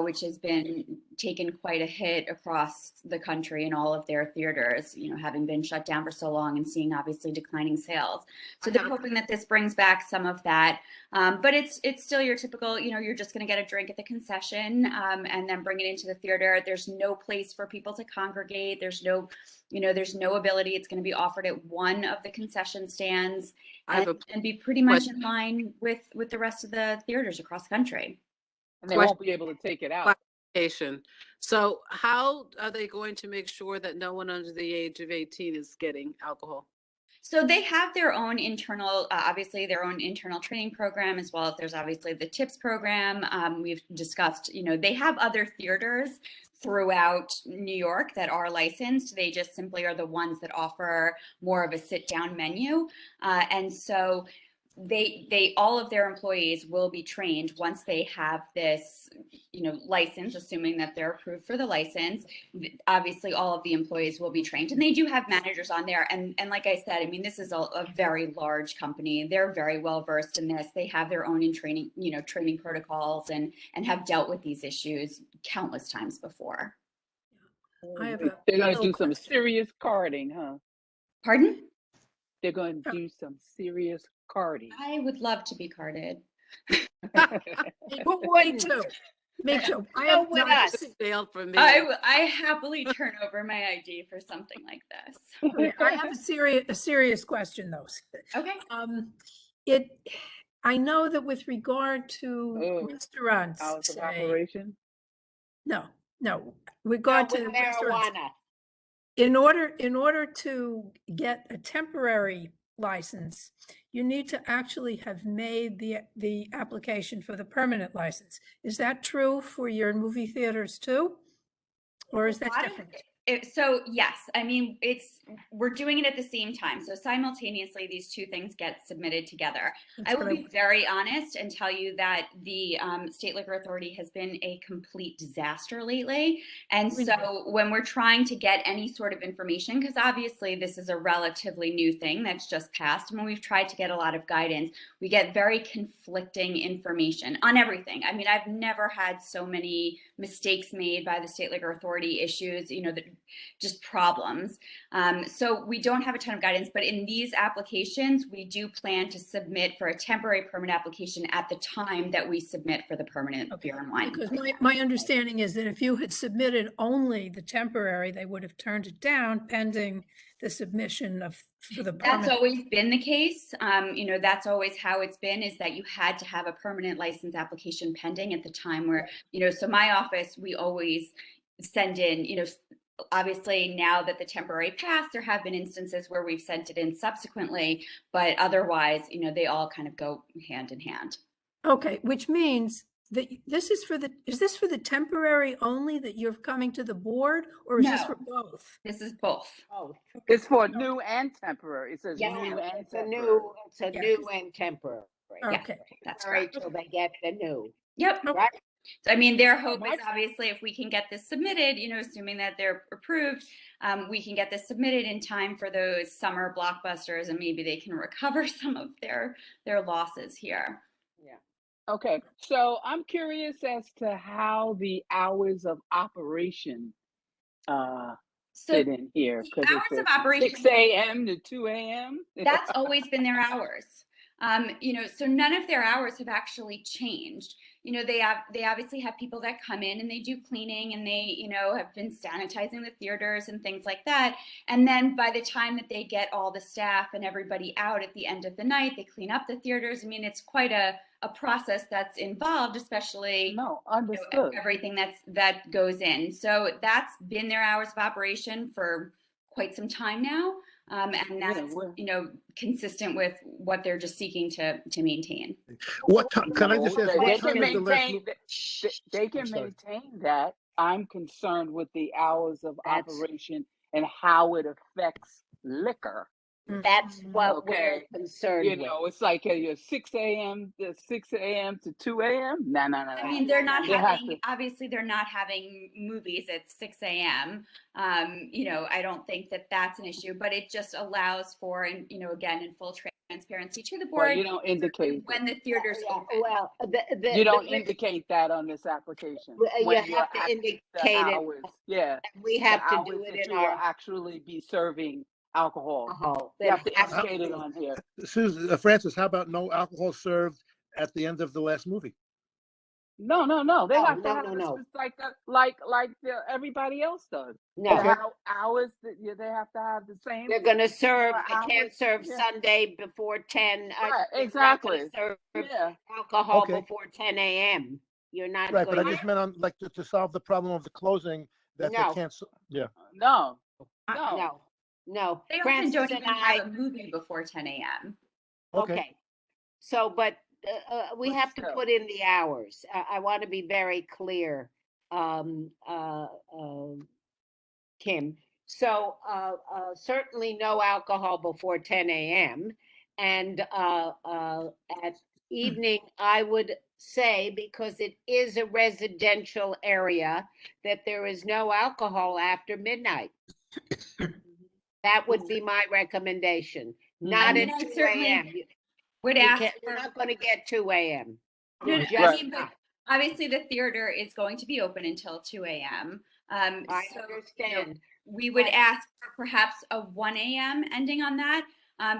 M: which has been taken quite a hit across the country in all of their theaters, having been shut down for so long and seeing obviously declining sales. So they're hoping that this brings back some of that. But it's still your typical, you're just going to get a drink at the concession and then bring it into the theater. There's no place for people to congregate. There's no ability. It's going to be offered at one of the concession stands and be pretty much in line with the rest of the theaters across the country.
F: And they won't be able to take it out.
E: So how are they going to make sure that no one under the age of 18 is getting alcohol?
M: So they have their own internal, obviously their own internal training program, as well as there's obviously the TIPS program. We've discussed, they have other theaters throughout New York that are licensed. They just simply are the ones that offer more of a sit-down menu. And so they all of their employees will be trained once they have this license, assuming that they're approved for the license. Obviously all of the employees will be trained, and they do have managers on there, and like I said, this is a very large company. They're very well versed in this. They have their own training protocols and have dealt with these issues countless times before.
F: They're going to do some serious carding, huh?
M: Pardon?
F: They're going to do some serious carding.
M: I would love to be carded.
D: Me too. Me too.
M: I happily turn over my ID for something like this.
D: Okay, I have a serious question though.
M: Okay.
D: I know that with regard to restaurants,
F: Hours of operation?
D: No. Regard to restaurants,
C: marijuana.
D: in order to get a temporary license, you need to actually have made the application for the permanent license. Is that true for your movie theaters too? Or is that different?
M: So yes, we're doing it at the same time. So simultaneously, these two things get submitted together. I will be very honest and tell you that the State Liquor Authority has been a complete disaster lately. And so when we're trying to get any sort of information, because obviously this is a relatively new thing that's just passed, and when we've tried to get a lot of guidance, we get very conflicting information on everything. I've never had so many mistakes made by the State Liquor Authority, issues, that just problems. So we don't have a ton of guidance, but in these applications, we do plan to submit for a temporary permit application at the time that we submit for the permanent beer and wine.
D: Because my understanding is that if you had submitted only the temporary, they would have turned it down pending the submission for the permanent.
M: That's always been the case. That's always how it's been, is that you had to have a permanent license application pending at the time where, so my office, we always send in, obviously now that the temporary passed, there have been instances where we've sent it in subsequently, but otherwise, they all kind of go hand in hand.
D: Okay, which means that is this for the temporary only that you're coming to the board, or is this for both?
M: This is both.
F: It's for new and temporary. It says
C: Yes,
F: new and
C: it's
F: temporary.
C: a new and temporary.
D: Okay,
M: that's
C: right. Till they get the new.
M: Yep.
C: Right.
M: So, their hope is obviously if we can get this submitted, assuming that they're approved, we can get this submitted in time for those summer blockbusters, and maybe they can recover some of their losses here.
F: Yeah. Okay. So I'm curious as to how the hours of operation fit in here.
M: Hours of operation,
F: 6 a.m. to 2 a.m.
M: That's always been their hours. So none of their hours have actually changed. They obviously have people that come in and they do cleaning and they, have been sanitizing the theaters and things like that. And then by the time that they get all the staff and everybody out at the end of the night, they clean up the theaters. I mean, it's quite a process that's involved, especially everything that goes in. So that's been their hours of operation for quite some time now. And that's, consistent with what they're just seeking to maintain.
A: What time, can I just ask,
F: They
A: what
F: can
A: time is the last
F: maintain,
A: movie?
F: they can maintain that. I'm concerned with the hours of operation and how it affects liquor.
C: That's what we're concerned with.
F: It's like 6 a.m. to 6 a.m. to 2 a.m. No.
M: I mean, they're not having, obviously they're not having movies at 6 a.m. I don't think that that's an issue, but it just allows for, again, in full transparency to the board.
F: Well, you don't indicate
M: when the theaters open.
C: Well,
F: you don't indicate that on this application.
C: You have to indicate it.
F: Hours. Yeah.
C: We have to do it in our
F: actually be serving alcohol. You
C: That
F: have to
C: has to
F: indicate it on here.
A: Susan, Francis, how about no alcohol served at the end of the last movie?
F: No. They have to
C: no,
F: have
C: no.
F: this everybody else does.
C: No.
F: Okay. Hours that they have to have the same.
C: They're going to serve. They
F: hours.
C: can't serve Sunday before 10.
F: Right, exactly.
C: Serve alcohol before 10 a.m. You're not
A: right,
C: going
A: but I just meant on like to solve the problem of the closing that
C: No.
A: they can't. Yeah.
F: No.
M: They often
C: Francis
M: don't
C: and
M: even have a movie before 10 a.m.
C: Okay. So, but we have to put in the hours. I want to be very clear, Kim. So certainly no alcohol before 10 a.m. And at evening, I would say, because it is a residential area, that there is no alcohol after midnight. That would be my recommendation. Not at 2 a.m.
M: Would ask
C: You're not going to get 2 a.m.
M: Obviously, the theater is going to be open until 2 a.m.
C: I understand.
M: We would ask for perhaps a 1 a.m. ending on that,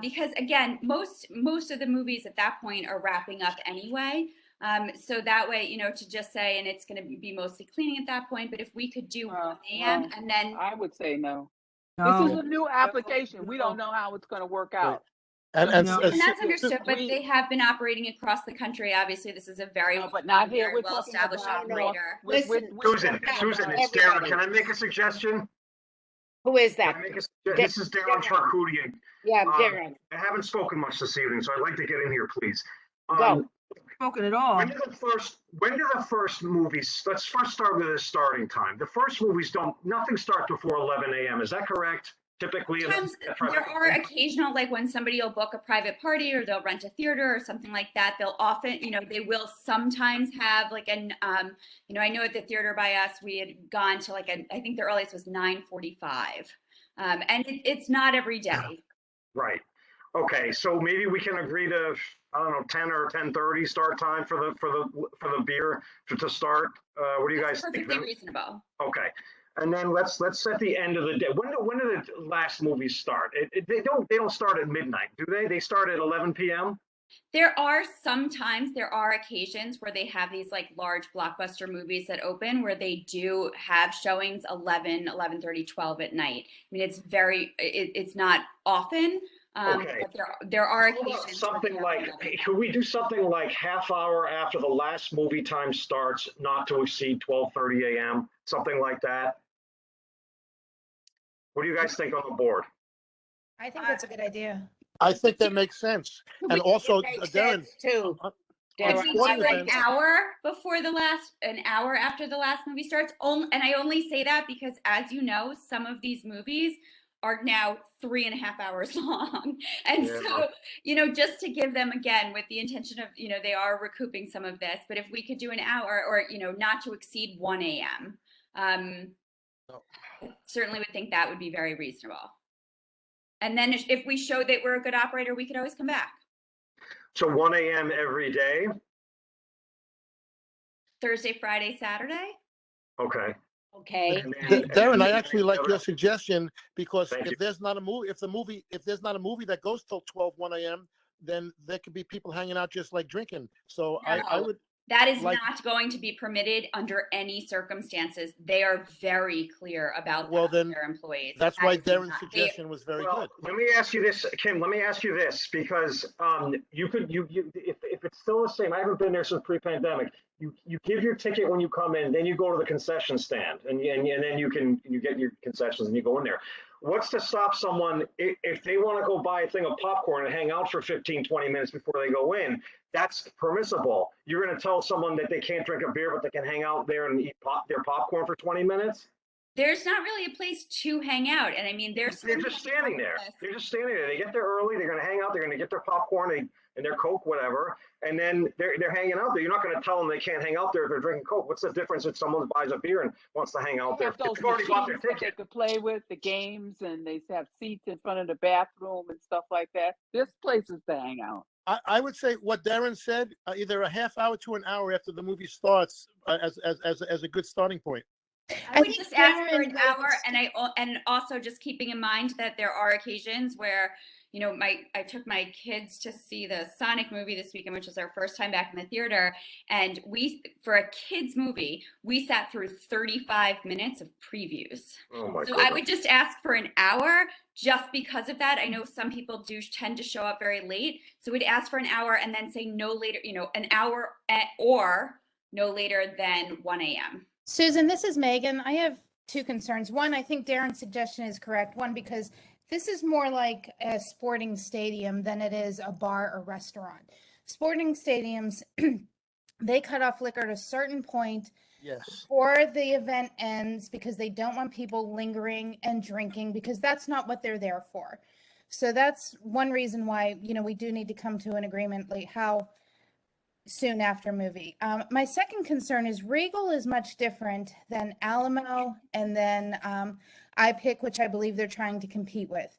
M: because again, most of the movies at that point are wrapping up anyway. So that way, to just say, and it's going to be mostly cleaning at that point. But if we could do 1 a.m. and then
F: I would say no. This is a new application. We don't know how it's going to work out.
A: And
M: that's understood, but they have been operating across the country. Obviously, this is a very,
F: but not here. We're
M: well established operator.
U: Susan, it's Darren. Can I make a suggestion?
C: Who is that?
U: This is Darren Charcuterie.
C: Yeah, Darren.
U: I haven't spoken much this evening, so I'd like to get in here, please.
P: Go. Spoken at all.
U: When do the first movies? Let's first start with the starting time. The first movies nothing starts before 11 a.m. Is that correct? Typically,
M: sometimes there are occasional, like when somebody will book a private party or they'll rent a theater or something like that. They'll often, they will sometimes have like an, I know at the theater by us, we had gone to I think the earliest was 9:45, and it's not every day.
U: Right. Okay. So maybe we can agree to, I don't know, 10 or 10:30 start time for the beer to start. What do you guys think?
M: Perfectly reasonable.
U: Okay. And then let's set the end of the day. When do the last movies start? They don't start at midnight, do they? They start at 11 p.m.
M: There are occasions where they have these like large blockbuster movies that open where they do have showings 11, 11:30, 12 at night. I mean, it's not often.
U: Okay.
M: But there are occasions.
U: Something like, could we do something like half hour after the last movie time starts, not to exceed 12:30 a.m., something like that? What do you guys think on the board?
N: I think that's a good idea.
A: I think that makes sense. And also, Darren,
C: too.
M: If we do an hour after the last movie starts, and I only say that because, as you know, some of these movies are now 3.5 hours long. And so, just to give them, again, with the intention of, they are recouping some of this, but if we could do an hour or, not to exceed 1 a.m., certainly would think that would be very reasonable. And then if we show that we're a good operator, we could always come back.
U: So 1 a.m. every day?
M: Thursday, Friday, Saturday?
U: Okay.
C: Okay.
A: Darren, I actually like your suggestion because if there's not a movie that goes till 1 a.m., then there could be people hanging out just like drinking. So I
M: No,
A: would
M: that is
A: like,
M: not going to be permitted under any circumstances. They are very clear about
A: well,
M: that with
A: then
M: their employees.
A: that's
M: That
A: why
M: is
A: Darren's
M: not-
A: suggestion was very
U: Well,
A: good.
U: let me ask you this, Kim. Let me ask you this, because you could if it's still the same. I haven't been there since pre-pandemic. You give your ticket when you come in, then you go to the concession stand, and then you get your concessions and you go in there. What's to stop someone if they want to go buy a thing of popcorn and hang out for 15, 20 minutes before they go in? That's permissible. You're going to tell someone that they can't drink a beer, but they can hang out there and eat their popcorn for 20 minutes?
M: There's not really a place to hang out. And I mean,
U: They're just standing there. They're just standing there. They get there early. They're going to hang out. They're going to get their popcorn and their Coke, whatever. And then they're hanging out there. You're not going to tell them they can't hang out there if they're drinking Coke. What's the difference if someone buys a beer and wants to hang out there?
F: Have those
U: They've already bought their
F: machines that they
U: ticket.
F: could play with, the games, and they have seats in front of the bathroom and stuff like that. There's places to hang out.
A: I would say what Darren said, either a half hour to an hour after the movie starts, as a good starting point.
M: I would just ask for an hour, and also just keeping in mind that there are occasions where, you know, I took my kids to see the Sonic movie this weekend, which was our first time back in the theater, and for a kids movie, we sat through 35 minutes of previews.
U: Oh my
M: So
U: goodness.
M: I would just ask for an hour just because of that. I know some people do tend to show up very late, so we'd ask for an hour and then say no later, you know, an hour or no later than 1 a.m.
N: Susan, this is Megan. I have two concerns. One, I think Darren's suggestion is correct. One, because this is more like a sporting stadium than it is a bar or restaurant. Sporting stadiums, they cut off liquor at a certain point
A: Yes.
N: before the event ends because they don't want people lingering and drinking, because that's not what they're there for. So that's one reason why, you know, we do need to come to an agreement, like how soon after movie. My second concern is Regal is much different than Alamo and then iPick, which I believe they're trying to compete with.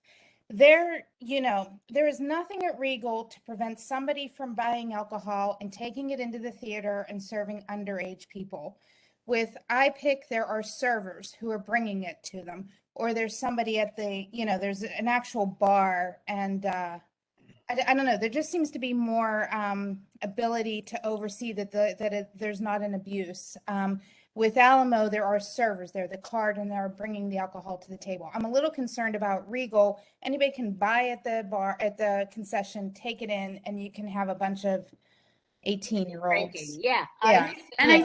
N: There is nothing at Regal to prevent somebody from buying alcohol and taking it into the theater and serving underage people. With iPick, there are servers who are bringing it to them, or there's somebody at the, there's an actual bar, and I don't know. There just seems to be more ability to oversee that there's not an abuse. With Alamo, there are servers there, the card, and they're bringing the alcohol to the table. I'm a little concerned about Regal. Anybody can buy at the bar, at the concession, take it in, and you can have a bunch of 18-year-olds.
C: Yeah.
M: I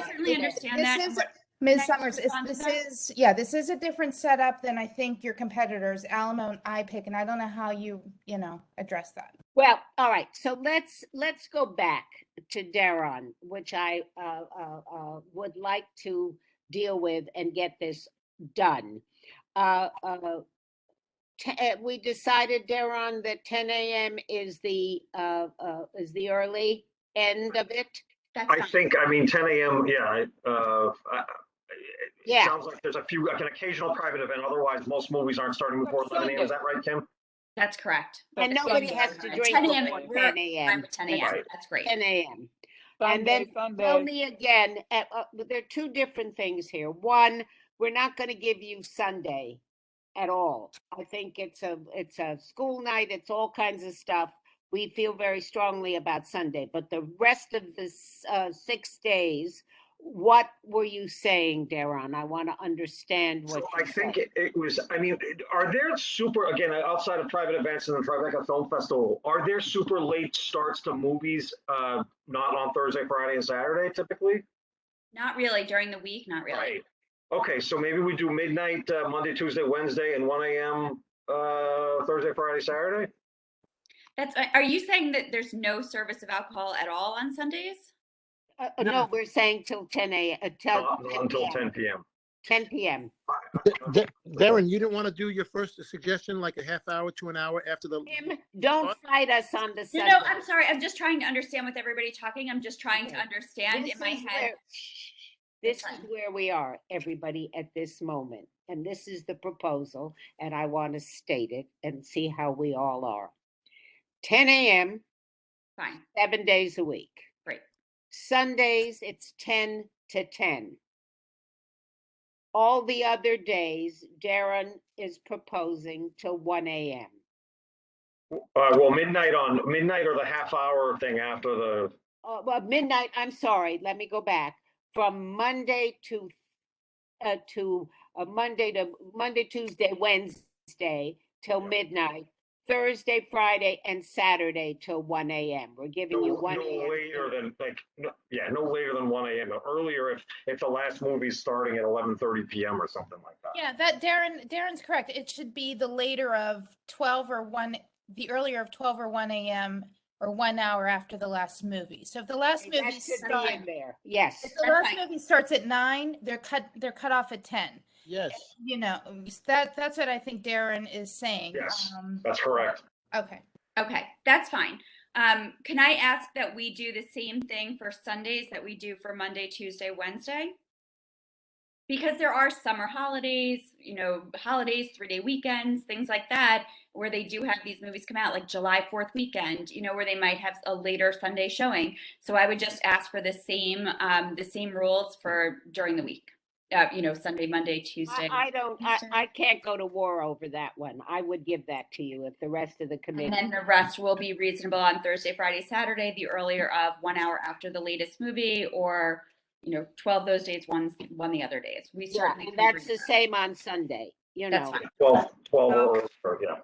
M: certainly understand that.
N: This is,
M: What-
N: Ms.
M: Can I
N: Summers,
M: respond to
N: this is a different setup than I think your competitors, Alamo and iPick, and I don't know how you address that.
C: Well, all right. So let's go back to Darren, which I would like to deal with and get this done. We decided, Darren, that 10 a.m. is the early end of it.
U: I think, 10 a.m. Yeah. It
C: Yeah.
U: sounds like there's an occasional private event. Otherwise, most movies aren't starting before 11 a.m. Is that right, Kim?
M: That's correct.
C: And nobody has to drink
M: 10 a.m.
C: before
M: We're
C: 10 a.m.
M: 10 a.m.
U: Right.
M: That's great.
C: 10 a.m. And
F: Sunday,
C: then tell me again, there are two different things here. One, we're not going to give you Sunday at all. I think it's a school night. It's all kinds of stuff. We feel very strongly about Sunday, but the rest of the 6 days, what were you saying, Darren? I want to understand what
U: So
C: you
U: I think
C: said.
U: it was, are there again, outside of private events and the Tribeca Film Festival, are there super late starts to movies, not on Thursday, Friday, and Saturday typically?
M: Not really during the week. Not really.
U: Right. Okay, so maybe we do midnight, Monday, Tuesday, Wednesday, and 1 a.m. Thursday, Friday, Saturday?
M: Are you saying that there's no service of alcohol at all on Sundays?
C: No, we're saying till 10 a.m.
U: Not until 10 p.m.
C: 10 p.m.
A: Darren, you didn't want to do your first suggestion, like a half hour to an hour after the.
C: Don't fight us on the Sunday.
M: No, I'm sorry. I'm just trying to understand with everybody talking. I'm just trying to understand
C: This
M: in my
C: is
M: head.
C: This is where we are, everybody, at this moment. And this is the proposal, and I want to state it and see how we all are. 10 a.m.
M: Fine.
C: 7 days a week.
M: Great.
C: Sundays, it's 10 to 10. All the other days, Darren is proposing till 1 a.m.
U: Well, midnight or the half hour thing after the,
C: Well, midnight, I'm sorry, let me go back. From Monday to Monday, Tuesday, Wednesday till midnight, Thursday, Friday, and Saturday till 1 a.m. We're giving you
U: no
C: 1 a.m.
U: later than like, no later than 1 a.m. Earlier if the last movie's starting at 11:30 p.m. or something like that.
N: Yeah, that Darren's correct. It should be the later of 12 or 1, the earlier of 12 or 1 a.m. or 1 hour after the last movie. So if the last
C: That
N: movie
C: should
N: starts,
C: be in there, yes.
N: if the last movie starts at 9, they're cut off at 10.
A: Yes.
N: You know, that's what I think Darren is saying.
U: Yes, that's correct.
N: Okay.
M: Okay, that's fine. Can I ask that we do the same thing for Sundays that we do for Monday, Tuesday, Wednesday? Because there are summer holidays, holidays, 3-day weekends, things like that, where they do have these movies come out, like July 4th weekend, where they might have a later Sunday showing. So I would just ask for the same rules for during the week. Sunday, Monday, Tuesday.
C: I can't go to war over that one. I would give that to you if the rest of the committee.
M: And then the rest will be reasonable on Thursday, Friday, Saturday, the earlier of 1 hour after the latest movie, or 12 those days, one the other days. We certainly
C: and that's the same on Sunday,
M: That's fine.
U: 12 or yeah.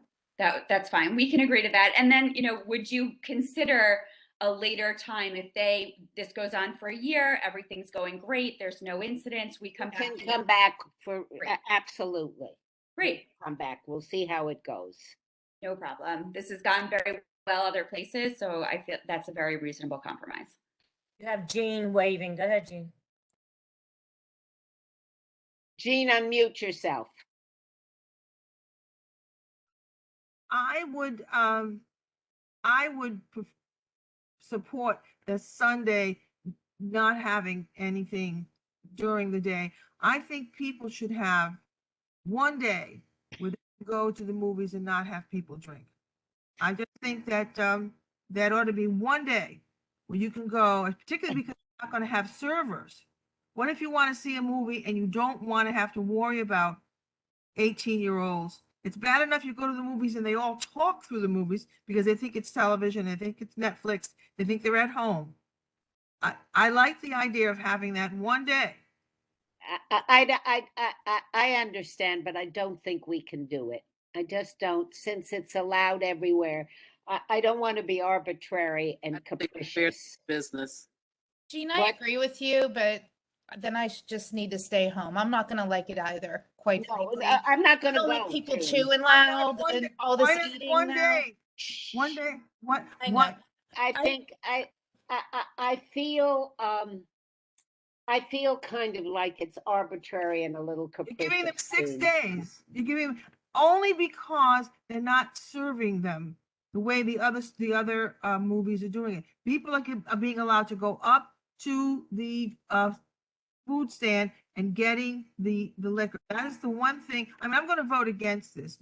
M: That's fine. We can agree to that. And then, would you consider a later time if this goes on for a year, everything's going great, there's no incidents, we come
C: back for absolutely.
M: Great.
C: Come back. We'll see how it goes.
M: No problem. This has gone very well other places, so I feel that's a very reasonable compromise.
B: You have Jean waving. Go ahead, Jean.
C: Jean, unmute yourself.
O: I would support the Sunday not having anything during the day. I think people should have one day where they can go to the movies and not have people drink. I just think that that ought to be one day where you can go, particularly because you're not going to have servers. What if you want to see a movie and you don't want to have to worry about 18-year-olds? It's bad enough you go to the movies and they all talk through the movies because they think it's television, they think it's Netflix, they think they're at home. I like the idea of having that one day.
C: I understand, but I don't think we can do it. I just don't, since it's allowed everywhere. I don't want to be arbitrary and capricious.
E: Business.
N: Jean, I agree with you, but then I just need to stay home. I'm not going to like it either, quite frankly.
C: I'm not going to
N: So
C: go.
N: many people chewing loud and all this eating
O: one
N: now.
O: day. One day. What?
C: I feel kind of like it's arbitrary and a little capricious.
O: You're giving them 6 days. You're giving them only because they're not serving them the way the other movies are doing it. People are being allowed to go up to the food stand and getting the liquor. That is the one thing. I mean, I'm going to vote against this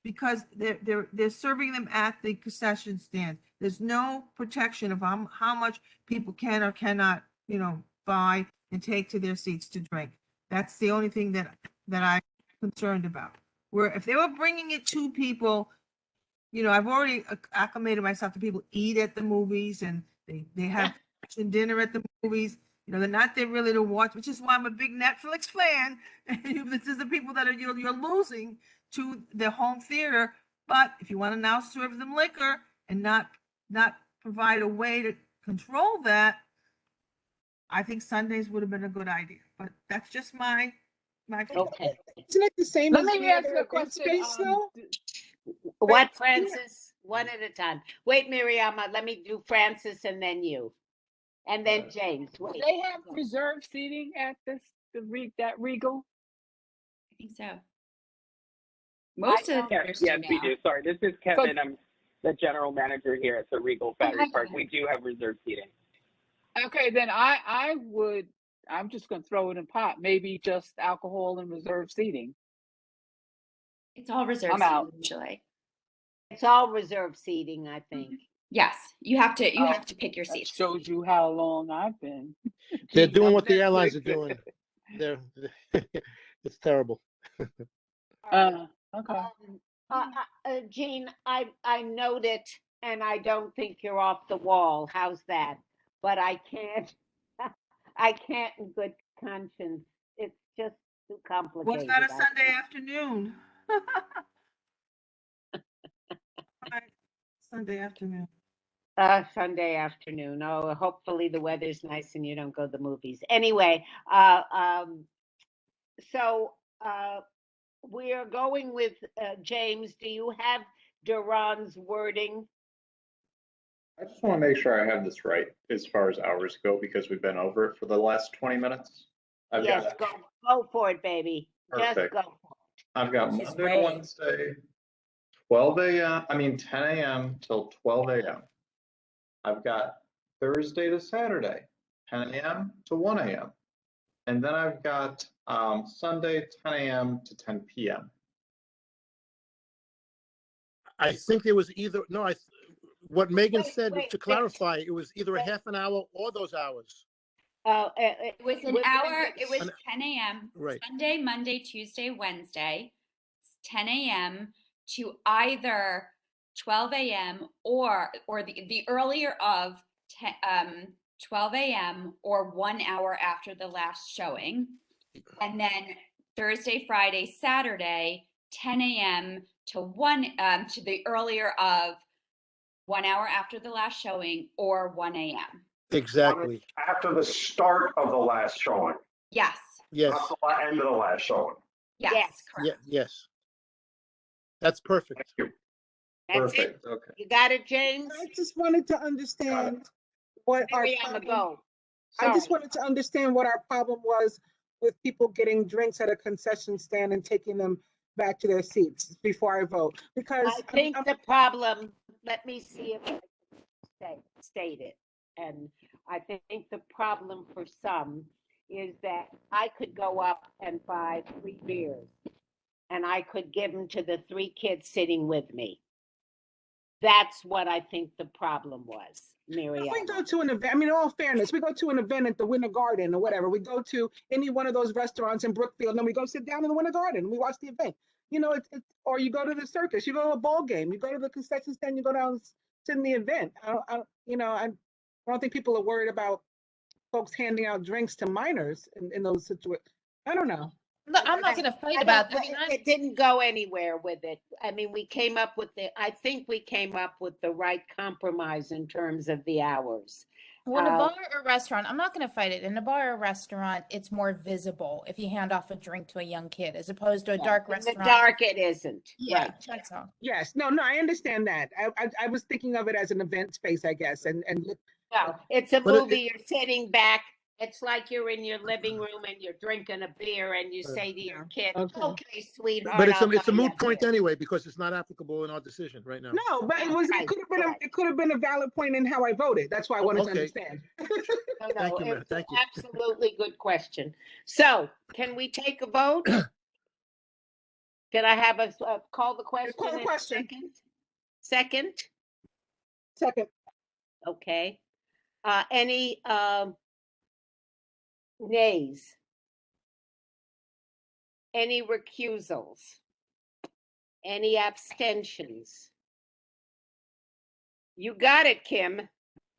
O: because they're serving them at the concession stand. There's no protection of how much people can or cannot, buy and take to their seats to drink. That's the only thing that I'm concerned about. Where if they were bringing it to people, I've already acclimated myself to people eat at the movies and they have dinner at the movies. They're not there really to watch, which is why I'm a big Netflix fan. This is the people that you're losing to the home theater. But if you want to now serve them liquor and not provide a way to control that, I think Sundays would have been a good idea. But that's just my
C: okay.
Q: Isn't it the same
F: Let
Q: as
F: me
Q: the
F: ask
Q: other
F: you a
Q: event
F: question.
Q: space though?
C: What, Francis? One at a time. Wait, Miriama, let me do Francis and then you. And then James. Wait.
F: Do they have reserved seating at that Regal?
M: I think so. Most of the theaters do
R: Yes, we
M: now.
R: do. Sorry, this is Kevin. I'm the general manager here at the Regal Battery Park. We do have reserved seating.
F: Okay, then I'm just going to throw it in pot. Maybe just alcohol and reserved seating.
M: It's all reserved
F: I'm out.
M: seating usually.
C: It's all reserved seating, I think.
M: Yes, you have to pick your seats.
F: Shows you how long I've been.
A: They're doing what the airlines are doing. It's terrible.
F: Okay.
C: Jean, I note it, and I don't think you're off the wall. How's that? But I can't, I can't in good conscience. It's just too
O: Was
C: complicated.
O: that a Sunday afternoon? Sunday afternoon.
C: Sunday afternoon. Oh, hopefully the weather's nice and you don't go to the movies. Anyway, so we are going with James. Do you have Duran's wording?
I: I just want to make sure I have this right as far as hours go because we've been over it for the last 20 minutes.
C: Yes, go for it, baby. Just
I: Perfect.
C: go for it.
I: I've got
C: She's
I: Monday to
C: ready.
I: Wednesday, 12 a.m. 10 a.m. till 12 a.m. I've got Thursday to Saturday, 10 a.m. to 1 a.m. And then I've got Sunday, 10 a.m. to 10 p.m.
A: I think it was either, no, what Megan said, to clarify, it was either a half an hour or those hours.
M: It was an hour. It was
A: An-
M: 10 a.m.
A: Right.
M: Sunday, Monday, Tuesday, Wednesday, 10 a.m. to either 12 a.m. or the earlier of 12 a.m. or 1 hour after the last showing, and then Thursday, Friday, Saturday, 10 a.m. to 1 to the earlier of 1 hour after the last showing or 1 a.m.
A: Exactly.
U: After the start of the last showing,
M: Yes.
A: Yes.
U: not the end of the last showing.
M: Yes.
A: Yes. That's perfect.
C: That's
I: Perfect.
C: it.
I: Okay.
C: You got it, James?
O: I just wanted to understand what our
C: Miriam,
O: problem,
C: go.
O: I just
C: Sorry.
O: wanted to understand what our problem was with people getting drinks at a concession stand and taking them back to their seats before I vote. Because
C: I think the problem, let me see if I can state it. And I think the problem for some is that I could go up and buy 3 beers and I could give them to the 3 kids sitting with me. That's what I think the problem was, Miriam.
O: If we go to an event, I mean, in all fairness, we go to an event at the Winter Garden or whatever. We go to any one of those restaurants in Brookfield, and then we go sit down in the Winter Garden and we watch the event. You know, or you go to the circus, you go to a ball game, you go to the concession stand, you go down sit in the event. I don't think people are worried about folks handing out drinks to minors in those situations. I don't know.
N: Look, I'm not going to fight
C: I
N: about
C: don't-
N: that.
C: It didn't go anywhere with it. I mean, I think we came up with the right compromise in terms of the hours.
N: When a bar or restaurant, I'm not going to fight it. In a bar or restaurant, it's more visible if you hand off a drink to a young kid as opposed to a dark
C: In
N: restaurant.
C: the dark, it isn't.
N: Yeah,
C: Right.
N: that's all.
O: Yes, no, I understand that. I was thinking of it as an event space, I guess, and
C: No, it's a
A: But it-
C: movie. You're sitting back. It's like you're in your living room and you're drinking a beer and you say to your kid, okay, sweetheart.
A: But it's
C: I'll
A: a
C: buy you
A: moot
C: a
A: point
C: beer."
A: anyway, because it's not applicable in our decision right now.
O: No, but it could have been a valid point in how I voted. That's why I wanted to
A: Okay.
O: understand.
C: No,
A: Thank you,
C: it
A: ma'am.
C: was
A: Thank
C: an
A: you.
C: absolutely good question. So can we take a vote? Can I have a call the question
O: Call the
C: in a
O: question.
C: second?
O: Second.
C: Okay. Any nays? Any recusals? Any abstentions? You got it, Kim.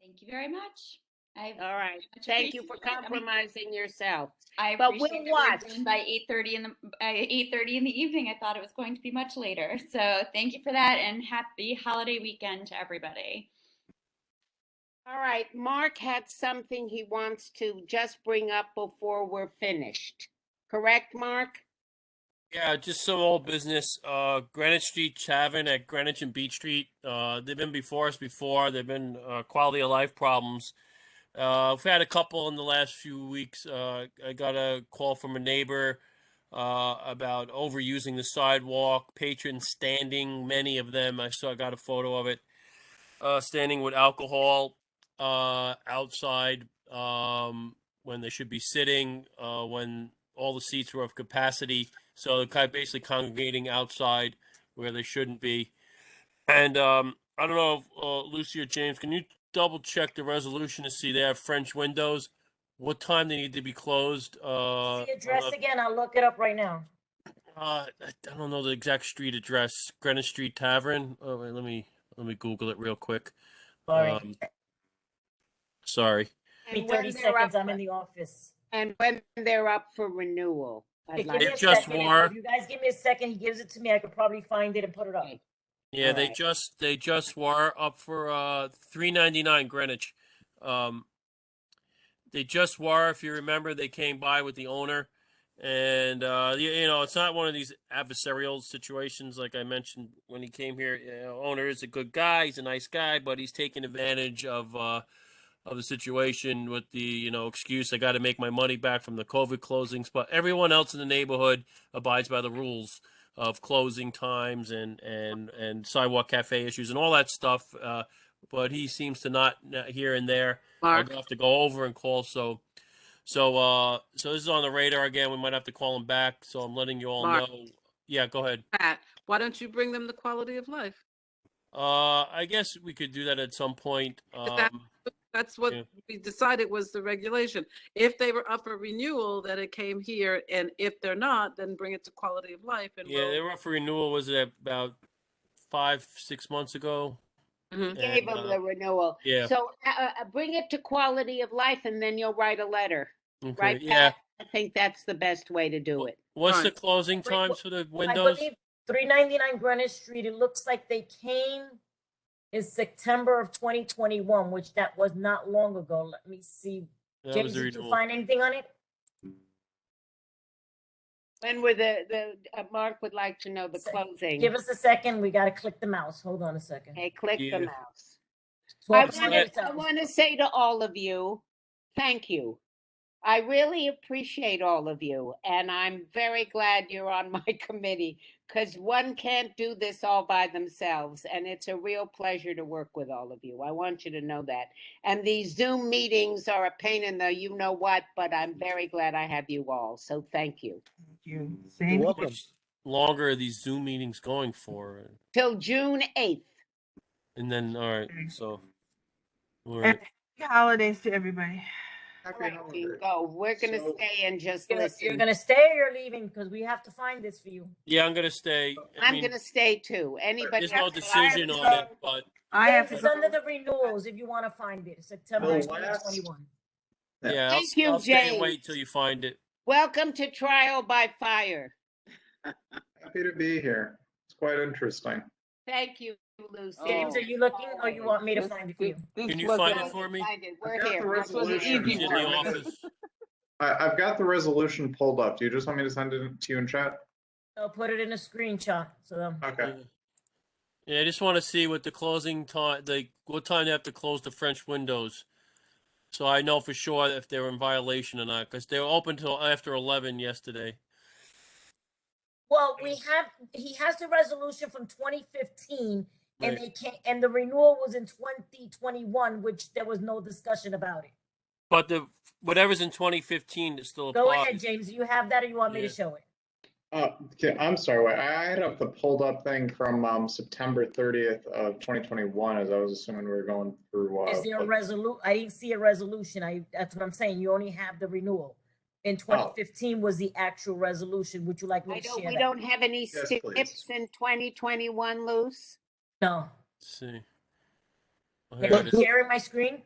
M: Thank you very much.
C: All right.
M: much
C: Thank you for
M: appreciate it. I mean,
C: compromising yourself.
M: I
C: But
M: appreciate
C: we'll
M: that
C: watch.
M: we're done by 8:30 in the evening. I thought it was going to be much later. So thank you for that, and happy holiday weekend to everybody.
C: All right. Mark had something he wants to just bring up before we're finished. Correct, Mark?
J: Yeah, just some old business. Greenwich Street Tavern at Greenwich and Beach Street. They've been before us before. They've been quality of life problems. We've had a couple in the last few weeks. I got a call from a neighbor about overusing the sidewalk, patrons standing, many of them. I got a photo of it, standing with alcohol outside when they should be sitting, when all the seats were of capacity. So they're kind of basically congregating outside where they shouldn't be. And I don't know if Lucy or James, can you double check the resolution to see they have French windows? What time they need to be closed?
B: The address again, I'll look it up right now.
J: I don't know the exact street address. Greenwich Street Tavern. Oh, wait, let me Google it real quick.
B: Sorry.
J: Sorry.
B: Give me
C: And
B: 30
C: when they're up,
B: seconds. I'm in the office.
C: and when they're up for renewal,
B: Hey,
C: I'd
B: give
C: like
B: me
J: It
B: a
J: just
B: second.
J: were.
B: If you guys give me a second, he gives it to me. I could probably find it and put it up.
J: Yeah,
C: All
J: they
C: right.
J: just were up for $3.99 Greenwich. They just were, if you remember, they came by with the owner, and you know, it's not one of these adversarial situations like I mentioned when he came here. You know, owner is a good guy, he's a nice guy, but he's taking advantage of the situation with the excuse I got to make my money back from the COVID closings. But everyone else in the neighborhood abides by the rules of closing times and sidewalk cafe issues and all that stuff. But he seems to not here and there.
E: Mark?
J: I'll have to go over and call. So this is on the radar again. We might have to call him back. So I'm letting you all
E: Mark.
J: know. Yeah, go ahead.
E: Pat, why don't you bring them the quality of life?
J: I guess we could do that at some point.
E: That's what
J: yeah.
E: we decided was the regulation. If they were up for renewal, then it came here, and if they're not, then bring it to quality of life. And
J: Yeah, they were up for renewal. Was it about 5-6 months ago?
C: Gave them the renewal.
J: Yeah.
C: So bring it to quality of life, and then you'll write a letter.
J: Okay.
C: Right,
J: Yeah.
C: Pat? I think that's the best way to do it.
J: What's the closing times for the
B: I
J: windows?
B: believe 399 Greenwich Street. It looks like they came in September of 2021, which that was not long ago. Let me see.
J: That
B: James,
J: was the
B: did you
J: renewal.
B: find anything on it?
C: When were Mark would like to know the closing.
B: Give us a second. We got to click the mouse. Hold on a second.
C: Hey, click the
J: Yeah.
C: mouse.
B: 12
C: I want to say to all of you, thank you. I really appreciate all of you, and I'm very glad you're on my committee because one can't do this all by themselves, and it's a real pleasure to work with all of you. I want you to know that. And these Zoom meetings are a pain in the you know what, but I'm very glad I have you all. So thank you.
O: Thank you.
J: How
O: Same.
J: much longer are these Zoom meetings going for?
C: Till June 8th.
J: And then, all right, so. All
O: And
J: right.
O: happy holidays to everybody.
C: All right, Jean, go. We're going to stay and just listen.
B: You're going to stay or you're leaving? Because we have to find this for you.
J: Yeah, I'm going to stay.
C: I'm going to stay too. Anybody?
J: There's no decision on it, but.
O: I have
B: James,
O: to
B: it's under the renewals if you want to find it. September 2021.
J: Yeah,
C: Thank you,
J: I'll stay and
C: James.
J: wait till you find it.
C: Welcome to Trial by Fire.
I: Happy to be here. It's quite interesting.
C: Thank you, Lucy.
B: James, are you looking or you want me to find it for you?
J: Can you find it for me?
C: Find it. We're
I: I've got
C: here.
I: the
C: This was an
I: resolution.
C: easy
J: In
C: one.
J: the office.
I: I've got the resolution pulled up. Do you just want me to send it to you in chat?
B: I'll put it in a screenshot. So
I: Okay.
J: Yeah, I just want to see what the closing time, what time they have to close the French windows. So I know for sure if they're in violation or not, because they were open till after 11 yesterday.
B: well, he has the resolution from 2015 and
J: Right.
B: they can't, and the renewal was in 2021, which there was no discussion about it.
J: But whatever's in 2015 is still applies.
B: Go ahead, James. You have that or you want me to
J: Yeah.
B: show it?
I: Okay, I'm sorry. Wait, I had up the pulled up thing from September 30th of 2021, as I was assuming we were going through.
B: Is there a resolution? I didn't see a resolution. That's what I'm saying. You only have the renewal. In 2015 was the actual resolution. Would you like me to share
C: We
B: that?
C: don't have any
I: Yes,
C: skips in 2021, Luce.
B: No.
J: Let's see. Oh,
B: Can
J: here
B: you
J: it is.
B: share my screen?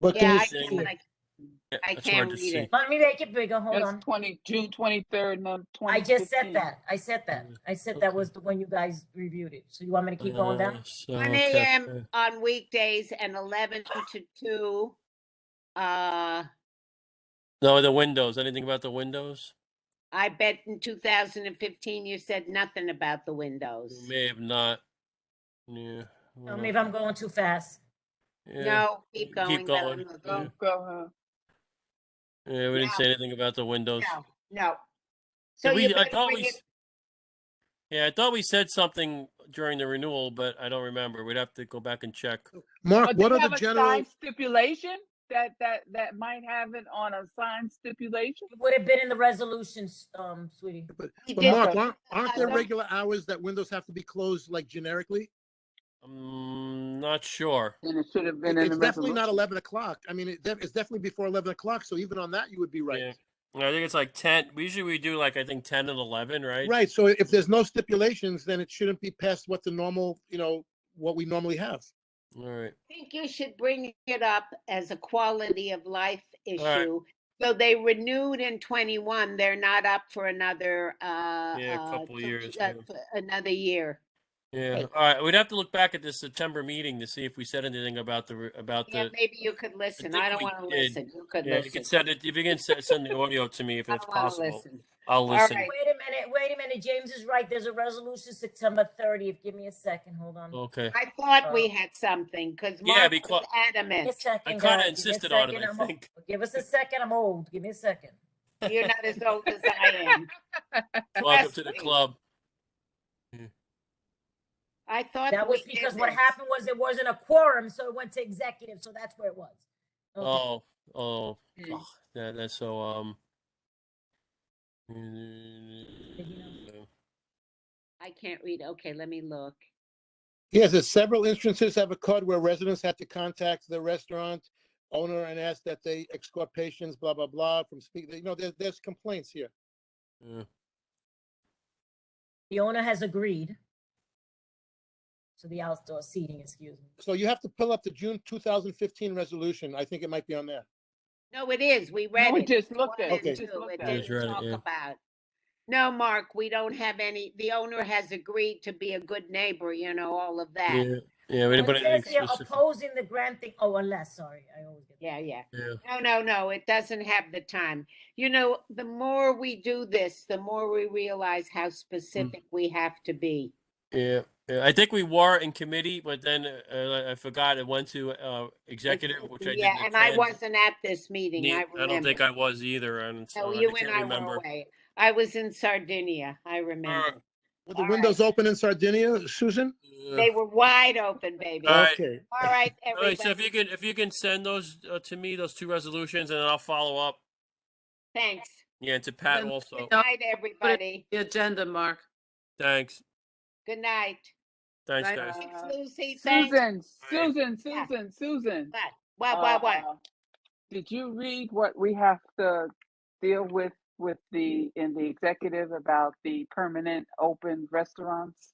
A: But
C: Yeah,
A: can you
C: I can, but I
J: Yeah,
C: I
J: that's
C: can't
J: hard to
C: read
J: see.
C: it.
B: Let me make it bigger. Hold
F: That's
B: on.
F: June 23rd, no, 2015.
B: I just said that. I said that. I said that was the one you guys reviewed it. So you want me to keep going down?
J: So,
C: 1 a.m. on weekdays and 11 to 2.
J: No, the windows. Anything about the windows?
C: I bet in 2015 you said nothing about the windows.
J: You may have not. Yeah.
B: Tell me if I'm going too fast.
J: Yeah.
C: No, keep going.
J: Keep going.
C: Go.
F: Go.
J: Yeah, we didn't say anything about the windows.
C: No. So
J: Did
C: you
J: we, I
C: better
J: thought
C: bring
J: we.
C: it.
J: Yeah, I thought we said something during the renewal, but I don't remember. We'd have to go back and check.
A: Mark,
F: Do
A: what
F: you
A: are
F: have
A: the
F: a
A: general?
F: signed stipulation that might have it on a signed stipulation?
B: It would have been in the resolutions, sweetie.
A: But
C: We
A: But
C: did
A: Mark,
C: that.
A: aren't there regular hours that windows have to be closed like generically?
J: I'm not sure.
F: And it should have been in
A: It's
F: the
A: definitely not
F: resolution.
A: 11 o'clock. I mean, it's definitely before 11 o'clock. So even on that, you would be right.
J: Yeah. I think it's like 10. Usually we do like, I think 10 and 11, right?
A: Right, so if there's no stipulations, then it shouldn't be past what the normal, what we normally have.
J: All right.
C: I think you should bring it up as a quality of life
J: right.
C: issue. So they renewed in 21. They're not up for another
J: Yeah, a couple years. Yeah.
C: another year.
J: Yeah.
C: Hey.
J: All right. We'd have to look back at this September meeting to see if we said anything about
C: Yeah, maybe you could listen.
J: think
C: I don't
J: we
C: want to
J: did.
C: listen. You could
J: Yeah,
C: listen.
J: you can send it. If you can send the audio to me, if
C: I
J: it's
C: don't wanna
J: possible,
C: listen.
J: I'll
C: All
J: listen.
C: right.
B: Wait a minute. James is right. There's a resolution September 30th. Give me a second. Hold on.
J: Okay.
C: I thought we had something because
J: Yeah,
C: Mark
J: because
C: was adamant.
B: Give me a second,
J: I kind
B: guys.
J: of
B: Give me a
J: insisted on it.
B: second.
J: I think.
B: Give us a second. I'm old. Give me a second.
C: You're not as old as I am.
J: Welcome to the
C: me.
J: club.
C: I thought
B: That was
C: we
B: because
C: did
B: what
C: this.
B: happened was there wasn't a quorum, so it went to executive. So that's where it was. Okay.
J: Oh, that's so
C: I can't read. Okay, let me look.
A: Yes, there's several instances have occurred where residents had to contact the restaurant owner and ask that they escort patients, blah, blah, blah, from speaking. There's complaints here.
B: The owner has agreed. So the outdoor seating, excuse me.
A: So you have to pull up the June 2015 resolution. I think it might be on there.
C: No, it is. We read
F: No, we
C: it.
F: just looked at it.
A: Okay.
F: We just looked
C: It
F: at it.
J: Just
C: didn't
J: read it,
C: talk
J: yeah.
C: about. No, Mark, we don't have any. The owner has agreed to be a good neighbor, all of that.
J: Yeah. Yeah, we didn't
B: It
J: put
B: says
J: anything
B: here
J: specific.
B: opposing the granting. Oh, unless, sorry. I always get
C: Yeah.
J: Yeah.
C: No, it doesn't have the time. The more we do this, the more we realize how specific we have to be.
J: Yeah. I think we were in committee, but then I forgot it went to executive, which I
C: Yeah,
J: didn't
C: and I
J: attend.
C: wasn't at this meeting. I remember.
J: I don't think I was either, and so
C: No,
J: I
C: you
J: can't
C: and I
J: remember.
C: were away. I was in Sardinia. I remember.
A: Were the windows open in Sardinia, Susan?
C: They were wide open, baby.
J: All right.
A: Okay.
C: All right,
J: All
C: everybody.
J: right. So if you can send those to me, those two resolutions, and then I'll follow up.
C: Thanks.
J: Yeah, and to Pat
E: Then-
J: also.
C: Good night, everybody.
E: The agenda, Mark.
J: Thanks.
C: Good night.
J: Thanks,
E: Night.
J: guys.
C: Thanks, Lucy. Thanks.
F: Susan.
C: What?
F: Did you read what we have to deal with in the executive about the permanent open restaurants?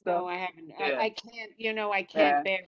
C: No, I haven't.
F: Yeah.
C: I can't. I can't
F: Yeah.
C: bear